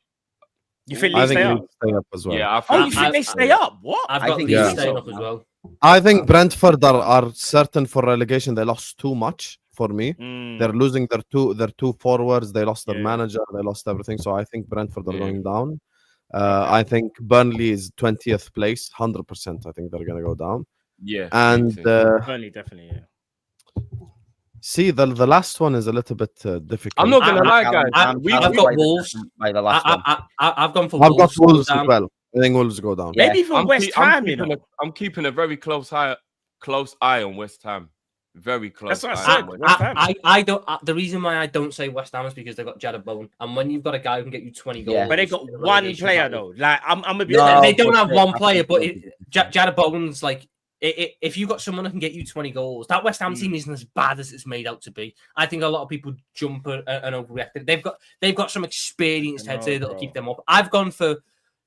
[SPEAKER 1] You think
[SPEAKER 3] I
[SPEAKER 1] Leeds
[SPEAKER 3] think
[SPEAKER 1] stay
[SPEAKER 3] Leeds
[SPEAKER 1] up?
[SPEAKER 3] stay up as well.
[SPEAKER 9] Yeah, I
[SPEAKER 1] Oh,
[SPEAKER 9] think
[SPEAKER 1] you think they stay up? What?
[SPEAKER 4] I've
[SPEAKER 5] I
[SPEAKER 4] got
[SPEAKER 5] think
[SPEAKER 4] Leeds
[SPEAKER 3] yeah.
[SPEAKER 4] staying up as well.
[SPEAKER 3] I think Brentford are certain for relegation. They lost too much for me.
[SPEAKER 1] Mm.
[SPEAKER 3] They're losing their two forwards. They lost their
[SPEAKER 1] Yeah.
[SPEAKER 3] manager. They lost everything. So I think Brentford are
[SPEAKER 9] Yeah.
[SPEAKER 3] going down. I think Burnley is 20th place, 100%. I think they're going to go down.
[SPEAKER 9] Yeah.
[SPEAKER 3] And
[SPEAKER 1] Burnley, definitely, yeah.
[SPEAKER 3] see, the last one is a little bit difficult.
[SPEAKER 9] I'm not going to lie, guys.
[SPEAKER 5] I've
[SPEAKER 4] got Wolves.
[SPEAKER 5] by the last one.
[SPEAKER 4] I've gone for
[SPEAKER 3] I've
[SPEAKER 4] Wolves.
[SPEAKER 3] got Wolves
[SPEAKER 4] down.
[SPEAKER 3] as well. I think Wolves go down.
[SPEAKER 5] Yeah.
[SPEAKER 1] Maybe even West Ham, you know.
[SPEAKER 9] I'm keeping a very close eye on West Ham. Very close.
[SPEAKER 1] That's what I
[SPEAKER 9] eye
[SPEAKER 1] said.
[SPEAKER 9] on West
[SPEAKER 1] West
[SPEAKER 9] Ham.
[SPEAKER 1] Ham.
[SPEAKER 4] I don't. The reason why I don't say West Ham is because they've got Jared Bowen, and when you've got a guy who can get you 20 goals,
[SPEAKER 5] Yeah.
[SPEAKER 1] But they got
[SPEAKER 4] in a
[SPEAKER 1] one
[SPEAKER 4] relegation
[SPEAKER 1] player
[SPEAKER 4] battle-
[SPEAKER 1] though. Like I'm gonna be
[SPEAKER 5] No.
[SPEAKER 1] honest.
[SPEAKER 4] They don't
[SPEAKER 5] but
[SPEAKER 4] have
[SPEAKER 5] they-
[SPEAKER 4] one
[SPEAKER 5] I
[SPEAKER 4] player,
[SPEAKER 5] think
[SPEAKER 4] but
[SPEAKER 5] they-
[SPEAKER 4] Jared Bowen's like. If you got someone who can get you 20 goals, that West Ham
[SPEAKER 1] Mm.
[SPEAKER 4] team isn't as bad as it's made out to be. I think a lot of people jump and overreact. They've got some experienced heads there that'll keep them up. I've gone for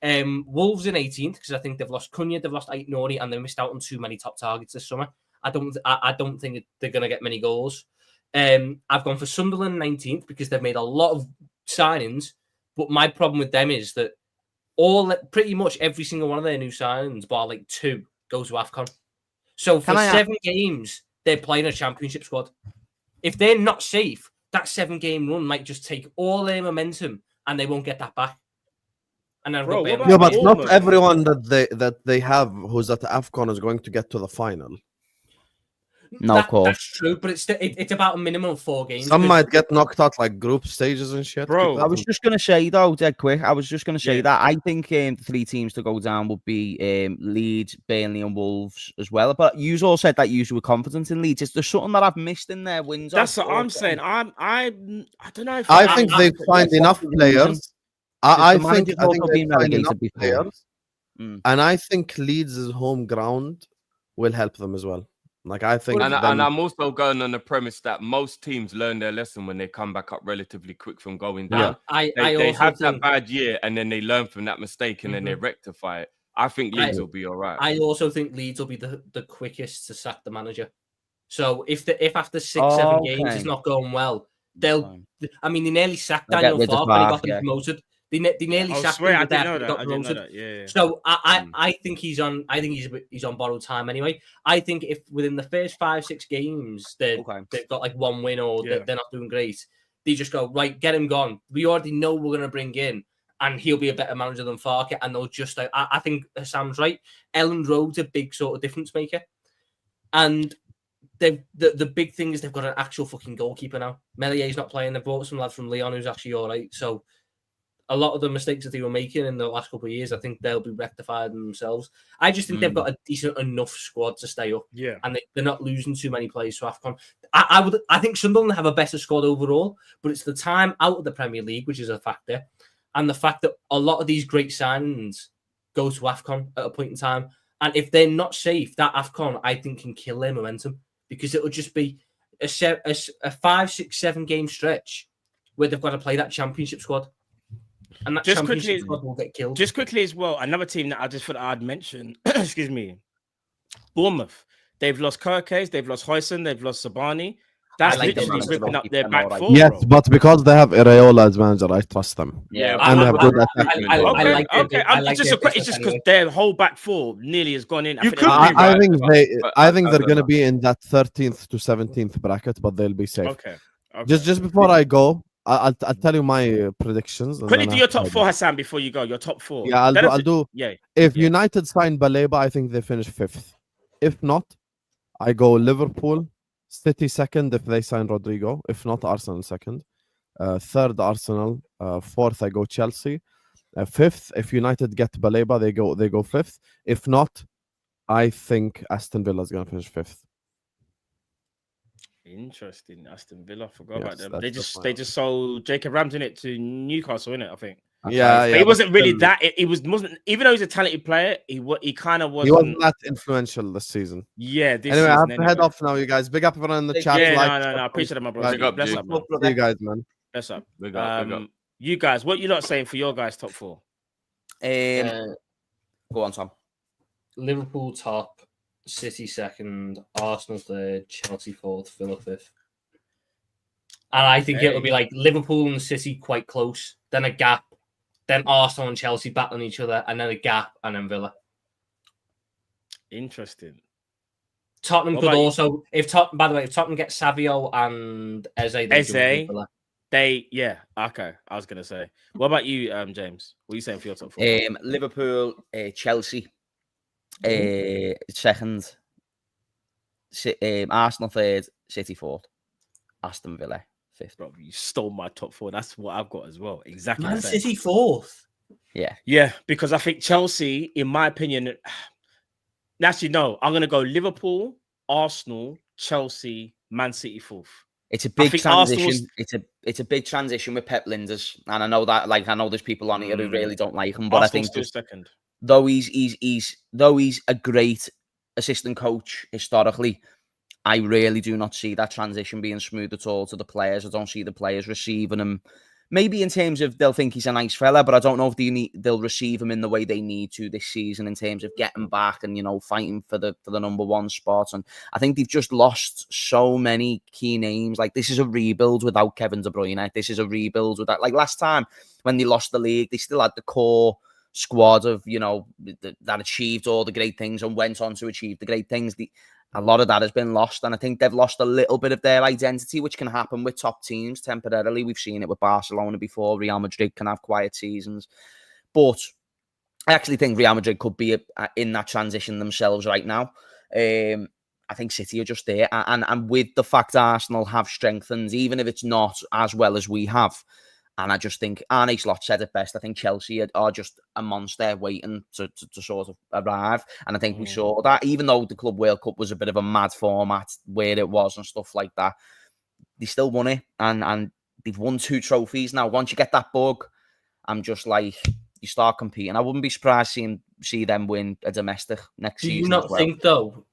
[SPEAKER 4] Wolves in 18th because I think they've lost Cunha, they've lost Aït-Nouri, and they missed out on too many top targets this summer. I don't think they're going to get many goals. I've gone for Sunderland 19th because they've made a lot of signings, but my problem with them is that pretty much every single one of their new signings, bar like 2, goes to AFCON. So for 7 games, they're playing a championship squad. If they're not safe, that 7-game run might just take all their momentum and they won't get that back. And then
[SPEAKER 1] Bro, what about
[SPEAKER 3] Yeah, but not
[SPEAKER 1] Bournemouth?
[SPEAKER 3] everyone that they have who's at AFCON is going to get to the final.
[SPEAKER 5] No, of course.
[SPEAKER 4] That's true, but it's about a minimum of 4 games.
[SPEAKER 3] Some
[SPEAKER 4] 'cause-
[SPEAKER 3] might get knocked out like group stages and shit.
[SPEAKER 1] Bro,
[SPEAKER 3] Keep
[SPEAKER 5] I
[SPEAKER 3] that
[SPEAKER 5] was
[SPEAKER 3] in-
[SPEAKER 5] just going to say, though, dead quick, I was just going to say
[SPEAKER 1] Yeah.
[SPEAKER 5] that I think the 3 teams to go down would be Leeds, Burnley and Wolves as well. But you all said that you were confident in Leeds. Is there something that I've missed in their wins?
[SPEAKER 1] that's what I'm saying. I don't know if
[SPEAKER 3] I think they've find enough players. I
[SPEAKER 5] the
[SPEAKER 3] think
[SPEAKER 5] manager's
[SPEAKER 3] I think
[SPEAKER 5] also
[SPEAKER 3] they
[SPEAKER 5] been
[SPEAKER 3] find enough
[SPEAKER 5] relegated before.
[SPEAKER 3] players,
[SPEAKER 5] Mm.
[SPEAKER 3] and I think Leeds' home ground will help them as well. Like I think,
[SPEAKER 9] And
[SPEAKER 3] them-
[SPEAKER 9] I'm also going on the premise that most teams learn their lesson when they come back up relatively quick from going down.
[SPEAKER 4] I
[SPEAKER 9] They
[SPEAKER 4] also
[SPEAKER 9] have
[SPEAKER 4] think,
[SPEAKER 9] that bad year and then they learn from that mistake and then they rectify it. I think Leeds will be all right.
[SPEAKER 4] I also think Leeds will be the quickest to sack the manager. So if after 6-7 games it's not going well, they'll. I mean, they nearly sacked
[SPEAKER 5] They'll
[SPEAKER 4] Daniel
[SPEAKER 5] get rid of
[SPEAKER 4] Farke when he got
[SPEAKER 5] Farke,
[SPEAKER 4] them
[SPEAKER 5] yeah.
[SPEAKER 4] promoted. They nearly
[SPEAKER 1] I
[SPEAKER 4] sacked
[SPEAKER 1] swear
[SPEAKER 4] him
[SPEAKER 1] I
[SPEAKER 4] the day
[SPEAKER 1] didn't know
[SPEAKER 4] after he
[SPEAKER 1] that.
[SPEAKER 4] got
[SPEAKER 1] I didn't know
[SPEAKER 4] promoted.
[SPEAKER 1] that. Yeah.
[SPEAKER 4] So I think he's on. I think he's on borrowed time anyway. I think if within the first 5-6 games they've got like 1 win or they're not doing great, they just go right, get him gone. We already know we're going to bring in, and he'll be a better manager than Farke. And they'll just like I think Sam's right. Ellen Road's a big sort of difference maker, and the big thing is they've got an actual fucking goalkeeper now. Mellier's not playing. They brought some lad from Lyon who's actually all right. So a lot of the mistakes that they were making in the last couple of years, I think they'll be rectified themselves. I just think they've got a decent enough squad to stay up.
[SPEAKER 1] Yeah.
[SPEAKER 4] And they're not losing too many players to AFCON. I think Sunderland have a better squad overall, but it's the time out of the Premier League, which is a factor. And the fact that a lot of these great signings go to AFCON at a point in time. And if they're not safe, that AFCON, I think, can kill their momentum. Because it'll just be a 5, 6, 7 game stretch where they've got to play that championship squad. And that
[SPEAKER 1] Just
[SPEAKER 4] championship
[SPEAKER 1] quickly,
[SPEAKER 4] squad will get killed.
[SPEAKER 1] Just quickly as well, another team that I just thought I'd mention, excuse me, Bournemouth. They've lost Kirkes, they've lost Hoyson, they've lost Sabani. That's
[SPEAKER 5] like the
[SPEAKER 1] literally
[SPEAKER 5] manager,
[SPEAKER 1] ripping
[SPEAKER 5] they'll
[SPEAKER 1] up
[SPEAKER 5] keep
[SPEAKER 1] their
[SPEAKER 5] them
[SPEAKER 1] back
[SPEAKER 5] all right.
[SPEAKER 1] four.
[SPEAKER 3] yes,
[SPEAKER 1] bro.
[SPEAKER 3] but because they have Iraola as manager, I trust them.
[SPEAKER 5] Yeah,
[SPEAKER 3] and they have good attacking.
[SPEAKER 1] Okay. It's just because their whole back four nearly has gone in.
[SPEAKER 3] I think they're going to be in that 13th to 17th bracket, but they'll be safe.
[SPEAKER 1] Okay.
[SPEAKER 3] Just before I go, I'll tell you my predictions. and
[SPEAKER 1] Quickly
[SPEAKER 3] then
[SPEAKER 1] do your
[SPEAKER 3] after
[SPEAKER 1] top
[SPEAKER 3] I
[SPEAKER 1] 4, Hassan, before you go. Your top 4.
[SPEAKER 3] Yeah, I'll do.
[SPEAKER 1] Yeah.
[SPEAKER 3] If United sign Baleba, I think they finish 5th. If not, I go Liverpool, City 2nd if they sign Rodrigo. If not, Arsenal 2nd. 3rd, Arsenal. 4th, I go Chelsea. 5th, if United get Baleba, they go 5th. If not, I think Aston Villa is going to finish 5th.
[SPEAKER 1] Interesting. Aston Villa, forgot about
[SPEAKER 3] Yes,
[SPEAKER 1] them.
[SPEAKER 3] that's
[SPEAKER 1] They just sold Jacob Ramsey it to Newcastle, innit? I think.
[SPEAKER 3] Yeah,
[SPEAKER 1] But
[SPEAKER 3] yeah.
[SPEAKER 1] he wasn't really that. It wasn't even though he's a talented player. He kind of wasn't.
[SPEAKER 3] He wasn't that influential this season.
[SPEAKER 1] Yeah. This
[SPEAKER 3] Anyway, I have
[SPEAKER 1] season,
[SPEAKER 3] to head off now, you guys. Big up everyone in the chat.
[SPEAKER 1] Yeah,
[SPEAKER 3] like,
[SPEAKER 1] no. I appreciate it, my bro.
[SPEAKER 3] Big up,
[SPEAKER 1] Bless
[SPEAKER 3] G.
[SPEAKER 1] up, man.
[SPEAKER 3] See you guys, man.
[SPEAKER 1] Bless up.
[SPEAKER 9] Big up.
[SPEAKER 1] You guys, what you lot saying for your guys' top 4?
[SPEAKER 5] Go on, Tom.
[SPEAKER 4] Liverpool top, City 2nd, Arsenal 3rd, Chelsea 4th, Villa 5th. And I think it'll be like Liverpool and City quite close, then a gap, then Arsenal and Chelsea battling each other, and then a gap, and then Villa.
[SPEAKER 1] Interesting.
[SPEAKER 4] Tottenham
[SPEAKER 1] What
[SPEAKER 4] could
[SPEAKER 1] about you?
[SPEAKER 4] also, if Tottenham get Savio and Eze,
[SPEAKER 1] Okay. I was gonna say. What about you, James? What are you saying for your top 4?
[SPEAKER 5] Liverpool, Chelsea, 2nd, Arsenal 3rd, City 4th, Aston Villa 5th.
[SPEAKER 1] Bro, you stole my top 4. That's what I've got as well. Exactly.
[SPEAKER 4] Man
[SPEAKER 1] the same.
[SPEAKER 4] City 4th.
[SPEAKER 5] Yeah,
[SPEAKER 1] because I think Chelsea, in my opinion, actually no, I'm gonna go Liverpool, Arsenal, Chelsea, Man City 4th.
[SPEAKER 5] it's a big
[SPEAKER 1] think
[SPEAKER 5] transition.
[SPEAKER 1] Arsenal's-
[SPEAKER 5] It's a big transition with Pep Linders, and I know that. Like I know there's people on here who really don't like him, but
[SPEAKER 1] Arsenal's
[SPEAKER 5] I think
[SPEAKER 1] still 2nd.
[SPEAKER 5] though he's a great assistant coach historically, I really do not see that transition being smooth at all to the players. I don't see the players receiving him. Maybe in terms of they'll think he's a nice fella, but I don't know if they'll receive him in the way they need to this season in terms of getting back and fighting for the number 1 spot. And I think they've just lost so many key names. Like this is a rebuild without Kevin De Bruyne. This is a rebuild without like last time when they lost the league, they still had the core squad of that achieved all the great things and went on to achieve the great things. A lot of that has been lost, and I think they've lost a little bit of their identity, which can happen with top teams temporarily. We've seen it with Barcelona before. Real Madrid can have quiet seasons. But I actually think Real Madrid could be in that transition themselves right now. I think City are just there. And with the fact Arsenal have strengthened, even if it's not as well as we have, and I just think Arne Slot said it best. I think Chelsea are just a monster waiting to sort of arrive. And I think we saw that, even though the Club World Cup was a bit of a mad format where it was and stuff like that, they still won it. And they've won 2 trophies. Now, once you get that bug, I'm just like, you start competing. I wouldn't be surprised to see them win a domestic next season.
[SPEAKER 4] Do you not think, though,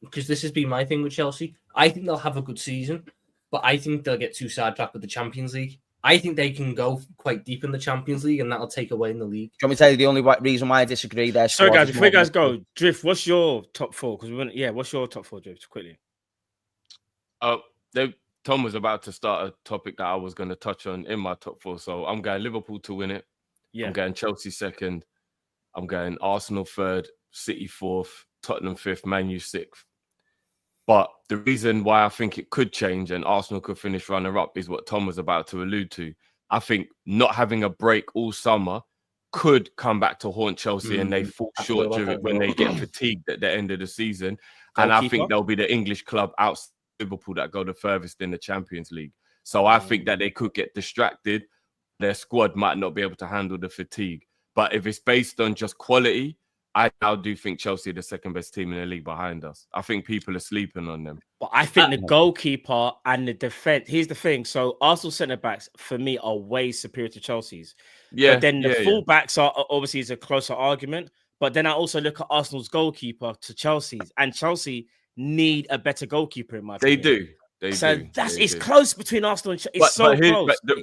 [SPEAKER 4] because this has been my thing with Chelsea, I think they'll have a good season, but I think they'll get too sidetracked with the Champions League. I think they can go quite deep in the Champions League, and that'll take away in the league.
[SPEAKER 5] Do you want me to tell you the only reason why I disagree there?
[SPEAKER 1] Sorry, guys, before you guys go, Drift, what's your top 4? What's your top 4, Drift, quickly?
[SPEAKER 9] Tom was about to start a topic that I was going to touch on in my top 4, so I'm going Liverpool to win it. Yeah. I'm going Chelsea 2nd. I'm going Arsenal 3rd, City 4th, Tottenham 5th, Man U 6th. But the reason why I think it could change and Arsenal could finish runner-up is what Tom was about to allude to. I think not having a break all summer could come back to haunt Chelsea and they fall short when they get fatigued at the end of the season. And I think they'll be the English club outside Liverpool that go the furthest in the Champions League. So I think that they could get distracted. Their squad might not be able to handle the fatigue. But if it's based on just quality, I now do think Chelsea are the 2nd best team in the league behind us. I think people are sleeping on them.
[SPEAKER 1] But I think the goalkeeper and the defense, here's the thing. So Arsenal centre-backs, for me, are way superior to Chelsea's. Yeah. But then the full-backs are obviously is a closer argument. But then I also look at Arsenal's goalkeeper to Chelsea's. And Chelsea need a better goalkeeper, in my opinion.
[SPEAKER 9] They do.
[SPEAKER 1] It's close between Arsenal and Chelsea. It's close.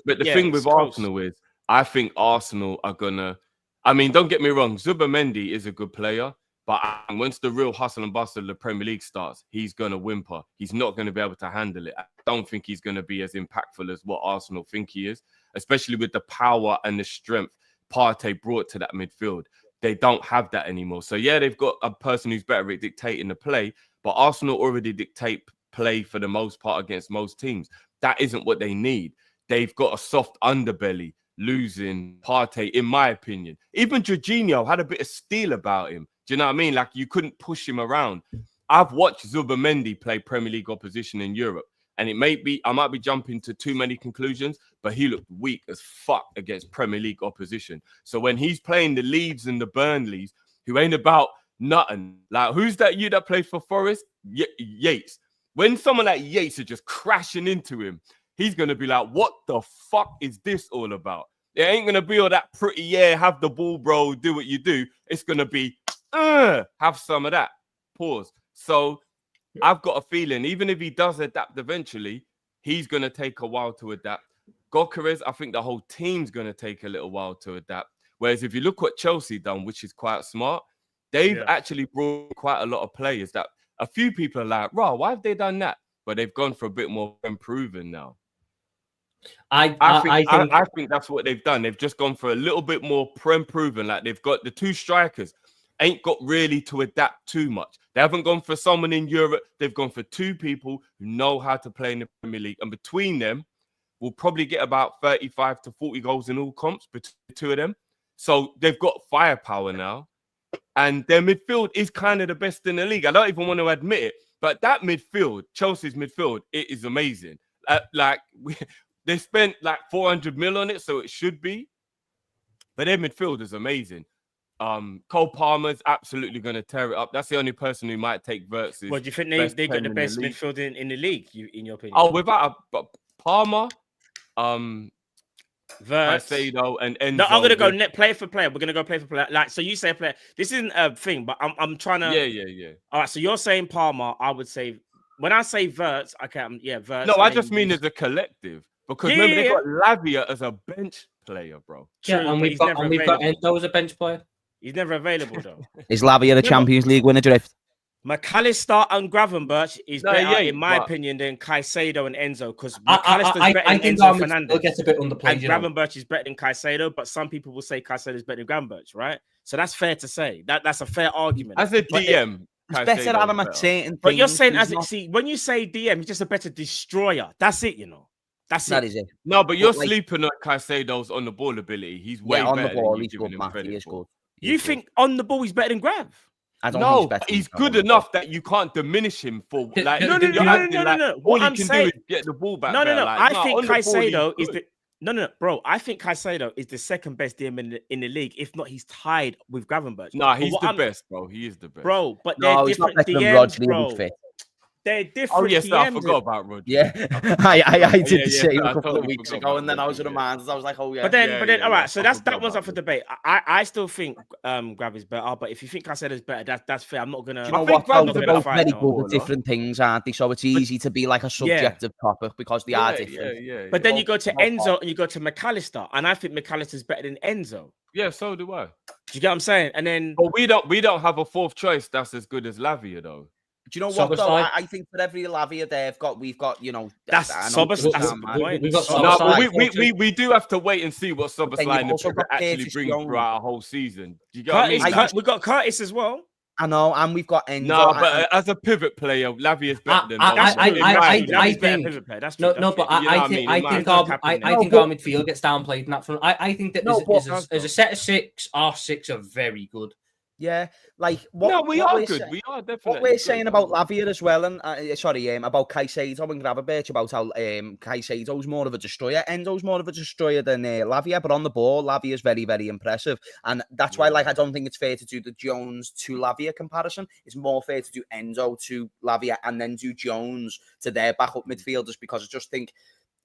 [SPEAKER 9] But the thing with Arsenal is, I think Arsenal are going to... I mean, don't get me wrong, Zubimendi is a good player, but once the real hustle and bustle of the Premier League starts, he's going to whimper. He's not going to be able to handle it. I don't think he's going to be as impactful as what Arsenal think he is, especially with the power and the strength Partey brought to that midfield. They don't have that anymore. So, yeah, they've got a person who's better at dictating the play, but Arsenal already dictate play for the most part against most teams. That isn't what they need. They've got a soft underbelly. Losing Partey, in my opinion. Even Jorginho had a bit of steel about him. Do you know what I mean? Like, you couldn't push him around. I've watched Zubimendi play Premier League opposition in Europe, and I might be jumping to too many conclusions, but he looked weak as fuck against Premier League opposition. So when he's playing the Leeds and the Burnleys, who ain't about nothing, like, who's that plays for Forest? Yates. When someone like Yates is just crashing into him, he's going to be like, what the fuck is this all about? It ain't going to be all that pretty, have the ball, bro, do what you do. It's going to be, have some of that. Pause. So I've got a feeling, even if he does adapt eventually, he's going to take a while to adapt. Gyökeres, I think the whole team's going to take a little while to adapt. Whereas if you look what Chelsea done, which is quite smart, they've actually brought quite a lot of players that a few people are like, why have they done that? But they've gone for a bit more improving now. I think that's what they've done. They've just gone for a little bit more proven. Like, they've got the 2 strikers, ain't got really to adapt too much. They haven't gone for someone in Europe. They've gone for 2 people who know how to play in the Premier League. And between them, we'll probably get about 35 to 40 goals in all comps between the 2 of them. So they've got firepower now. And their midfield is kind of the best in the league. I don't even want to admit it. But that midfield, Chelsea's midfield, it is amazing. They spent like 400 mil on it, so it should be. But their midfield is amazing. Cole Palmer's absolutely going to tear it up. That's the only person who might take Verts.
[SPEAKER 1] Well, do you think they got the best midfield in the league, in your opinion?
[SPEAKER 9] Oh, without Palmer, Verts, Caicedo, and Enzo.
[SPEAKER 1] No, I'm going to go player for player. We're going to go player for player. Like, so you say player. This isn't a thing, but I'm trying to...
[SPEAKER 9] Yeah.
[SPEAKER 1] All right, so you're saying Palmer, I would say... When I say Verts, Verts.
[SPEAKER 9] No, I just mean as a collective. Because remember, they got Lavia as a bench player, bro.
[SPEAKER 4] True, and we've got Endo as a bench player.
[SPEAKER 1] He's never available, though.
[SPEAKER 5] Is Lavia the Champions League winner, Drift?
[SPEAKER 1] McAllister and Gravenberch is better, in my opinion, than Caicedo and Enzo, because McAllister's better than Enzo Fernandez.
[SPEAKER 4] Gets a bit underplayed,
[SPEAKER 1] and Gravenberch is better than Caicedo, but some people will say Caicedo is better than Gravenberch, right? So that's fair to say. That's a fair argument.
[SPEAKER 9] As a DM,
[SPEAKER 5] it's better than him at certain things.
[SPEAKER 1] But you're saying, when you say DM, he's just a better destroyer. That's it, you know. That's
[SPEAKER 5] That
[SPEAKER 1] it.
[SPEAKER 5] is it.
[SPEAKER 9] No, but you're
[SPEAKER 5] But, like-
[SPEAKER 9] sleeping on Caicedo's on the ball ability. He's way
[SPEAKER 5] Yeah, on
[SPEAKER 9] better
[SPEAKER 5] the ball,
[SPEAKER 9] than
[SPEAKER 5] he's
[SPEAKER 9] you're
[SPEAKER 5] good,
[SPEAKER 9] giving him
[SPEAKER 5] Matt. He
[SPEAKER 9] credit
[SPEAKER 5] is
[SPEAKER 9] for.
[SPEAKER 5] good. He
[SPEAKER 1] You
[SPEAKER 5] is good.
[SPEAKER 1] think on the ball he's better than Grav?
[SPEAKER 5] I don't think
[SPEAKER 9] No,
[SPEAKER 5] he's better
[SPEAKER 9] but
[SPEAKER 5] than
[SPEAKER 9] he's
[SPEAKER 5] Grav
[SPEAKER 9] good
[SPEAKER 5] on the ball.
[SPEAKER 9] enough that you can't diminish him for like.
[SPEAKER 1] No.
[SPEAKER 9] All
[SPEAKER 1] What
[SPEAKER 9] he
[SPEAKER 1] I'm
[SPEAKER 9] can
[SPEAKER 1] saying,
[SPEAKER 9] do is get the ball back.
[SPEAKER 1] no.
[SPEAKER 9] better. Like,
[SPEAKER 1] I
[SPEAKER 9] nah,
[SPEAKER 1] think
[SPEAKER 9] on the ball, he's
[SPEAKER 1] Caicedo is
[SPEAKER 9] good.
[SPEAKER 1] the no, bro. I think Caicedo is the second best DM in the league. If not, he's tied with Gravenberch.
[SPEAKER 9] Nah,
[SPEAKER 1] But
[SPEAKER 9] he's
[SPEAKER 1] what
[SPEAKER 9] the
[SPEAKER 1] I'm-
[SPEAKER 9] best, bro. He is the best,
[SPEAKER 1] bro. But they're
[SPEAKER 5] No, he's not
[SPEAKER 1] different
[SPEAKER 5] better than
[SPEAKER 1] DMs,
[SPEAKER 5] Rodri
[SPEAKER 1] bro.
[SPEAKER 5] who's fit.
[SPEAKER 1] They're different.
[SPEAKER 9] Oh yes, I
[SPEAKER 1] DMs.
[SPEAKER 9] forgot about Rodri.
[SPEAKER 5] Yeah, I did
[SPEAKER 9] Yeah,
[SPEAKER 5] the same
[SPEAKER 9] I
[SPEAKER 5] a couple
[SPEAKER 9] totally
[SPEAKER 5] of weeks
[SPEAKER 9] forgot
[SPEAKER 5] ago,
[SPEAKER 9] about
[SPEAKER 5] and then I was
[SPEAKER 9] Rodri, yeah.
[SPEAKER 5] reminded. I was like, oh yeah.
[SPEAKER 1] But then, all right.
[SPEAKER 9] yeah,
[SPEAKER 1] So
[SPEAKER 9] I
[SPEAKER 1] that
[SPEAKER 9] forgot
[SPEAKER 1] one's
[SPEAKER 9] about
[SPEAKER 1] up for debate. I still think Grav is better. But if you think Caicedo's better, that's fair. I'm not gonna.
[SPEAKER 5] Do you know
[SPEAKER 9] I think
[SPEAKER 5] what? Though?
[SPEAKER 9] Gravenberch
[SPEAKER 5] They're
[SPEAKER 9] is a
[SPEAKER 5] both
[SPEAKER 1] fight,
[SPEAKER 5] very
[SPEAKER 1] no.
[SPEAKER 5] good at different things, aren't they? So it's easy to be like a subjective topic because they are different.
[SPEAKER 9] Yeah.
[SPEAKER 1] But then you go to
[SPEAKER 5] Both
[SPEAKER 1] Enzo and you go to McAllister, and I think McAllister's better than Enzo.
[SPEAKER 9] Yeah, so do I.
[SPEAKER 1] Do you get what I'm saying? And then,
[SPEAKER 9] But we don't have a fourth choice that's as good as Lavia though.
[SPEAKER 5] Do you know
[SPEAKER 4] So
[SPEAKER 5] what though?
[SPEAKER 4] beside-
[SPEAKER 5] I think for every Lavia we've got
[SPEAKER 1] that's
[SPEAKER 5] I know
[SPEAKER 1] Sobos.
[SPEAKER 5] it's
[SPEAKER 1] That's
[SPEAKER 5] down,
[SPEAKER 1] the
[SPEAKER 5] man.
[SPEAKER 1] point.
[SPEAKER 4] We've got
[SPEAKER 5] So
[SPEAKER 9] No,
[SPEAKER 4] Szoboszlai.
[SPEAKER 9] but we do have to wait and see what
[SPEAKER 5] then you've
[SPEAKER 9] Szoboszlai
[SPEAKER 5] also got
[SPEAKER 9] actually
[SPEAKER 5] Curtis
[SPEAKER 9] brings
[SPEAKER 5] Young.
[SPEAKER 9] throughout a whole season. Do you get what I
[SPEAKER 1] Curtis,
[SPEAKER 9] mean?
[SPEAKER 1] we got Curtis as well.
[SPEAKER 5] I know, and we've got Enzo.
[SPEAKER 9] No, but as a pivot player, Lavia's better than those.
[SPEAKER 1] That's
[SPEAKER 4] I
[SPEAKER 1] true.
[SPEAKER 4] think-
[SPEAKER 1] Lavia's better pivot player. That's true.
[SPEAKER 4] No,
[SPEAKER 1] that's
[SPEAKER 4] no,
[SPEAKER 1] true.
[SPEAKER 4] but I
[SPEAKER 9] You know what I
[SPEAKER 4] think
[SPEAKER 9] mean?
[SPEAKER 4] I
[SPEAKER 9] He might
[SPEAKER 4] think
[SPEAKER 1] as well
[SPEAKER 4] our
[SPEAKER 1] captain
[SPEAKER 4] I
[SPEAKER 1] there.
[SPEAKER 4] think our midfield gets downplayed in that front. I think that
[SPEAKER 5] No,
[SPEAKER 4] as a set of six, our six are very good.
[SPEAKER 5] yeah, like what?
[SPEAKER 9] No, we
[SPEAKER 5] what
[SPEAKER 9] are
[SPEAKER 5] we're
[SPEAKER 9] good.
[SPEAKER 5] saying-
[SPEAKER 9] We are definitely.
[SPEAKER 5] What we're
[SPEAKER 9] good.
[SPEAKER 5] saying about Lavia as well, and about Caicedo and Gravenberch, about how Caicedo's more of a destroyer, Enzo's more of a destroyer than Lavia, but on the ball, Lavia's very, very impressive, and that's why, like, I don't think it's fair to do the Jones to Lavia comparison. It's more fair to do Enzo to Lavia and then do Jones to their backup midfielders, because I just think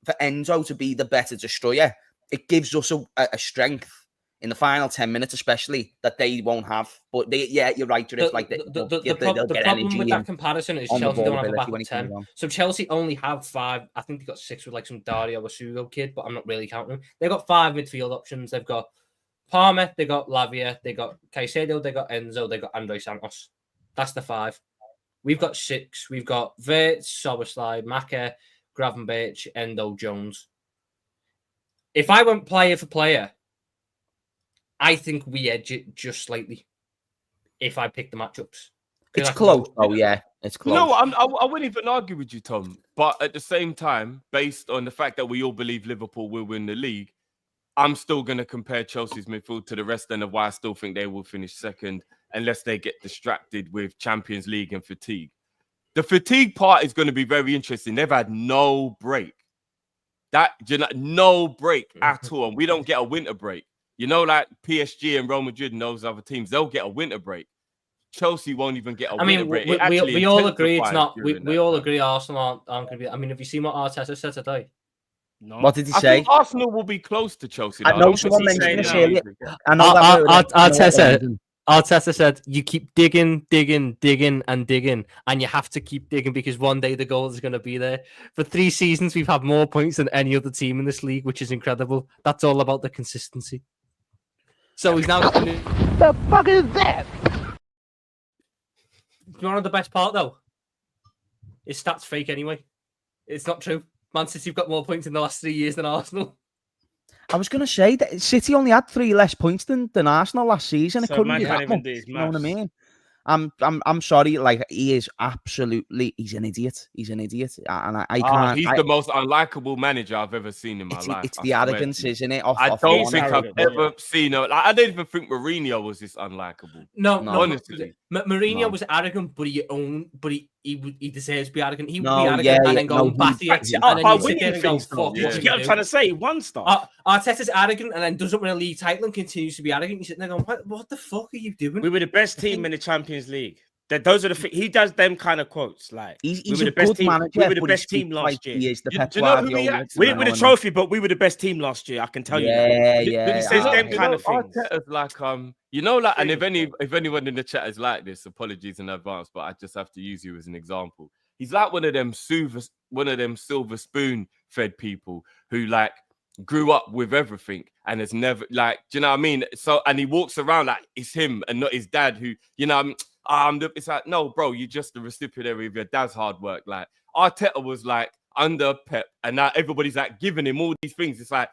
[SPEAKER 5] for Enzo to be the better destroyer, it gives us a strength in the final 10 minutes, especially, that they won't have. But you're right, Drift. Like
[SPEAKER 4] The
[SPEAKER 5] they'll
[SPEAKER 4] problem
[SPEAKER 5] get
[SPEAKER 4] with
[SPEAKER 5] energy
[SPEAKER 4] that comparison is
[SPEAKER 5] on the
[SPEAKER 4] Chelsea
[SPEAKER 5] ball
[SPEAKER 4] don't have a
[SPEAKER 5] ability when
[SPEAKER 4] backup
[SPEAKER 5] he comes
[SPEAKER 4] 10.
[SPEAKER 5] on.
[SPEAKER 4] So Chelsea only have 5. I think they got 6 with like some Dario Asugo kid, but I'm not really counting them. They've got 5 midfield options. They've got Palmer, they got Lavia, they got Caicedo, they got Enzo, they got Andre Santos. That's the 5. We've got 6. We've got Vert, Szoboszlai, Maka, Gravenberch, Endo, Jones. If I went player for player, I think we edge it just slightly if I pick the matchups.
[SPEAKER 5] It's close, though, yeah. It's close.
[SPEAKER 9] No, I wouldn't even argue with you, Tom. But at the same time, based on the fact that we all believe Liverpool will win the league, I'm still going to compare Chelsea's midfield to the rest, and why I still think they will finish second unless they get distracted with Champions League and fatigue. The fatigue part is going to be very interesting. They've had no break. No break at all. And we don't get a winter break. You know, like PSG and Real Madrid and those other teams, they'll get a winter break. Chelsea won't even get a winter break.
[SPEAKER 4] We all agree it's not.
[SPEAKER 9] during
[SPEAKER 4] We
[SPEAKER 9] that
[SPEAKER 4] all
[SPEAKER 9] time.
[SPEAKER 4] agree Arsenal aren't going to be. I mean, have you seen what Arteta said today?
[SPEAKER 1] No.
[SPEAKER 5] What did he
[SPEAKER 9] I
[SPEAKER 5] say?
[SPEAKER 9] think Arsenal will be close to Chelsea.
[SPEAKER 5] I
[SPEAKER 9] though.
[SPEAKER 5] know
[SPEAKER 9] don't
[SPEAKER 5] someone
[SPEAKER 9] think he's
[SPEAKER 5] mentioned this
[SPEAKER 9] saying
[SPEAKER 5] earlier.
[SPEAKER 9] that.
[SPEAKER 5] I know that
[SPEAKER 13] Arteta said you keep digging, and you have to keep digging because one day the goal is going to be there. For 3 seasons, we've had more points than any other team in this league, which is incredible. That's all about the consistency. So he's now.
[SPEAKER 11] The fuck is that?
[SPEAKER 4] You know the best part though? His stats fake anyway. It's not true. Man City have got more points in the last 3 years than Arsenal.
[SPEAKER 5] I was going to say that City only had 3 less points than Arsenal last season. It
[SPEAKER 1] So
[SPEAKER 5] couldn't
[SPEAKER 1] man
[SPEAKER 5] be
[SPEAKER 1] can't
[SPEAKER 5] that
[SPEAKER 1] even
[SPEAKER 5] much.
[SPEAKER 1] do his
[SPEAKER 5] You know what I
[SPEAKER 1] maths.
[SPEAKER 5] mean? I'm sorry. Like, he is absolutely. He's an idiot. He's an idiot, and I can't.
[SPEAKER 9] He's the most unlikable manager I've ever seen in my life.
[SPEAKER 5] It's
[SPEAKER 9] I
[SPEAKER 5] the
[SPEAKER 9] swear
[SPEAKER 5] arrogance,
[SPEAKER 9] to you.
[SPEAKER 5] isn't it?
[SPEAKER 9] I don't think I've ever seen it. Like, I don't even think Mourinho was this unlikable.
[SPEAKER 4] No,
[SPEAKER 9] honestly.
[SPEAKER 4] Mourinho was arrogant, but he deserves to be arrogant. He would
[SPEAKER 5] No,
[SPEAKER 4] be arrogant
[SPEAKER 5] yeah,
[SPEAKER 4] and then go and bat you, and then you sit there and go, fuck.
[SPEAKER 1] You get what I'm trying to say? One star.
[SPEAKER 4] Arteta's arrogant and then doesn't win a league title and continues to be arrogant. You're sitting there going, what the fuck are you doing?
[SPEAKER 1] We were the best team in the Champions League. Those are the he does them kind of quotes. Like
[SPEAKER 5] he's
[SPEAKER 1] we were
[SPEAKER 5] a
[SPEAKER 1] the best
[SPEAKER 5] good
[SPEAKER 1] team.
[SPEAKER 5] manager,
[SPEAKER 1] We were the
[SPEAKER 5] but
[SPEAKER 1] best
[SPEAKER 5] he
[SPEAKER 1] team
[SPEAKER 5] speaks
[SPEAKER 1] last
[SPEAKER 5] like
[SPEAKER 1] year.
[SPEAKER 5] he is the Pep
[SPEAKER 9] Do you know who he
[SPEAKER 5] Guardiola.
[SPEAKER 9] actually-
[SPEAKER 1] We didn't win a trophy, but we were the best team last year. I can tell you.
[SPEAKER 5] Yeah,
[SPEAKER 1] that.
[SPEAKER 5] yeah.
[SPEAKER 1] He says them
[SPEAKER 9] You
[SPEAKER 1] kind
[SPEAKER 9] know,
[SPEAKER 1] of things.
[SPEAKER 9] Arteta's like, like, and if anyone in the chat is like this, apologies in advance, but I just have to use you as an example. He's like one of them silver spoon fed people who like grew up with everything and has never like, do you know what I mean? So, and he walks around like it's him and not his dad who, you know, it's like, no, bro, you're just the recipienary of your dad's hard work. Like Arteta was like under Pep, and now everybody's like giving him all these things. It's like,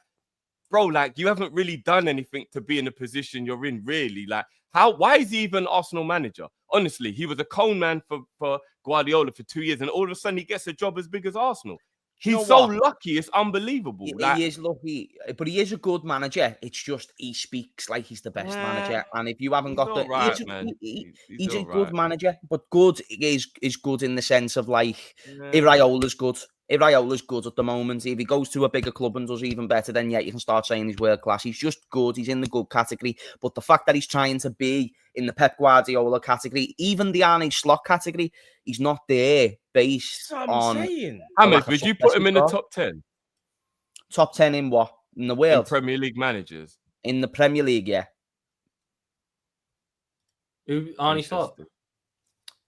[SPEAKER 9] bro, like you haven't really done anything to be in the position you're in, really. Like, why is he even Arsenal manager? Honestly, he was a cone man for Guardiola for 2 years, and all of a sudden he gets a job as big as Arsenal. He's
[SPEAKER 5] know
[SPEAKER 9] so
[SPEAKER 5] what?
[SPEAKER 9] lucky. It's unbelievable.
[SPEAKER 5] He is lucky, but he is a good manager. It's just he speaks like he's the best manager, and if you haven't
[SPEAKER 9] he's
[SPEAKER 5] got
[SPEAKER 9] all
[SPEAKER 5] the,
[SPEAKER 9] right,
[SPEAKER 5] he's,
[SPEAKER 9] man.
[SPEAKER 5] he's a
[SPEAKER 9] all
[SPEAKER 5] good
[SPEAKER 9] right.
[SPEAKER 5] manager. But good is good in the sense of like
[SPEAKER 9] Yeah.
[SPEAKER 5] Iraola's good. Iraola's good at the moment. If he goes to a bigger club and does even better, then yeah, you can start saying he's world class. He's just good. He's in the good category. But the fact that he's trying to be in the Pep Guardiola category, even the Arne Slot category, he's not there based
[SPEAKER 1] That's what I'm
[SPEAKER 5] on.
[SPEAKER 1] saying.
[SPEAKER 9] Ahmed, would you put him in the top 10?
[SPEAKER 5] Top 10 in what? In the
[SPEAKER 9] In
[SPEAKER 5] world?
[SPEAKER 9] Premier League managers.
[SPEAKER 5] In the Premier League, yeah.
[SPEAKER 13] Who? Arne Slot?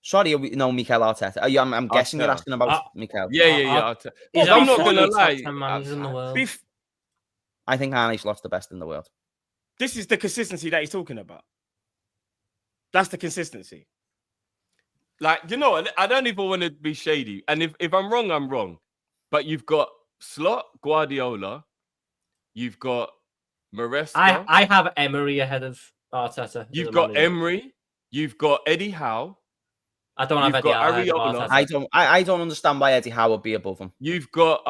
[SPEAKER 5] Sorry, no, Mikel Arteta. I'm guessing you're asking about Mikel.
[SPEAKER 9] Yeah.
[SPEAKER 13] He's
[SPEAKER 9] I'm not
[SPEAKER 13] going
[SPEAKER 9] gonna
[SPEAKER 13] to
[SPEAKER 9] lie.
[SPEAKER 13] top 10 managers in the world.
[SPEAKER 5] I think Arne Slot's the best in the world.
[SPEAKER 1] This is the consistency that he's talking about. That's the consistency.
[SPEAKER 9] Like, you know, I don't even want to be shady. And if I'm wrong, I'm wrong. But you've got Slot, Guardiola. You've got Maresca.
[SPEAKER 13] I have Emery ahead of Arteta.
[SPEAKER 9] You've got Emery. You've got Eddie Howe.
[SPEAKER 13] I don't have Eddie Howe ahead of Arteta.
[SPEAKER 5] I don't understand why Eddie Howe would be above him.
[SPEAKER 9] You've got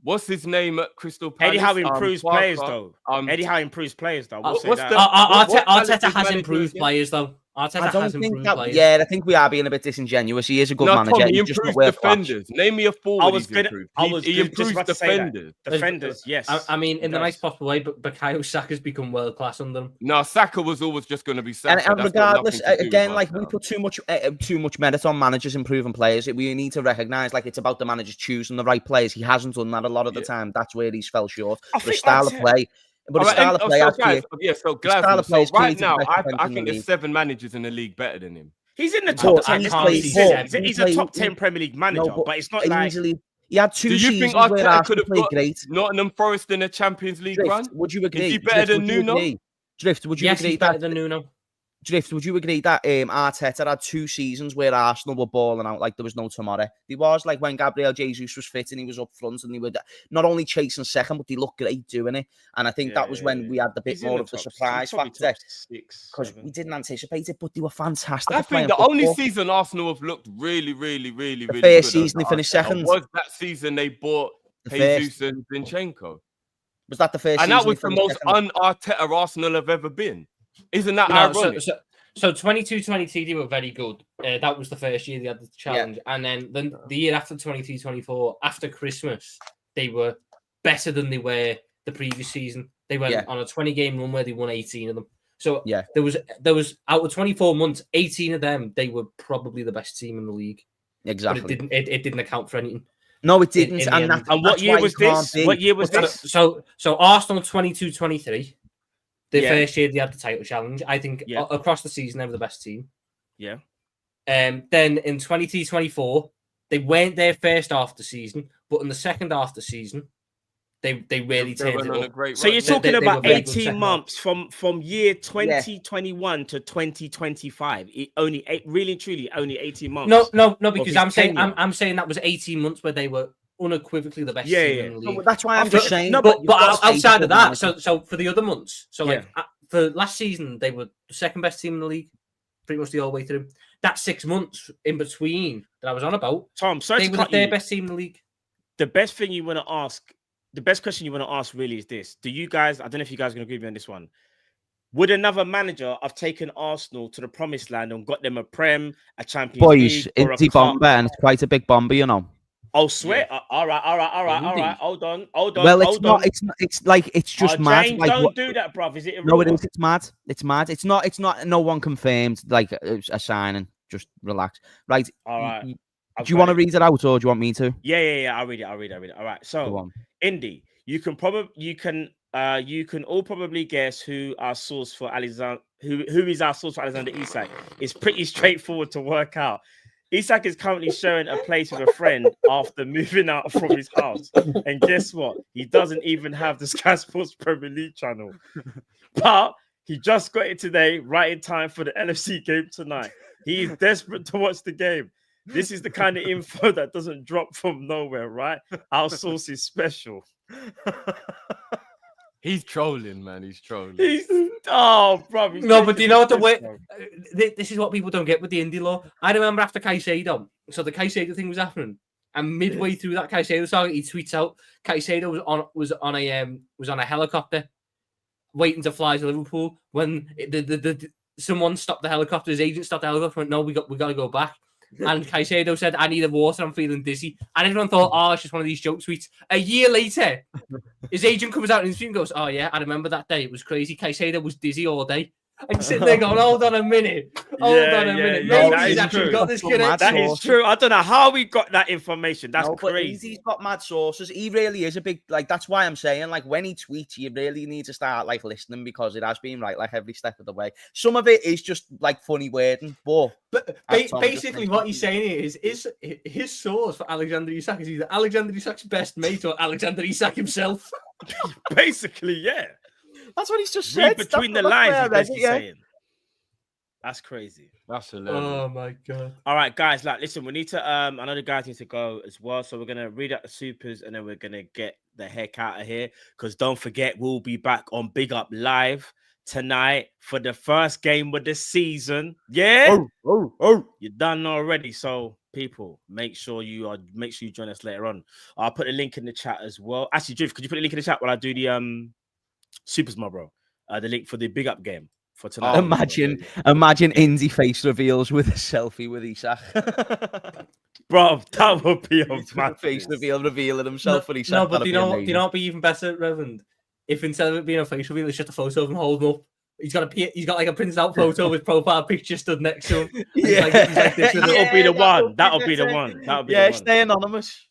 [SPEAKER 9] what's his name at Crystal Palace?
[SPEAKER 1] Eddie Howe improves
[SPEAKER 9] Parker.
[SPEAKER 1] players though. Eddie Howe improves players though. We'll say
[SPEAKER 9] what's
[SPEAKER 1] that.
[SPEAKER 13] Arteta has improved players though. Arteta
[SPEAKER 5] I don't
[SPEAKER 13] has
[SPEAKER 5] think
[SPEAKER 13] improved
[SPEAKER 5] that.
[SPEAKER 13] players.
[SPEAKER 5] Yeah, I think we are being a bit disingenuous. He is a good
[SPEAKER 9] No,
[SPEAKER 5] manager.
[SPEAKER 9] Tom, he
[SPEAKER 5] He's just not
[SPEAKER 9] improves
[SPEAKER 5] worth watching.
[SPEAKER 9] defenders. Name me a forward he's improved. He improves
[SPEAKER 1] just about to say that.
[SPEAKER 9] defenders.
[SPEAKER 1] Defenders, yes.
[SPEAKER 13] I mean, in
[SPEAKER 1] He
[SPEAKER 13] the
[SPEAKER 1] does.
[SPEAKER 13] nice possible way, but Bukayo Saka's become world class under him.
[SPEAKER 9] No, Saka was always just going to be Saka.
[SPEAKER 5] And
[SPEAKER 9] That's got
[SPEAKER 5] regardless,
[SPEAKER 9] nothing to do
[SPEAKER 5] again,
[SPEAKER 9] with
[SPEAKER 5] like
[SPEAKER 9] us
[SPEAKER 5] we
[SPEAKER 9] now.
[SPEAKER 5] put too much merit on managers improving players. We need to recognise, like, it's about the managers choosing the right players. He hasn't done that a lot of the time. That's where he's fell short. But his style of play,
[SPEAKER 9] So right now, I think there's 7 managers in the league better than him.
[SPEAKER 1] He's in the top 10. He's a top 10
[SPEAKER 5] he-
[SPEAKER 1] Premier League manager,
[SPEAKER 5] No,
[SPEAKER 1] but it's not like.
[SPEAKER 5] easily. He had 2
[SPEAKER 9] Do you
[SPEAKER 5] seasons
[SPEAKER 9] think
[SPEAKER 5] where
[SPEAKER 9] Arteta
[SPEAKER 5] Arsenal
[SPEAKER 9] could have
[SPEAKER 5] played
[SPEAKER 9] got
[SPEAKER 5] great.
[SPEAKER 9] Nottingham Forest in a Champions League run?
[SPEAKER 5] Would you agree?
[SPEAKER 9] Is he better than Nuno?
[SPEAKER 5] Drift, would you
[SPEAKER 13] Yes,
[SPEAKER 5] agree
[SPEAKER 13] he's better
[SPEAKER 5] that
[SPEAKER 13] than Nuno.
[SPEAKER 5] Drift, would you agree that Arteta had 2 seasons where Arsenal were balling out like there was no tomorrow? There was, like, when Gabriel Jesus was fit and he was up front and they were not only chasing second, but they looked great doing it. And I think that was when we had the bit more of the surprise factor because we didn't anticipate it, but they were fantastic.
[SPEAKER 9] I
[SPEAKER 5] at playing
[SPEAKER 9] think the only
[SPEAKER 5] football.
[SPEAKER 9] season Arsenal have looked really
[SPEAKER 5] The
[SPEAKER 9] good
[SPEAKER 5] first season they
[SPEAKER 9] under
[SPEAKER 5] finished
[SPEAKER 9] Arteta
[SPEAKER 5] second.
[SPEAKER 9] was that season they bought
[SPEAKER 5] The
[SPEAKER 9] Jesus and Zinchenko.
[SPEAKER 5] Was that the first
[SPEAKER 9] And
[SPEAKER 5] season
[SPEAKER 9] that was
[SPEAKER 5] they
[SPEAKER 9] the
[SPEAKER 5] finished
[SPEAKER 9] most
[SPEAKER 5] second?
[SPEAKER 9] un-Arteta Arsenal have ever been. Isn't that
[SPEAKER 13] No,
[SPEAKER 9] ironic?
[SPEAKER 13] so 22-23 they were very good. That was the first year they had the challenge, and then the year after 23-24, after Christmas, they were better than they were the previous season. They went on a 20-game run where they won 18 of them. So there was out of 24 months, 18 of them they were probably the best team in the league.
[SPEAKER 5] Exactly.
[SPEAKER 13] But it didn't account for anything.
[SPEAKER 5] No, it didn't.
[SPEAKER 1] And what year was this? What year was this?
[SPEAKER 13] So Arsenal 22-23. The
[SPEAKER 1] Yeah.
[SPEAKER 13] first year they had the title challenge. I think across the season they were the best team.
[SPEAKER 1] Yeah.
[SPEAKER 13] Then in 23-24, they weren't there first half of the season, but in the second half of the season, they really turned it up.
[SPEAKER 1] So you're talking
[SPEAKER 13] They
[SPEAKER 1] about
[SPEAKER 13] were very good
[SPEAKER 1] 18
[SPEAKER 13] second
[SPEAKER 1] months from year 2021 to 2025. It only really and truly only 18 months.
[SPEAKER 13] No,
[SPEAKER 1] of
[SPEAKER 13] because
[SPEAKER 1] his
[SPEAKER 13] I'm saying
[SPEAKER 1] tenure.
[SPEAKER 13] I'm saying that was 18 months where they were unequivocally the best
[SPEAKER 1] Yeah,
[SPEAKER 13] team
[SPEAKER 1] yeah.
[SPEAKER 13] in the
[SPEAKER 1] No,
[SPEAKER 13] league.
[SPEAKER 1] but that's why I'm
[SPEAKER 13] But-
[SPEAKER 1] just saying-
[SPEAKER 13] No,
[SPEAKER 1] but
[SPEAKER 13] but
[SPEAKER 1] you've got to
[SPEAKER 13] outside
[SPEAKER 1] say
[SPEAKER 13] of that,
[SPEAKER 1] good
[SPEAKER 13] so for the other months, so
[SPEAKER 1] Yeah.
[SPEAKER 13] like for last season they were the second best team in the league, pretty much the whole way through. That 6 months in between that I was on about,
[SPEAKER 1] Tom, sorry
[SPEAKER 13] they
[SPEAKER 1] to
[SPEAKER 13] were
[SPEAKER 1] cut
[SPEAKER 13] their
[SPEAKER 1] you.
[SPEAKER 13] best team in the league.
[SPEAKER 1] The best thing you want to ask, the best question you want to ask really is this. Do you guys, I don't know if you guys are going to agree with me on this one. Would another manager have taken Arsenal to the promised land and got them a Prem, a Champions
[SPEAKER 5] Boys,
[SPEAKER 1] League, or a
[SPEAKER 5] it's a
[SPEAKER 1] cup?
[SPEAKER 5] bomber and it's quite a big bomber, you know.
[SPEAKER 1] Oh, swear. All right. Hold on.
[SPEAKER 5] Well, it's not. It's like it's just mad.
[SPEAKER 1] James,
[SPEAKER 5] Like,
[SPEAKER 1] don't do that, bruv. Is it a
[SPEAKER 5] No, it
[SPEAKER 1] rumor?
[SPEAKER 5] is. It's mad. It's mad. It's not. It's not. No one confirmed. Like a signing. Just relax. Right.
[SPEAKER 1] All right.
[SPEAKER 5] Do you want to read it out, or do you want me to?
[SPEAKER 1] Yeah. I'll read it. All right.
[SPEAKER 5] Go
[SPEAKER 1] So,
[SPEAKER 5] on.
[SPEAKER 1] Indy, you can all probably guess who our source for Alexander. Who is our source for Alexander Isak? It's pretty straightforward to work out. Isak is currently sharing a place with a friend after moving out from his house. And guess what? He doesn't even have the Sky Sports Premier League channel. But he just got it today, right in time for the LFC game tonight. He is desperate to watch the game. This is the kind of info that doesn't drop from nowhere, right? Our source is special.
[SPEAKER 9] He's trolling, man. He's trolling.
[SPEAKER 1] Oh, bro.
[SPEAKER 13] No, but do you know what the way? This is what people don't get with the indie law. I remember after Caicedo, so the Caicedo thing was happening. And midway through that Caicedo saga, he tweets out Caicedo was on a helicopter waiting to fly to Liverpool when someone stopped the helicopter. His agent stopped the helicopter. Went, no, we got to go back. And Caicedo said, "I need a water. I'm feeling dizzy." And everyone thought, "Oh, it's just one of these joke tweets." A year later, his agent comes out in the stream and goes, "Oh yeah, I remember that day. It was crazy. Caicedo was dizzy all day." And you're sitting there going, "Hold on a minute. Hold on a minute.
[SPEAKER 1] Yeah,
[SPEAKER 13] Maybe he's actually got this connection."
[SPEAKER 1] That is true. I don't know how we got that information. That's crazy.
[SPEAKER 5] He's got mad sources. He really is a big, like, that's why I'm saying, like, when he tweets, you really need to start, like, listening, because it has been right, like, every step of the way. Some of it is just, like, funny wording, but
[SPEAKER 13] basically what he's saying is his source for Alexander Isak is either Alexander Isak's best mate or Alexander Isak himself.
[SPEAKER 1] Basically, yeah.
[SPEAKER 5] That's what he's just
[SPEAKER 1] Read
[SPEAKER 5] said.
[SPEAKER 1] between the lines, he's basically saying. That's crazy.
[SPEAKER 9] That's hilarious.
[SPEAKER 13] Oh my god.
[SPEAKER 1] All right, guys, like, listen, we need to I know the guys need to go as well, so we're gonna read out the supers and then we're gonna get the heck out of here, because don't forget, we'll be back on Big Up Live tonight for the first game of the season. Yeah, you're done already. So people, make sure you join us later on. I'll put a link in the chat as well. Actually, Drift, could you put a link in the chat while I do the supers, my bro? The link for the Big Up game for tonight.
[SPEAKER 5] Imagine Indy face reveals with a selfie with Isak.
[SPEAKER 1] Bro, that would be a mad
[SPEAKER 5] face revealing himself for Isak.
[SPEAKER 13] No, but do you know what be even better, Reverend? If instead of it being a face reveal, it's just a photo of him holding up. He's got like a printed out photo with profile picture stood next to him.
[SPEAKER 5] Yeah,
[SPEAKER 1] that'll be the one. That'll be the one.
[SPEAKER 5] Stay anonymous.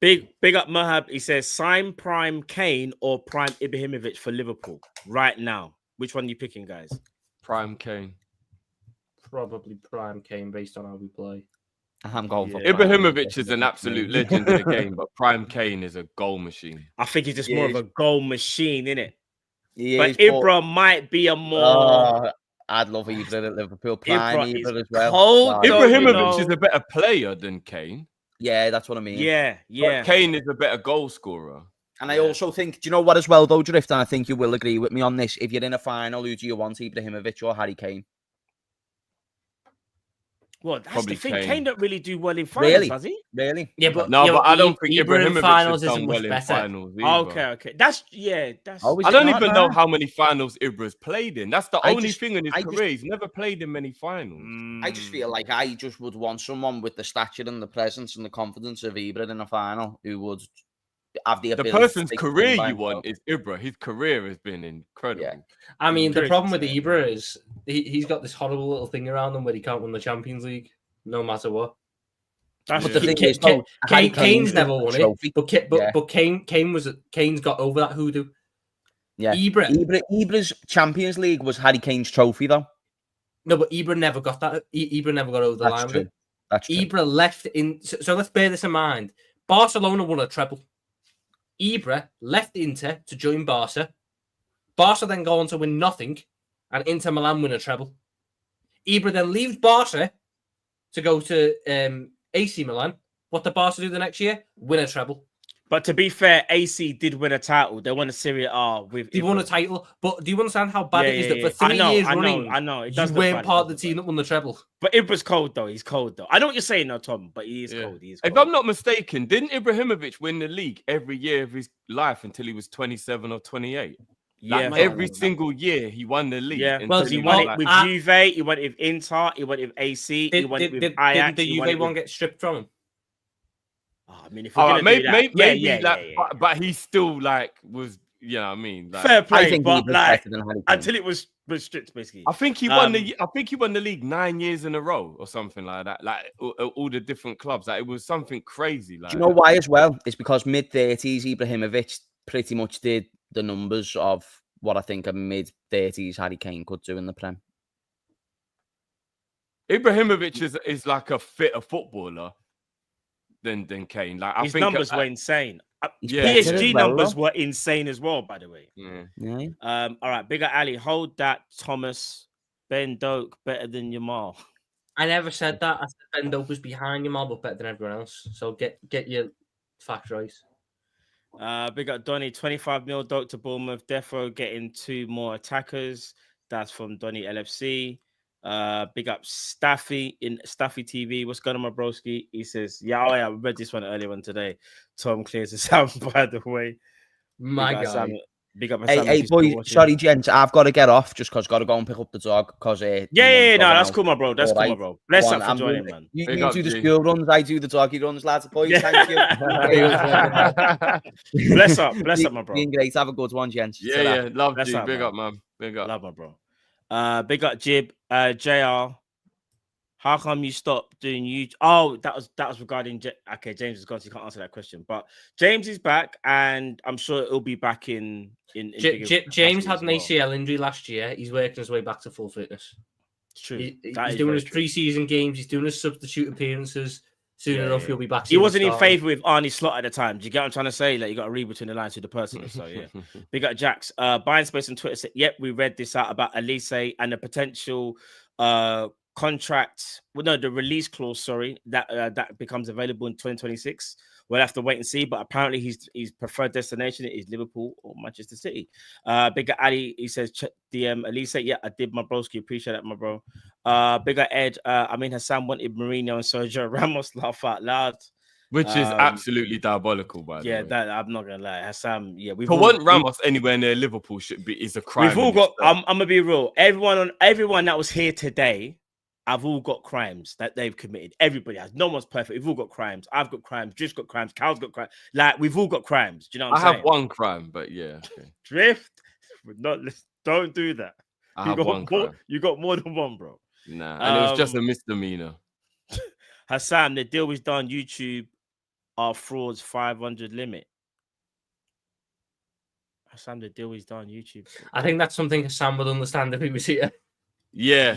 [SPEAKER 1] Big up Mohab. He says sign prime Kane or prime Ibrahimovic for Liverpool right now. Which one are you picking, guys?
[SPEAKER 9] Prime Kane.
[SPEAKER 13] Probably prime Kane based on how we play.
[SPEAKER 5] I'm going for
[SPEAKER 9] Ibrahimovic is an absolute legend in the game, but prime Kane is a goal machine.
[SPEAKER 1] I think he's just more of a goal machine, innit?
[SPEAKER 5] But
[SPEAKER 1] Ibra might be a more.
[SPEAKER 5] I'd love Ibra at Liverpool. Prime Ibra as well.
[SPEAKER 9] Ibrahimovic is a better player than Kane.
[SPEAKER 5] Yeah, that's what I mean.
[SPEAKER 1] Yeah.
[SPEAKER 9] But Kane is a better goal scorer.
[SPEAKER 5] And I also think, do you know what as well, though, Drift? And I think you will agree with me on this. If you're in a final, who do you want, Ibrahimovic or Harry Kane?
[SPEAKER 1] Well, that's the thing. Kane don't really do well in finals, does he?
[SPEAKER 5] Really?
[SPEAKER 13] Yeah, but
[SPEAKER 9] I don't think Ibrahimovic
[SPEAKER 13] finals
[SPEAKER 9] has done
[SPEAKER 13] isn't
[SPEAKER 9] well
[SPEAKER 13] much
[SPEAKER 9] in
[SPEAKER 13] better.
[SPEAKER 9] finals. Either.
[SPEAKER 1] Okay. That's.
[SPEAKER 9] I don't even know how many finals Ibra's played in. That's the only thing in his career. He's never played in many finals.
[SPEAKER 5] I just feel like I just would want someone with the stature and the presence and the confidence of Ibra in a final who would have the ability.
[SPEAKER 9] The person's career you want is Ibra. His career has been incredible.
[SPEAKER 5] Yeah.
[SPEAKER 13] I mean, the problem with Ibra is he's got this horrible little thing around him where he can't win the Champions League no matter what.
[SPEAKER 5] But the thing is, though,
[SPEAKER 13] Kane's never won it. But Kane's got over that hoodoo.
[SPEAKER 5] Yeah, Ibra's Champions League was Harry Kane's trophy, though.
[SPEAKER 13] No, but Ibra never got that. Ibra never got over the line with it.
[SPEAKER 5] That's true.
[SPEAKER 13] Ibra left in. So let's bear this in mind. Barcelona won a treble. Ibra left Inter to join Barca. Barca then go on to win nothing, and Inter Milan win a treble. Ibra then leaves Barca to go to AC Milan. What did Barca do the next year? Win a treble.
[SPEAKER 1] But to be fair, AC did win a title. They won a Serie A with.
[SPEAKER 13] They won a title, but do you understand how bad it is that for 3 years running,
[SPEAKER 1] I know.
[SPEAKER 13] You weren't part of the team that won the treble.
[SPEAKER 1] But Ibra's cold though. He's cold though. I know what you're saying, though, Tom. But he is cold. He is cold.
[SPEAKER 9] If I'm not mistaken, didn't Ibrahimovic win the league every year of his life until he was 27 or 28?
[SPEAKER 1] Yeah,
[SPEAKER 9] every single year he won the league.
[SPEAKER 1] Yeah, well, he won it with Juve, he won it with Inter, he won it with AC, he won it with Ajax.
[SPEAKER 13] Did the Juve one get stripped from him?
[SPEAKER 1] I mean, if we're gonna do that,
[SPEAKER 9] maybe, but he still was, you know what I mean? Like,
[SPEAKER 1] fair play, but until it was stripped, basically.
[SPEAKER 9] I think he won the league 9 years in a row or something like that. Like all the different clubs, like it was something crazy. Like,
[SPEAKER 5] do you know why as well? It's because mid-30s Ibrahimovic pretty much did the numbers of what I think a mid-30s Harry Kane could do in the Prem.
[SPEAKER 9] Ibrahimovic is like a fitter footballer than Kane. Like
[SPEAKER 1] his numbers were insane.
[SPEAKER 9] Yeah,
[SPEAKER 1] PSG numbers were insane as well, by the way.
[SPEAKER 5] Yeah.
[SPEAKER 1] All right, bigger Ali, hold that, Thomas. Ben Doak better than Yamal.
[SPEAKER 13] I never said that. I said Ben Doak was behind Yamal, but better than everyone else. So get your facts right.
[SPEAKER 1] Big up Donny, 25 mil Doak to Bournemouth. Defo getting 2 more attackers. That's from Donny LFC. Big up Staffy in Staffy TV. What's going on, my broski? He says, yeah, I read this one earlier on today. Tom clears the sound, by the way.
[SPEAKER 13] My guy.
[SPEAKER 1] Sam, big up
[SPEAKER 5] Hey,
[SPEAKER 1] Sam
[SPEAKER 5] hey,
[SPEAKER 1] if he's still
[SPEAKER 5] boys,
[SPEAKER 1] watching.
[SPEAKER 5] sorry, gents, I've got to get off just because I've got to go and pick up the dog.
[SPEAKER 1] No, that's cool, my bro. That's cool, my bro. Bless up for joining, man.
[SPEAKER 5] You do the school runs, I do the doggy runs, lads. Boys, thank you.
[SPEAKER 1] Bless up, my bro.
[SPEAKER 5] Being great. Have a good one, gents.
[SPEAKER 9] Yeah, love
[SPEAKER 1] Bless
[SPEAKER 9] you.
[SPEAKER 1] up,
[SPEAKER 9] Big
[SPEAKER 1] man.
[SPEAKER 9] up, man. Big up.
[SPEAKER 1] Love my bro. Big up Jib. JR. How come you stopped doing YouTube? Oh, that was regarding. Okay, James is gone, so you can't answer that question. But James is back, and I'm sure it'll be back in
[SPEAKER 13] James had an ACL injury last year. He's working his way back to full fitness.
[SPEAKER 1] It's true.
[SPEAKER 13] He's doing his pre-season games. He's doing his substitute appearances. Soon enough, he'll be back.
[SPEAKER 1] He wasn't in favour with Arnie Slot at the time. Do you get what I'm trying to say? Like, you got to read between the lines with the person. So yeah. Big up Jax. Buying Space on Twitter said, "Yep, we read this out about Olise and the potential contract. Well, no, the release clause. Sorry, that becomes available in 2026. We'll have to wait and see. But apparently, his preferred destination is Liverpool or Manchester City. Bigger Ali, he says DM Olise. Yeah, I did, my broski. Appreciate that, my bro. Bigger Ed. I mean, Hassan wanted Mourinho and Sergio Ramos. Laugh out loud.
[SPEAKER 9] Which is absolutely diabolical, by the way.
[SPEAKER 1] Yeah, that I'm not gonna lie. Hassan, yeah,
[SPEAKER 9] to want Ramos anywhere near Liverpool is a crime.
[SPEAKER 1] We've all got. I'm gonna be real. Everyone that was here today, I've all got crimes that they've committed. Everybody has. No one's perfect. We've all got crimes. I've got crimes. Drift's got crimes. Cal's got crimes. Like, we've all got crimes. Do you know what I'm saying?
[SPEAKER 9] I have one crime, but yeah. Okay.
[SPEAKER 1] Drift, don't do that.
[SPEAKER 9] I have one crime.
[SPEAKER 1] You got more than one, bro.
[SPEAKER 9] Nah, and it was just a misdemeanor.
[SPEAKER 1] Hassan, the deal is done. YouTube are frauds 500 limit. Hassan, the deal is done. YouTube.
[SPEAKER 13] I think that's something Hassan would understand if he was here.
[SPEAKER 9] Yeah.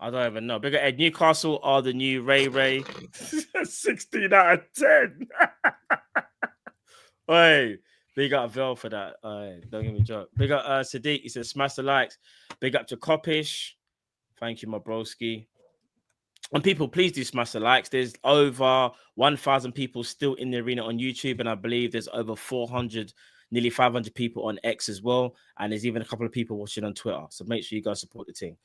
[SPEAKER 1] I don't even know. Bigger Ed, Newcastle are the new Ray. 16 out of 10. Hey, big up Vel for that. Don't give me a joke. Big up Sadiq. He says, smash the likes. Big up to Kop-Ish. Thank you, my broski. And people, please do smash the likes. There's over 1,000 people still in the arena on YouTube, and I believe there's over 400, nearly 500 people on X as well. And there's even a couple of people watching on Twitter. So make sure you guys support the team.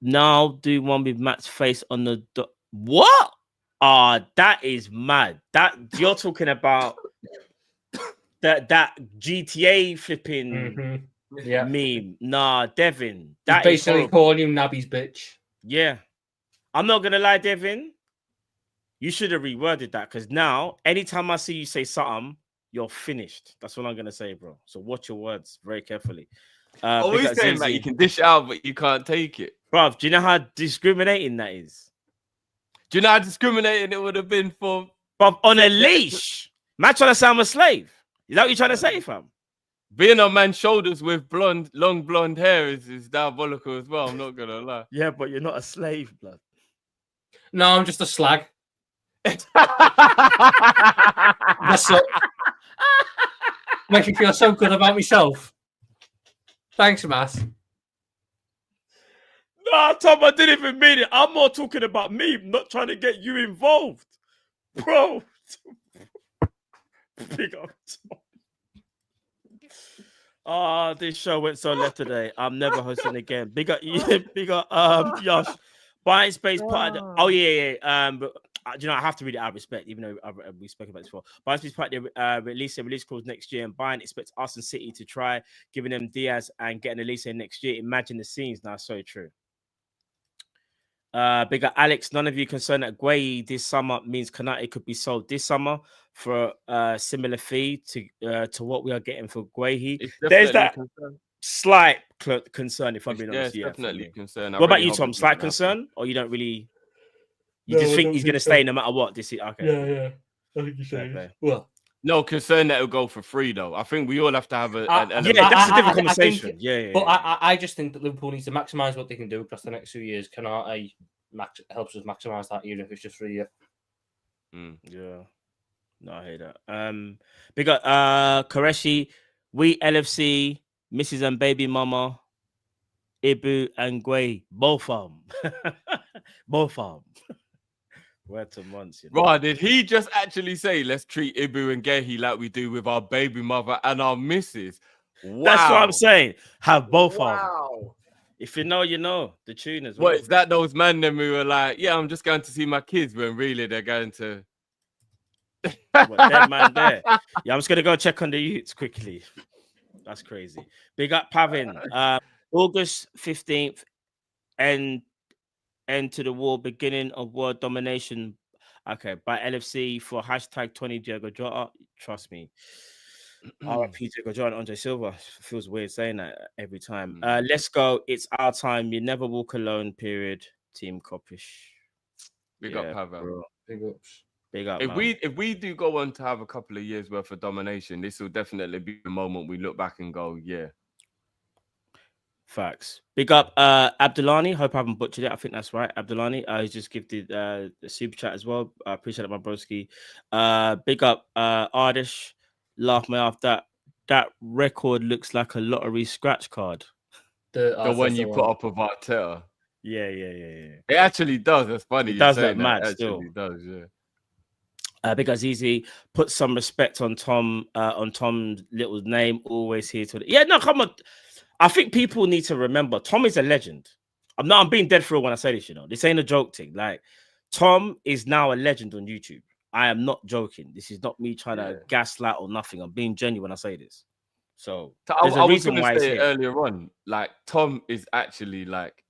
[SPEAKER 1] Now do one with Matt's face on the... What? That is mad. That you're talking about that GTA flipping meme. Nah, Devin. That
[SPEAKER 13] He's basically calling you Nabby's bitch.
[SPEAKER 1] Yeah. I'm not gonna lie, Devin. You should have reworded that, because now anytime I see you say something, you're finished. That's what I'm gonna say, bro. So watch your words very carefully.
[SPEAKER 9] Always saying that you can dish it out, but you can't take it.
[SPEAKER 1] Bro, do you know how discriminating that is?
[SPEAKER 9] Do you know how discriminating it would have been for...
[SPEAKER 1] But on a leash? Man trying to sound a slave. Is that what you're trying to say, fam?
[SPEAKER 9] Being on man's shoulders with long blonde hair is diabolical as well. I'm not going to lie.
[SPEAKER 1] Yeah, but you're not a slave, blood.
[SPEAKER 13] No, I'm just a slag. That's so... Makes me feel so good about myself. Thanks, Matt.
[SPEAKER 1] Nah, Tom, I didn't even mean it. I'm more talking about me, not trying to get you involved. Bro. Big up, Tom. This show went so left today. I'm never hosting again. Big up, Yosh. Buying space part of the... Oh, yeah. But you know, I have to read it out of respect, even though we spoke about this before. Buying space part of the release clause next year, and Bayern expects Arsenal City to try giving them Diaz and getting Olise next year. Imagine the scenes. Now, so true. Bigger Alex, none of you concerned that Guehi this summer means Konate could be sold this summer for a similar fee to what we are getting for Guehi. There's that slight concern, if I'm being honest.
[SPEAKER 9] Yeah, definitely concern.
[SPEAKER 1] What about you, Tom? Slight concern, or you don't really? You just think he's going to stay no matter what this year? Okay.
[SPEAKER 13] Yeah. I think you're saying. Well,
[SPEAKER 9] no concern that it'll go for free though. I think we all have to have a.
[SPEAKER 1] That's a different conversation.
[SPEAKER 13] But I just think that Liverpool needs to maximise what they can do across the next 2 years. Konate helps us maximise that, even if it's just for a year.
[SPEAKER 1] Yeah. No, I hear that. Big up Koreshi, we LFC, Mrs. and Baby Mama, Ibu and Guehi, both of them. Both of them. Word to months, you know?
[SPEAKER 9] Right, did he just actually say let's treat Ibu and Guehi like we do with our baby mother and our missus?
[SPEAKER 1] That's what I'm saying. Have both of them.
[SPEAKER 10] Wow.
[SPEAKER 1] If you know, you know. The tune as well.
[SPEAKER 9] What is that? Those men then who were like, yeah, I'm just going to see my kids when really they're going to.
[SPEAKER 1] What, dead man there. Yeah, I'm just gonna go check on the youths quickly. That's crazy. Big up Pavin. August 15th, end to the war, beginning of world domination. Okay, by LFC for hashtag 20 Diego Jota. Trust me. RIP Diego Jota and Andre Silva. Feels weird saying that every time. Let's go. It's our time. You never walk alone. Period. Team Kop-Ish.
[SPEAKER 9] Big up Pavel.
[SPEAKER 4] Big ups.
[SPEAKER 1] Big up.
[SPEAKER 9] If we do go on to have a couple of years worth of domination, this will definitely be the moment we look back and go, yeah.
[SPEAKER 1] Facts. Big up Abdulani. Hope I haven't butchered it. I think that's right. Abdulani. He's just gifted the super chat as well. I appreciate it, my broski. Big up Ardish. Laugh me off. That record looks like a lottery scratch card.
[SPEAKER 9] The one you put up of Arteta.
[SPEAKER 1] Yeah.
[SPEAKER 9] It actually does. That's funny.
[SPEAKER 1] It does look mad.
[SPEAKER 9] It
[SPEAKER 1] Still
[SPEAKER 9] actually does. Yeah.
[SPEAKER 1] Big Azizi, put some respect on Tom's little name. Always here to no, come on. I think people need to remember Tom is a legend. I'm being dead for real when I say this. You know, this ain't a joke thing. Like Tom is now a legend on YouTube. I am not joking. This is not me trying to gaslight or nothing. I'm being genuine when I say this. So there's a reason why it's here.
[SPEAKER 9] Earlier on, like Tom is actually like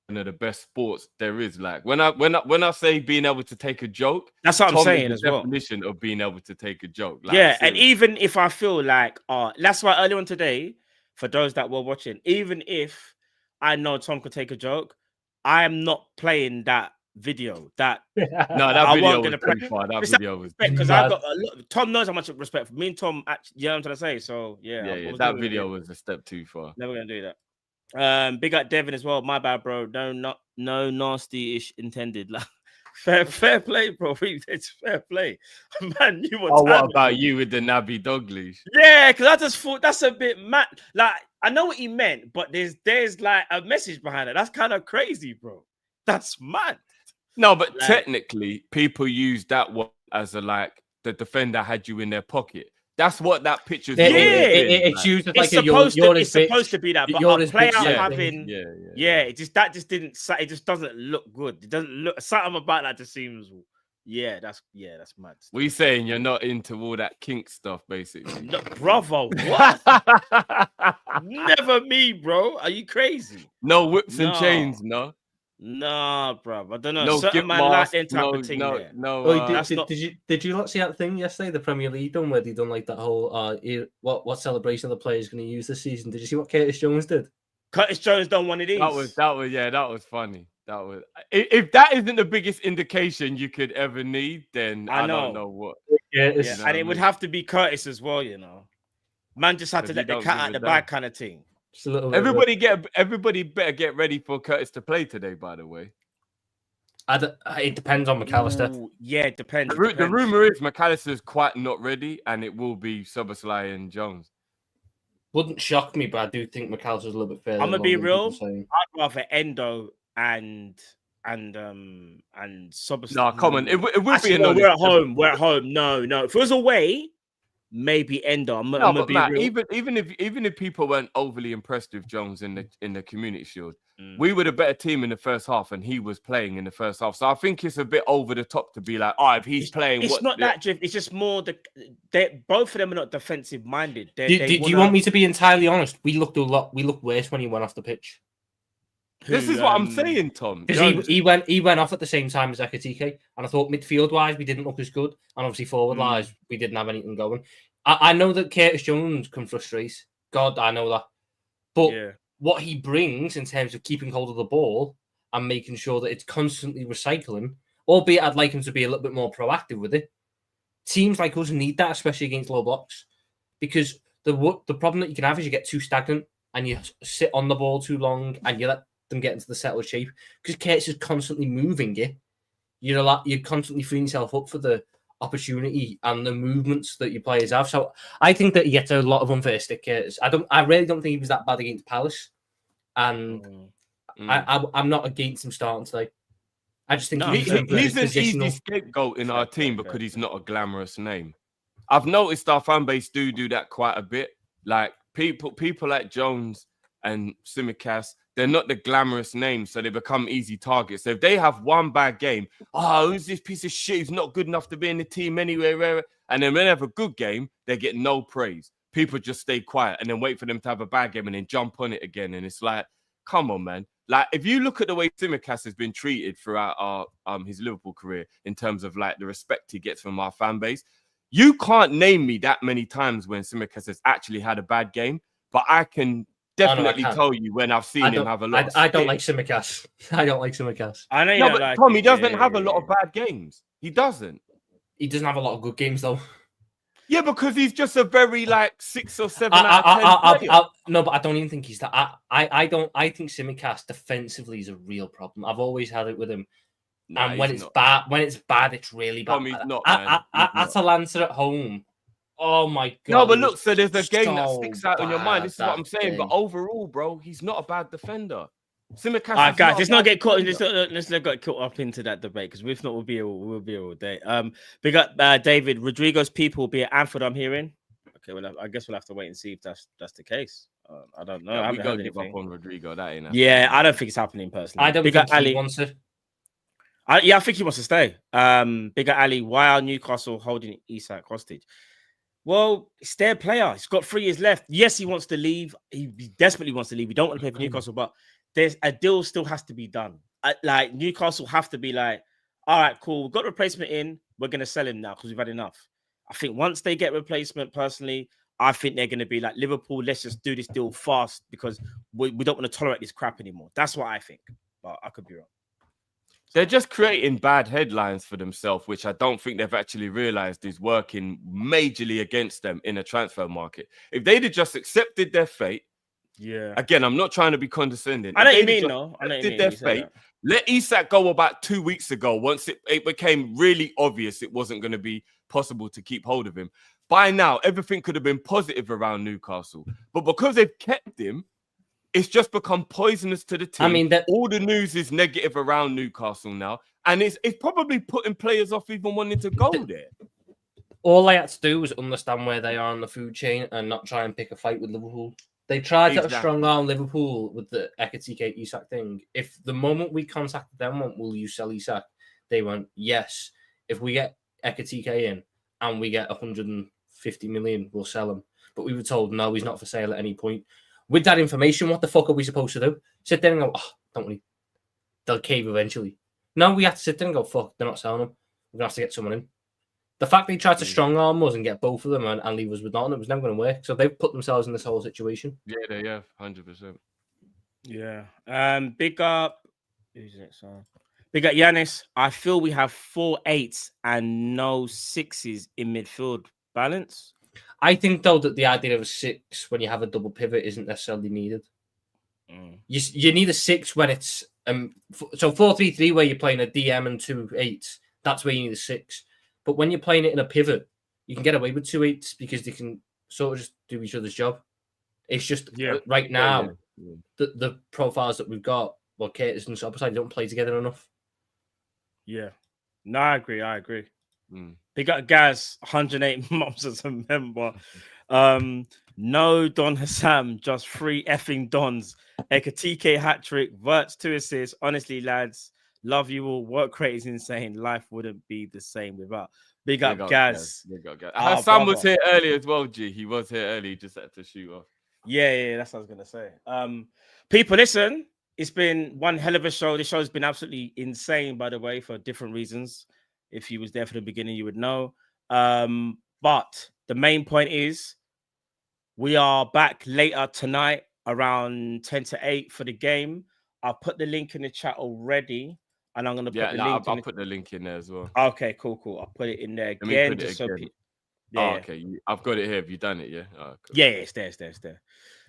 [SPEAKER 9] one of the best sports there is. Like when I say being able to take a joke,
[SPEAKER 1] that's what
[SPEAKER 9] Tom
[SPEAKER 1] I'm saying
[SPEAKER 9] is
[SPEAKER 1] as
[SPEAKER 9] the
[SPEAKER 1] well.
[SPEAKER 9] Definition of being able to take a joke. Like,
[SPEAKER 1] yeah,
[SPEAKER 9] seriously.
[SPEAKER 1] and even if I feel like, that's why earlier on today, for those that were watching, even if I know Tom could take a joke, I am not playing that video. That
[SPEAKER 9] no, that
[SPEAKER 1] I
[SPEAKER 9] video
[SPEAKER 1] wasn't
[SPEAKER 9] was
[SPEAKER 1] gonna
[SPEAKER 9] too far. That video was
[SPEAKER 1] because I've got a lot. Tom knows how much respect for me and Tom. Actually, you know what I'm trying to say. So yeah,
[SPEAKER 9] that video was a step too far.
[SPEAKER 1] Never gonna do that. Big up Devin as well. My bad, bro. No nasty-ish intended. Like fair play, bro. It's fair play. Man, you were
[SPEAKER 9] what about you with the Naby dog leash?
[SPEAKER 1] Yeah, because I just thought that's a bit mad. Like, I know what he meant, but there's like a message behind it. That's kind of crazy, bro. That's mad.
[SPEAKER 9] No, but technically, people use that one as a like the defender had you in their pocket. That's what that picture's
[SPEAKER 13] it's used as like
[SPEAKER 1] it's supposed to be that, but a player having it just didn't. It just doesn't look good. It doesn't look something about that just seems. That's mad.
[SPEAKER 9] What are you saying? You're not into all that kink stuff, basically.
[SPEAKER 1] No, bravo, what? Never me, bro. Are you crazy?
[SPEAKER 9] No whips and chains, no.
[SPEAKER 1] Nah, bro. I don't know.
[SPEAKER 9] No
[SPEAKER 1] certain man like that type of thing.
[SPEAKER 13] Did you not see that thing yesterday? The Premier League done where they done like that whole what celebration the players going to use this season? Did you see what Curtis Jones did?
[SPEAKER 1] Curtis Jones done one of these.
[SPEAKER 9] That was funny. That was if that isn't the biggest indication you could ever need, then I don't know what.
[SPEAKER 1] And it would have to be Curtis as well, you know. Man just had to let the cat out the bag kind of thing.
[SPEAKER 9] Everybody better get ready for Curtis to play today, by the way.
[SPEAKER 13] It depends on McAllister.
[SPEAKER 1] Ooh, yeah, it depends.
[SPEAKER 9] The rumor is McAllister's quite not ready, and it will be Szoboszlai and Jones.
[SPEAKER 13] Wouldn't shock me, but I do think McAllister's a little bit further.
[SPEAKER 1] I'm gonna be real. I'd rather Endo and Szoboszlai.
[SPEAKER 9] No, come on. It would be.
[SPEAKER 1] No, we're at home. We're at home. No. If it was away, maybe Endo. I'm gonna be
[SPEAKER 9] Matt,
[SPEAKER 1] real.
[SPEAKER 9] even if people weren't overly impressed with Jones in the Community Shield, we were the better team in the first half, and he was playing in the first half. So I think it's a bit over the top to be like, if he's playing,
[SPEAKER 1] it's not that drift. It's just more both of them are not defensive minded.
[SPEAKER 13] Do you want me to be entirely honest? We looked worse when he went off the pitch.
[SPEAKER 9] This is what I'm saying, Tom.
[SPEAKER 13] Because he went off at the same time as Ekitike, and I thought midfield wise we didn't look as good, and obviously forward wise we didn't have anything going. I know that Curtis Jones can frustrate. God, I know that. But what he brings in terms of keeping hold of the ball and making sure that it's constantly recycling, albeit I'd like him to be a little bit more proactive with it. Teams like us need that, especially against low blocks, because the problem that you can have is you get too stagnant and you sit on the ball too long and you let them get into the settled shape. Because Curtis is constantly moving it. You're constantly freeing yourself up for the opportunity and the movements that your players have. So I think that he gets a lot of unfair stick. I really don't think he was that bad against Palace, and I'm not against him starting today. I just think
[SPEAKER 9] he's an easy scapegoat in our team because he's not a glamorous name. I've noticed our fan base do that quite a bit. Like people like Jones and Tsimikas, they're not the glamorous names, so they become easy targets. So if they have one bad game, who's this piece of shit? He's not good enough to be in the team anyway. And then when they have a good game, they get no praise. People just stay quiet and then wait for them to have a bad game and then jump on it again. And it's like, come on, man. Like, if you look at the way Tsimikas has been treated throughout his Liverpool career in terms of like the respect he gets from our fan base, you can't name me that many times when Tsimikas has actually had a bad game, but I can definitely tell you when I've seen him have a lot.
[SPEAKER 13] I don't like Tsimikas. I don't like Tsimikas.
[SPEAKER 1] I know you
[SPEAKER 9] No,
[SPEAKER 1] don't
[SPEAKER 9] but
[SPEAKER 1] like
[SPEAKER 9] Tom,
[SPEAKER 1] it.
[SPEAKER 9] he doesn't have a lot of bad games. He doesn't.
[SPEAKER 13] He doesn't have a lot of good games though.
[SPEAKER 9] Yeah, because he's just a very like 6 or 7 out of 10 player.
[SPEAKER 13] No, but I don't even think he's that. I think Tsimikas defensively is a real problem. I've always had it with him.
[SPEAKER 9] Nah,
[SPEAKER 13] and when
[SPEAKER 9] he's
[SPEAKER 13] it's
[SPEAKER 9] not.
[SPEAKER 13] bad, it's really bad.
[SPEAKER 9] Tom, he's not, man.
[SPEAKER 13] Atalanta at home. Oh my god.
[SPEAKER 9] No, but look, so there's a game that
[SPEAKER 13] so
[SPEAKER 9] sticks out in your mind. This is what I'm saying. But
[SPEAKER 13] day.
[SPEAKER 9] overall, bro, he's not a bad defender. Tsimikas.
[SPEAKER 1] All right, guys, let's not get caught. Let's not get caught up into that debate because if not, we'll be here all day. Big up, David. Rodrigo's people will be at Anfield. I'm hearing. Okay, well, I guess we'll have to wait and see if that's the case. I don't know.
[SPEAKER 9] Yeah,
[SPEAKER 1] I
[SPEAKER 9] we
[SPEAKER 1] haven't
[SPEAKER 9] got
[SPEAKER 1] heard
[SPEAKER 9] to give up
[SPEAKER 1] anything.
[SPEAKER 9] on Rodrigo. That ain't.
[SPEAKER 1] Yeah, I don't think it's happening personally.
[SPEAKER 13] I don't
[SPEAKER 1] Big
[SPEAKER 13] think
[SPEAKER 1] up Ali.
[SPEAKER 13] he wants it.
[SPEAKER 1] I think he wants to stay. Big up Ali. Why are Newcastle holding Isak hostage? Well, it's their player. He's got 3 years left. Yes, he wants to leave. He desperately wants to leave. We don't want to play for Newcastle, but there's a deal still has to be done. Like Newcastle have to be like, all right, cool. We've got a replacement in. We're going to sell him now because we've had enough. I think once they get replacement, personally, I think they're going to be like Liverpool. Let's just do this deal fast because we don't want to tolerate this crap anymore. That's what I think, but I could be wrong.
[SPEAKER 9] They're just creating bad headlines for themselves, which I don't think they've actually realized is working majorly against them in a transfer market. If they'd have just accepted their fate,
[SPEAKER 1] yeah.
[SPEAKER 9] Again, I'm not trying to be condescending.
[SPEAKER 1] I know what you mean, though. I know what you mean.
[SPEAKER 9] Their fate. Let Isak go about 2 weeks ago. Once it became really obvious it wasn't going to be possible to keep hold of him. By now, everything could have been positive around Newcastle, but because they've kept him, it's just become poisonous to the team.
[SPEAKER 13] I mean,
[SPEAKER 9] all the news is negative around Newcastle now, and it's probably putting players off even wanting to go there.
[SPEAKER 13] All they had to do was understand where they are on the food chain and not try and pick a fight with Liverpool. They tried to have a strong arm Liverpool with the Ekitike Isak thing. If the moment we contacted them, will you sell Isak? They went, yes. If we get Ekitike in and we get 150 million, we'll sell him. But we were told, no, he's not for sale at any point. With that information, what the fuck are we supposed to do? Sit there and go, don't worry. They'll cave eventually. No, we have to sit there and go, fuck, they're not selling him. We're going to have to get someone in. The fact they tried to strong arm us and get both of them and leave us with nothing, it was never going to work. So they've put themselves in this whole situation.
[SPEAKER 9] Yeah, they have, 100%.
[SPEAKER 1] Yeah. Big up. Who's next? Big up Giannis. I feel we have 4 8s and no 6s in midfield balance.
[SPEAKER 13] I think, though, that the idea of a 6 when you have a double pivot isn't necessarily needed. You need a 6 when it's... so 4-3-3 where you're playing a DM and 2 8s, that's where you need a 6. But when you're playing it in a pivot, you can get away with 2 8s because they can sort of just do each other's job. It's just right now, the profiles that we've got, well, Curtis and Sopaside don't play together enough.
[SPEAKER 1] Yeah. No, I agree. They got Gaz, 108 months as a member. No Don Hassam, just 3 effing Dons. Ekitike hat-trick, Verts 2 assists. Honestly, lads, love you all. Work rate is insane. Life wouldn't be the same without. Big up, Gaz.
[SPEAKER 9] Hassan was here early as well, G. He was here early. He just had to shoot off.
[SPEAKER 1] Yeah, that's what I was going to say. People, listen, it's been one hell of a show. This show has been absolutely insane, by the way, for different reasons. If you was there for the beginning, you would know. But the main point is we are back later tonight around 10 to 8 for the game. I'll put the link in the chat already. And I'm going to put the link
[SPEAKER 9] I'll put the link in there as well.
[SPEAKER 1] Okay, cool. I'll put it in there again.
[SPEAKER 9] Okay. I've got it here. Have you done it? Yeah. Cool.
[SPEAKER 1] Yeah, it's there.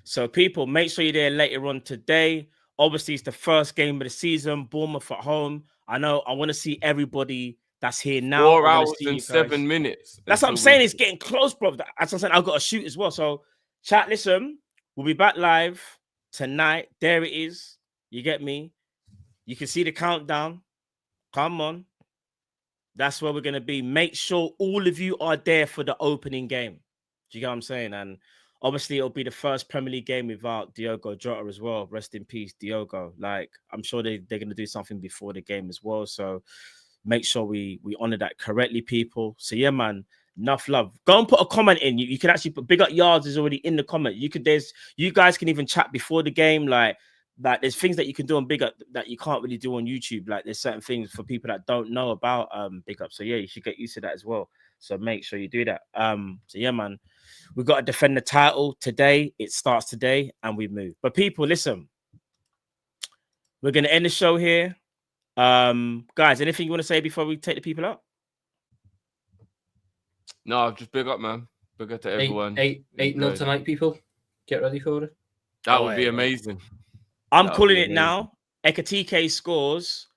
[SPEAKER 1] So, people, make sure you're there later on today. Obviously, it's the first game of the season. Bournemouth at home. I know. I want to see everybody that's here now.
[SPEAKER 9] 4 hours and 7 minutes.
[SPEAKER 1] That's what I'm saying. It's getting close, bro. That's what I'm saying. I've got to shoot as well. So, chat, listen. We'll be back live tonight. There it is. You get me? You can see the countdown. Come on. That's where we're going to be. Make sure all of you are there for the opening game. Do you get what I'm saying? And Obviously, it'll be the first Premier League game without Diogo Jota as well. Rest in peace, Diogo. Like, I'm sure they're going to do something before the game as well. So make sure we honor that correctly, people. So yeah, man, enough love. Go and put a comment in. You can actually put Big Up Yards is already in the comment. You guys can even chat before the game. Like there's things that you can do on Big Up that you can't really do on YouTube. Like there's certain things for people that don't know about Big Up. So yeah, you should get used to that as well. So make sure you do that. So yeah, man, we've got to defend the title today. It starts today and we move. But people, listen, we're going to end the show here. Guys, anything you want to say before we take the people out?
[SPEAKER 9] No, just big up, man. Big up to everyone.
[SPEAKER 13] 8-0 tonight, people. Get ready for it.
[SPEAKER 9] That would be amazing.
[SPEAKER 1] I'm calling it now. Ekatike scores,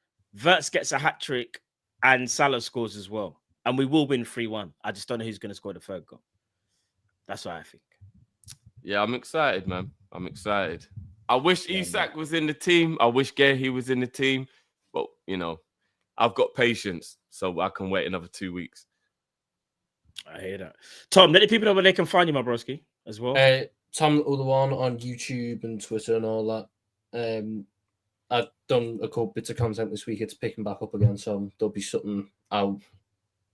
[SPEAKER 1] Wirtz gets a hat trick, and Salah scores as well. And we will win 3-1. I just don't know who's going to score the third goal. That's what I think.
[SPEAKER 9] Yeah, I'm excited, man. I'm excited. I wish Isak was in the team. I wish Guehi was in the team. But, you know, I've got patience, so I can wait another 2 weeks.
[SPEAKER 1] I hear that. Tom, let the people know where they can find you, my broski, as well.
[SPEAKER 13] Tom Uluwan on YouTube and Twitter and all that. I've done a couple bits of content this week. It's picking back up again, so there'll be something out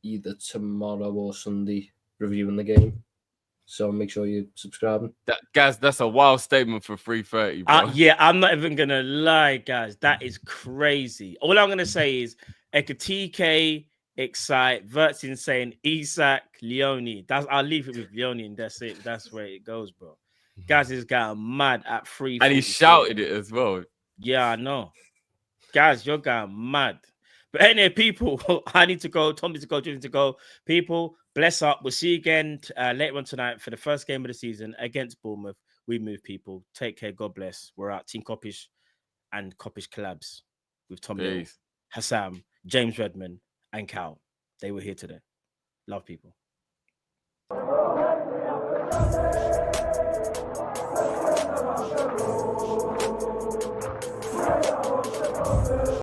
[SPEAKER 13] either tomorrow or Sunday reviewing the game. So make sure you're subscribing.
[SPEAKER 9] Guys, that's a wild statement for 3:30, bro.
[SPEAKER 1] Yeah, I'm not even going to lie, guys. That is crazy. All I'm going to say is Ekatike, Excite, Wirtz insane, Isak, Leone. I'll leave it with Leone and that's it. That's where it goes, bro. Guys, this guy mad at 3.
[SPEAKER 9] And he shouted it as well.
[SPEAKER 1] Yeah, I know. Guys, you're going mad. But anyway, people, I need to go. Tom needs to go. Julie needs to go. People, bless up. We'll see you again later on tonight for the first game of the season against Bournemouth. We move, people. Take care. God bless. We're out. Team Kopish and Kopish collabs with Tom Hill, Hassam, James Redmond, and Cal. They were here today. Love, people.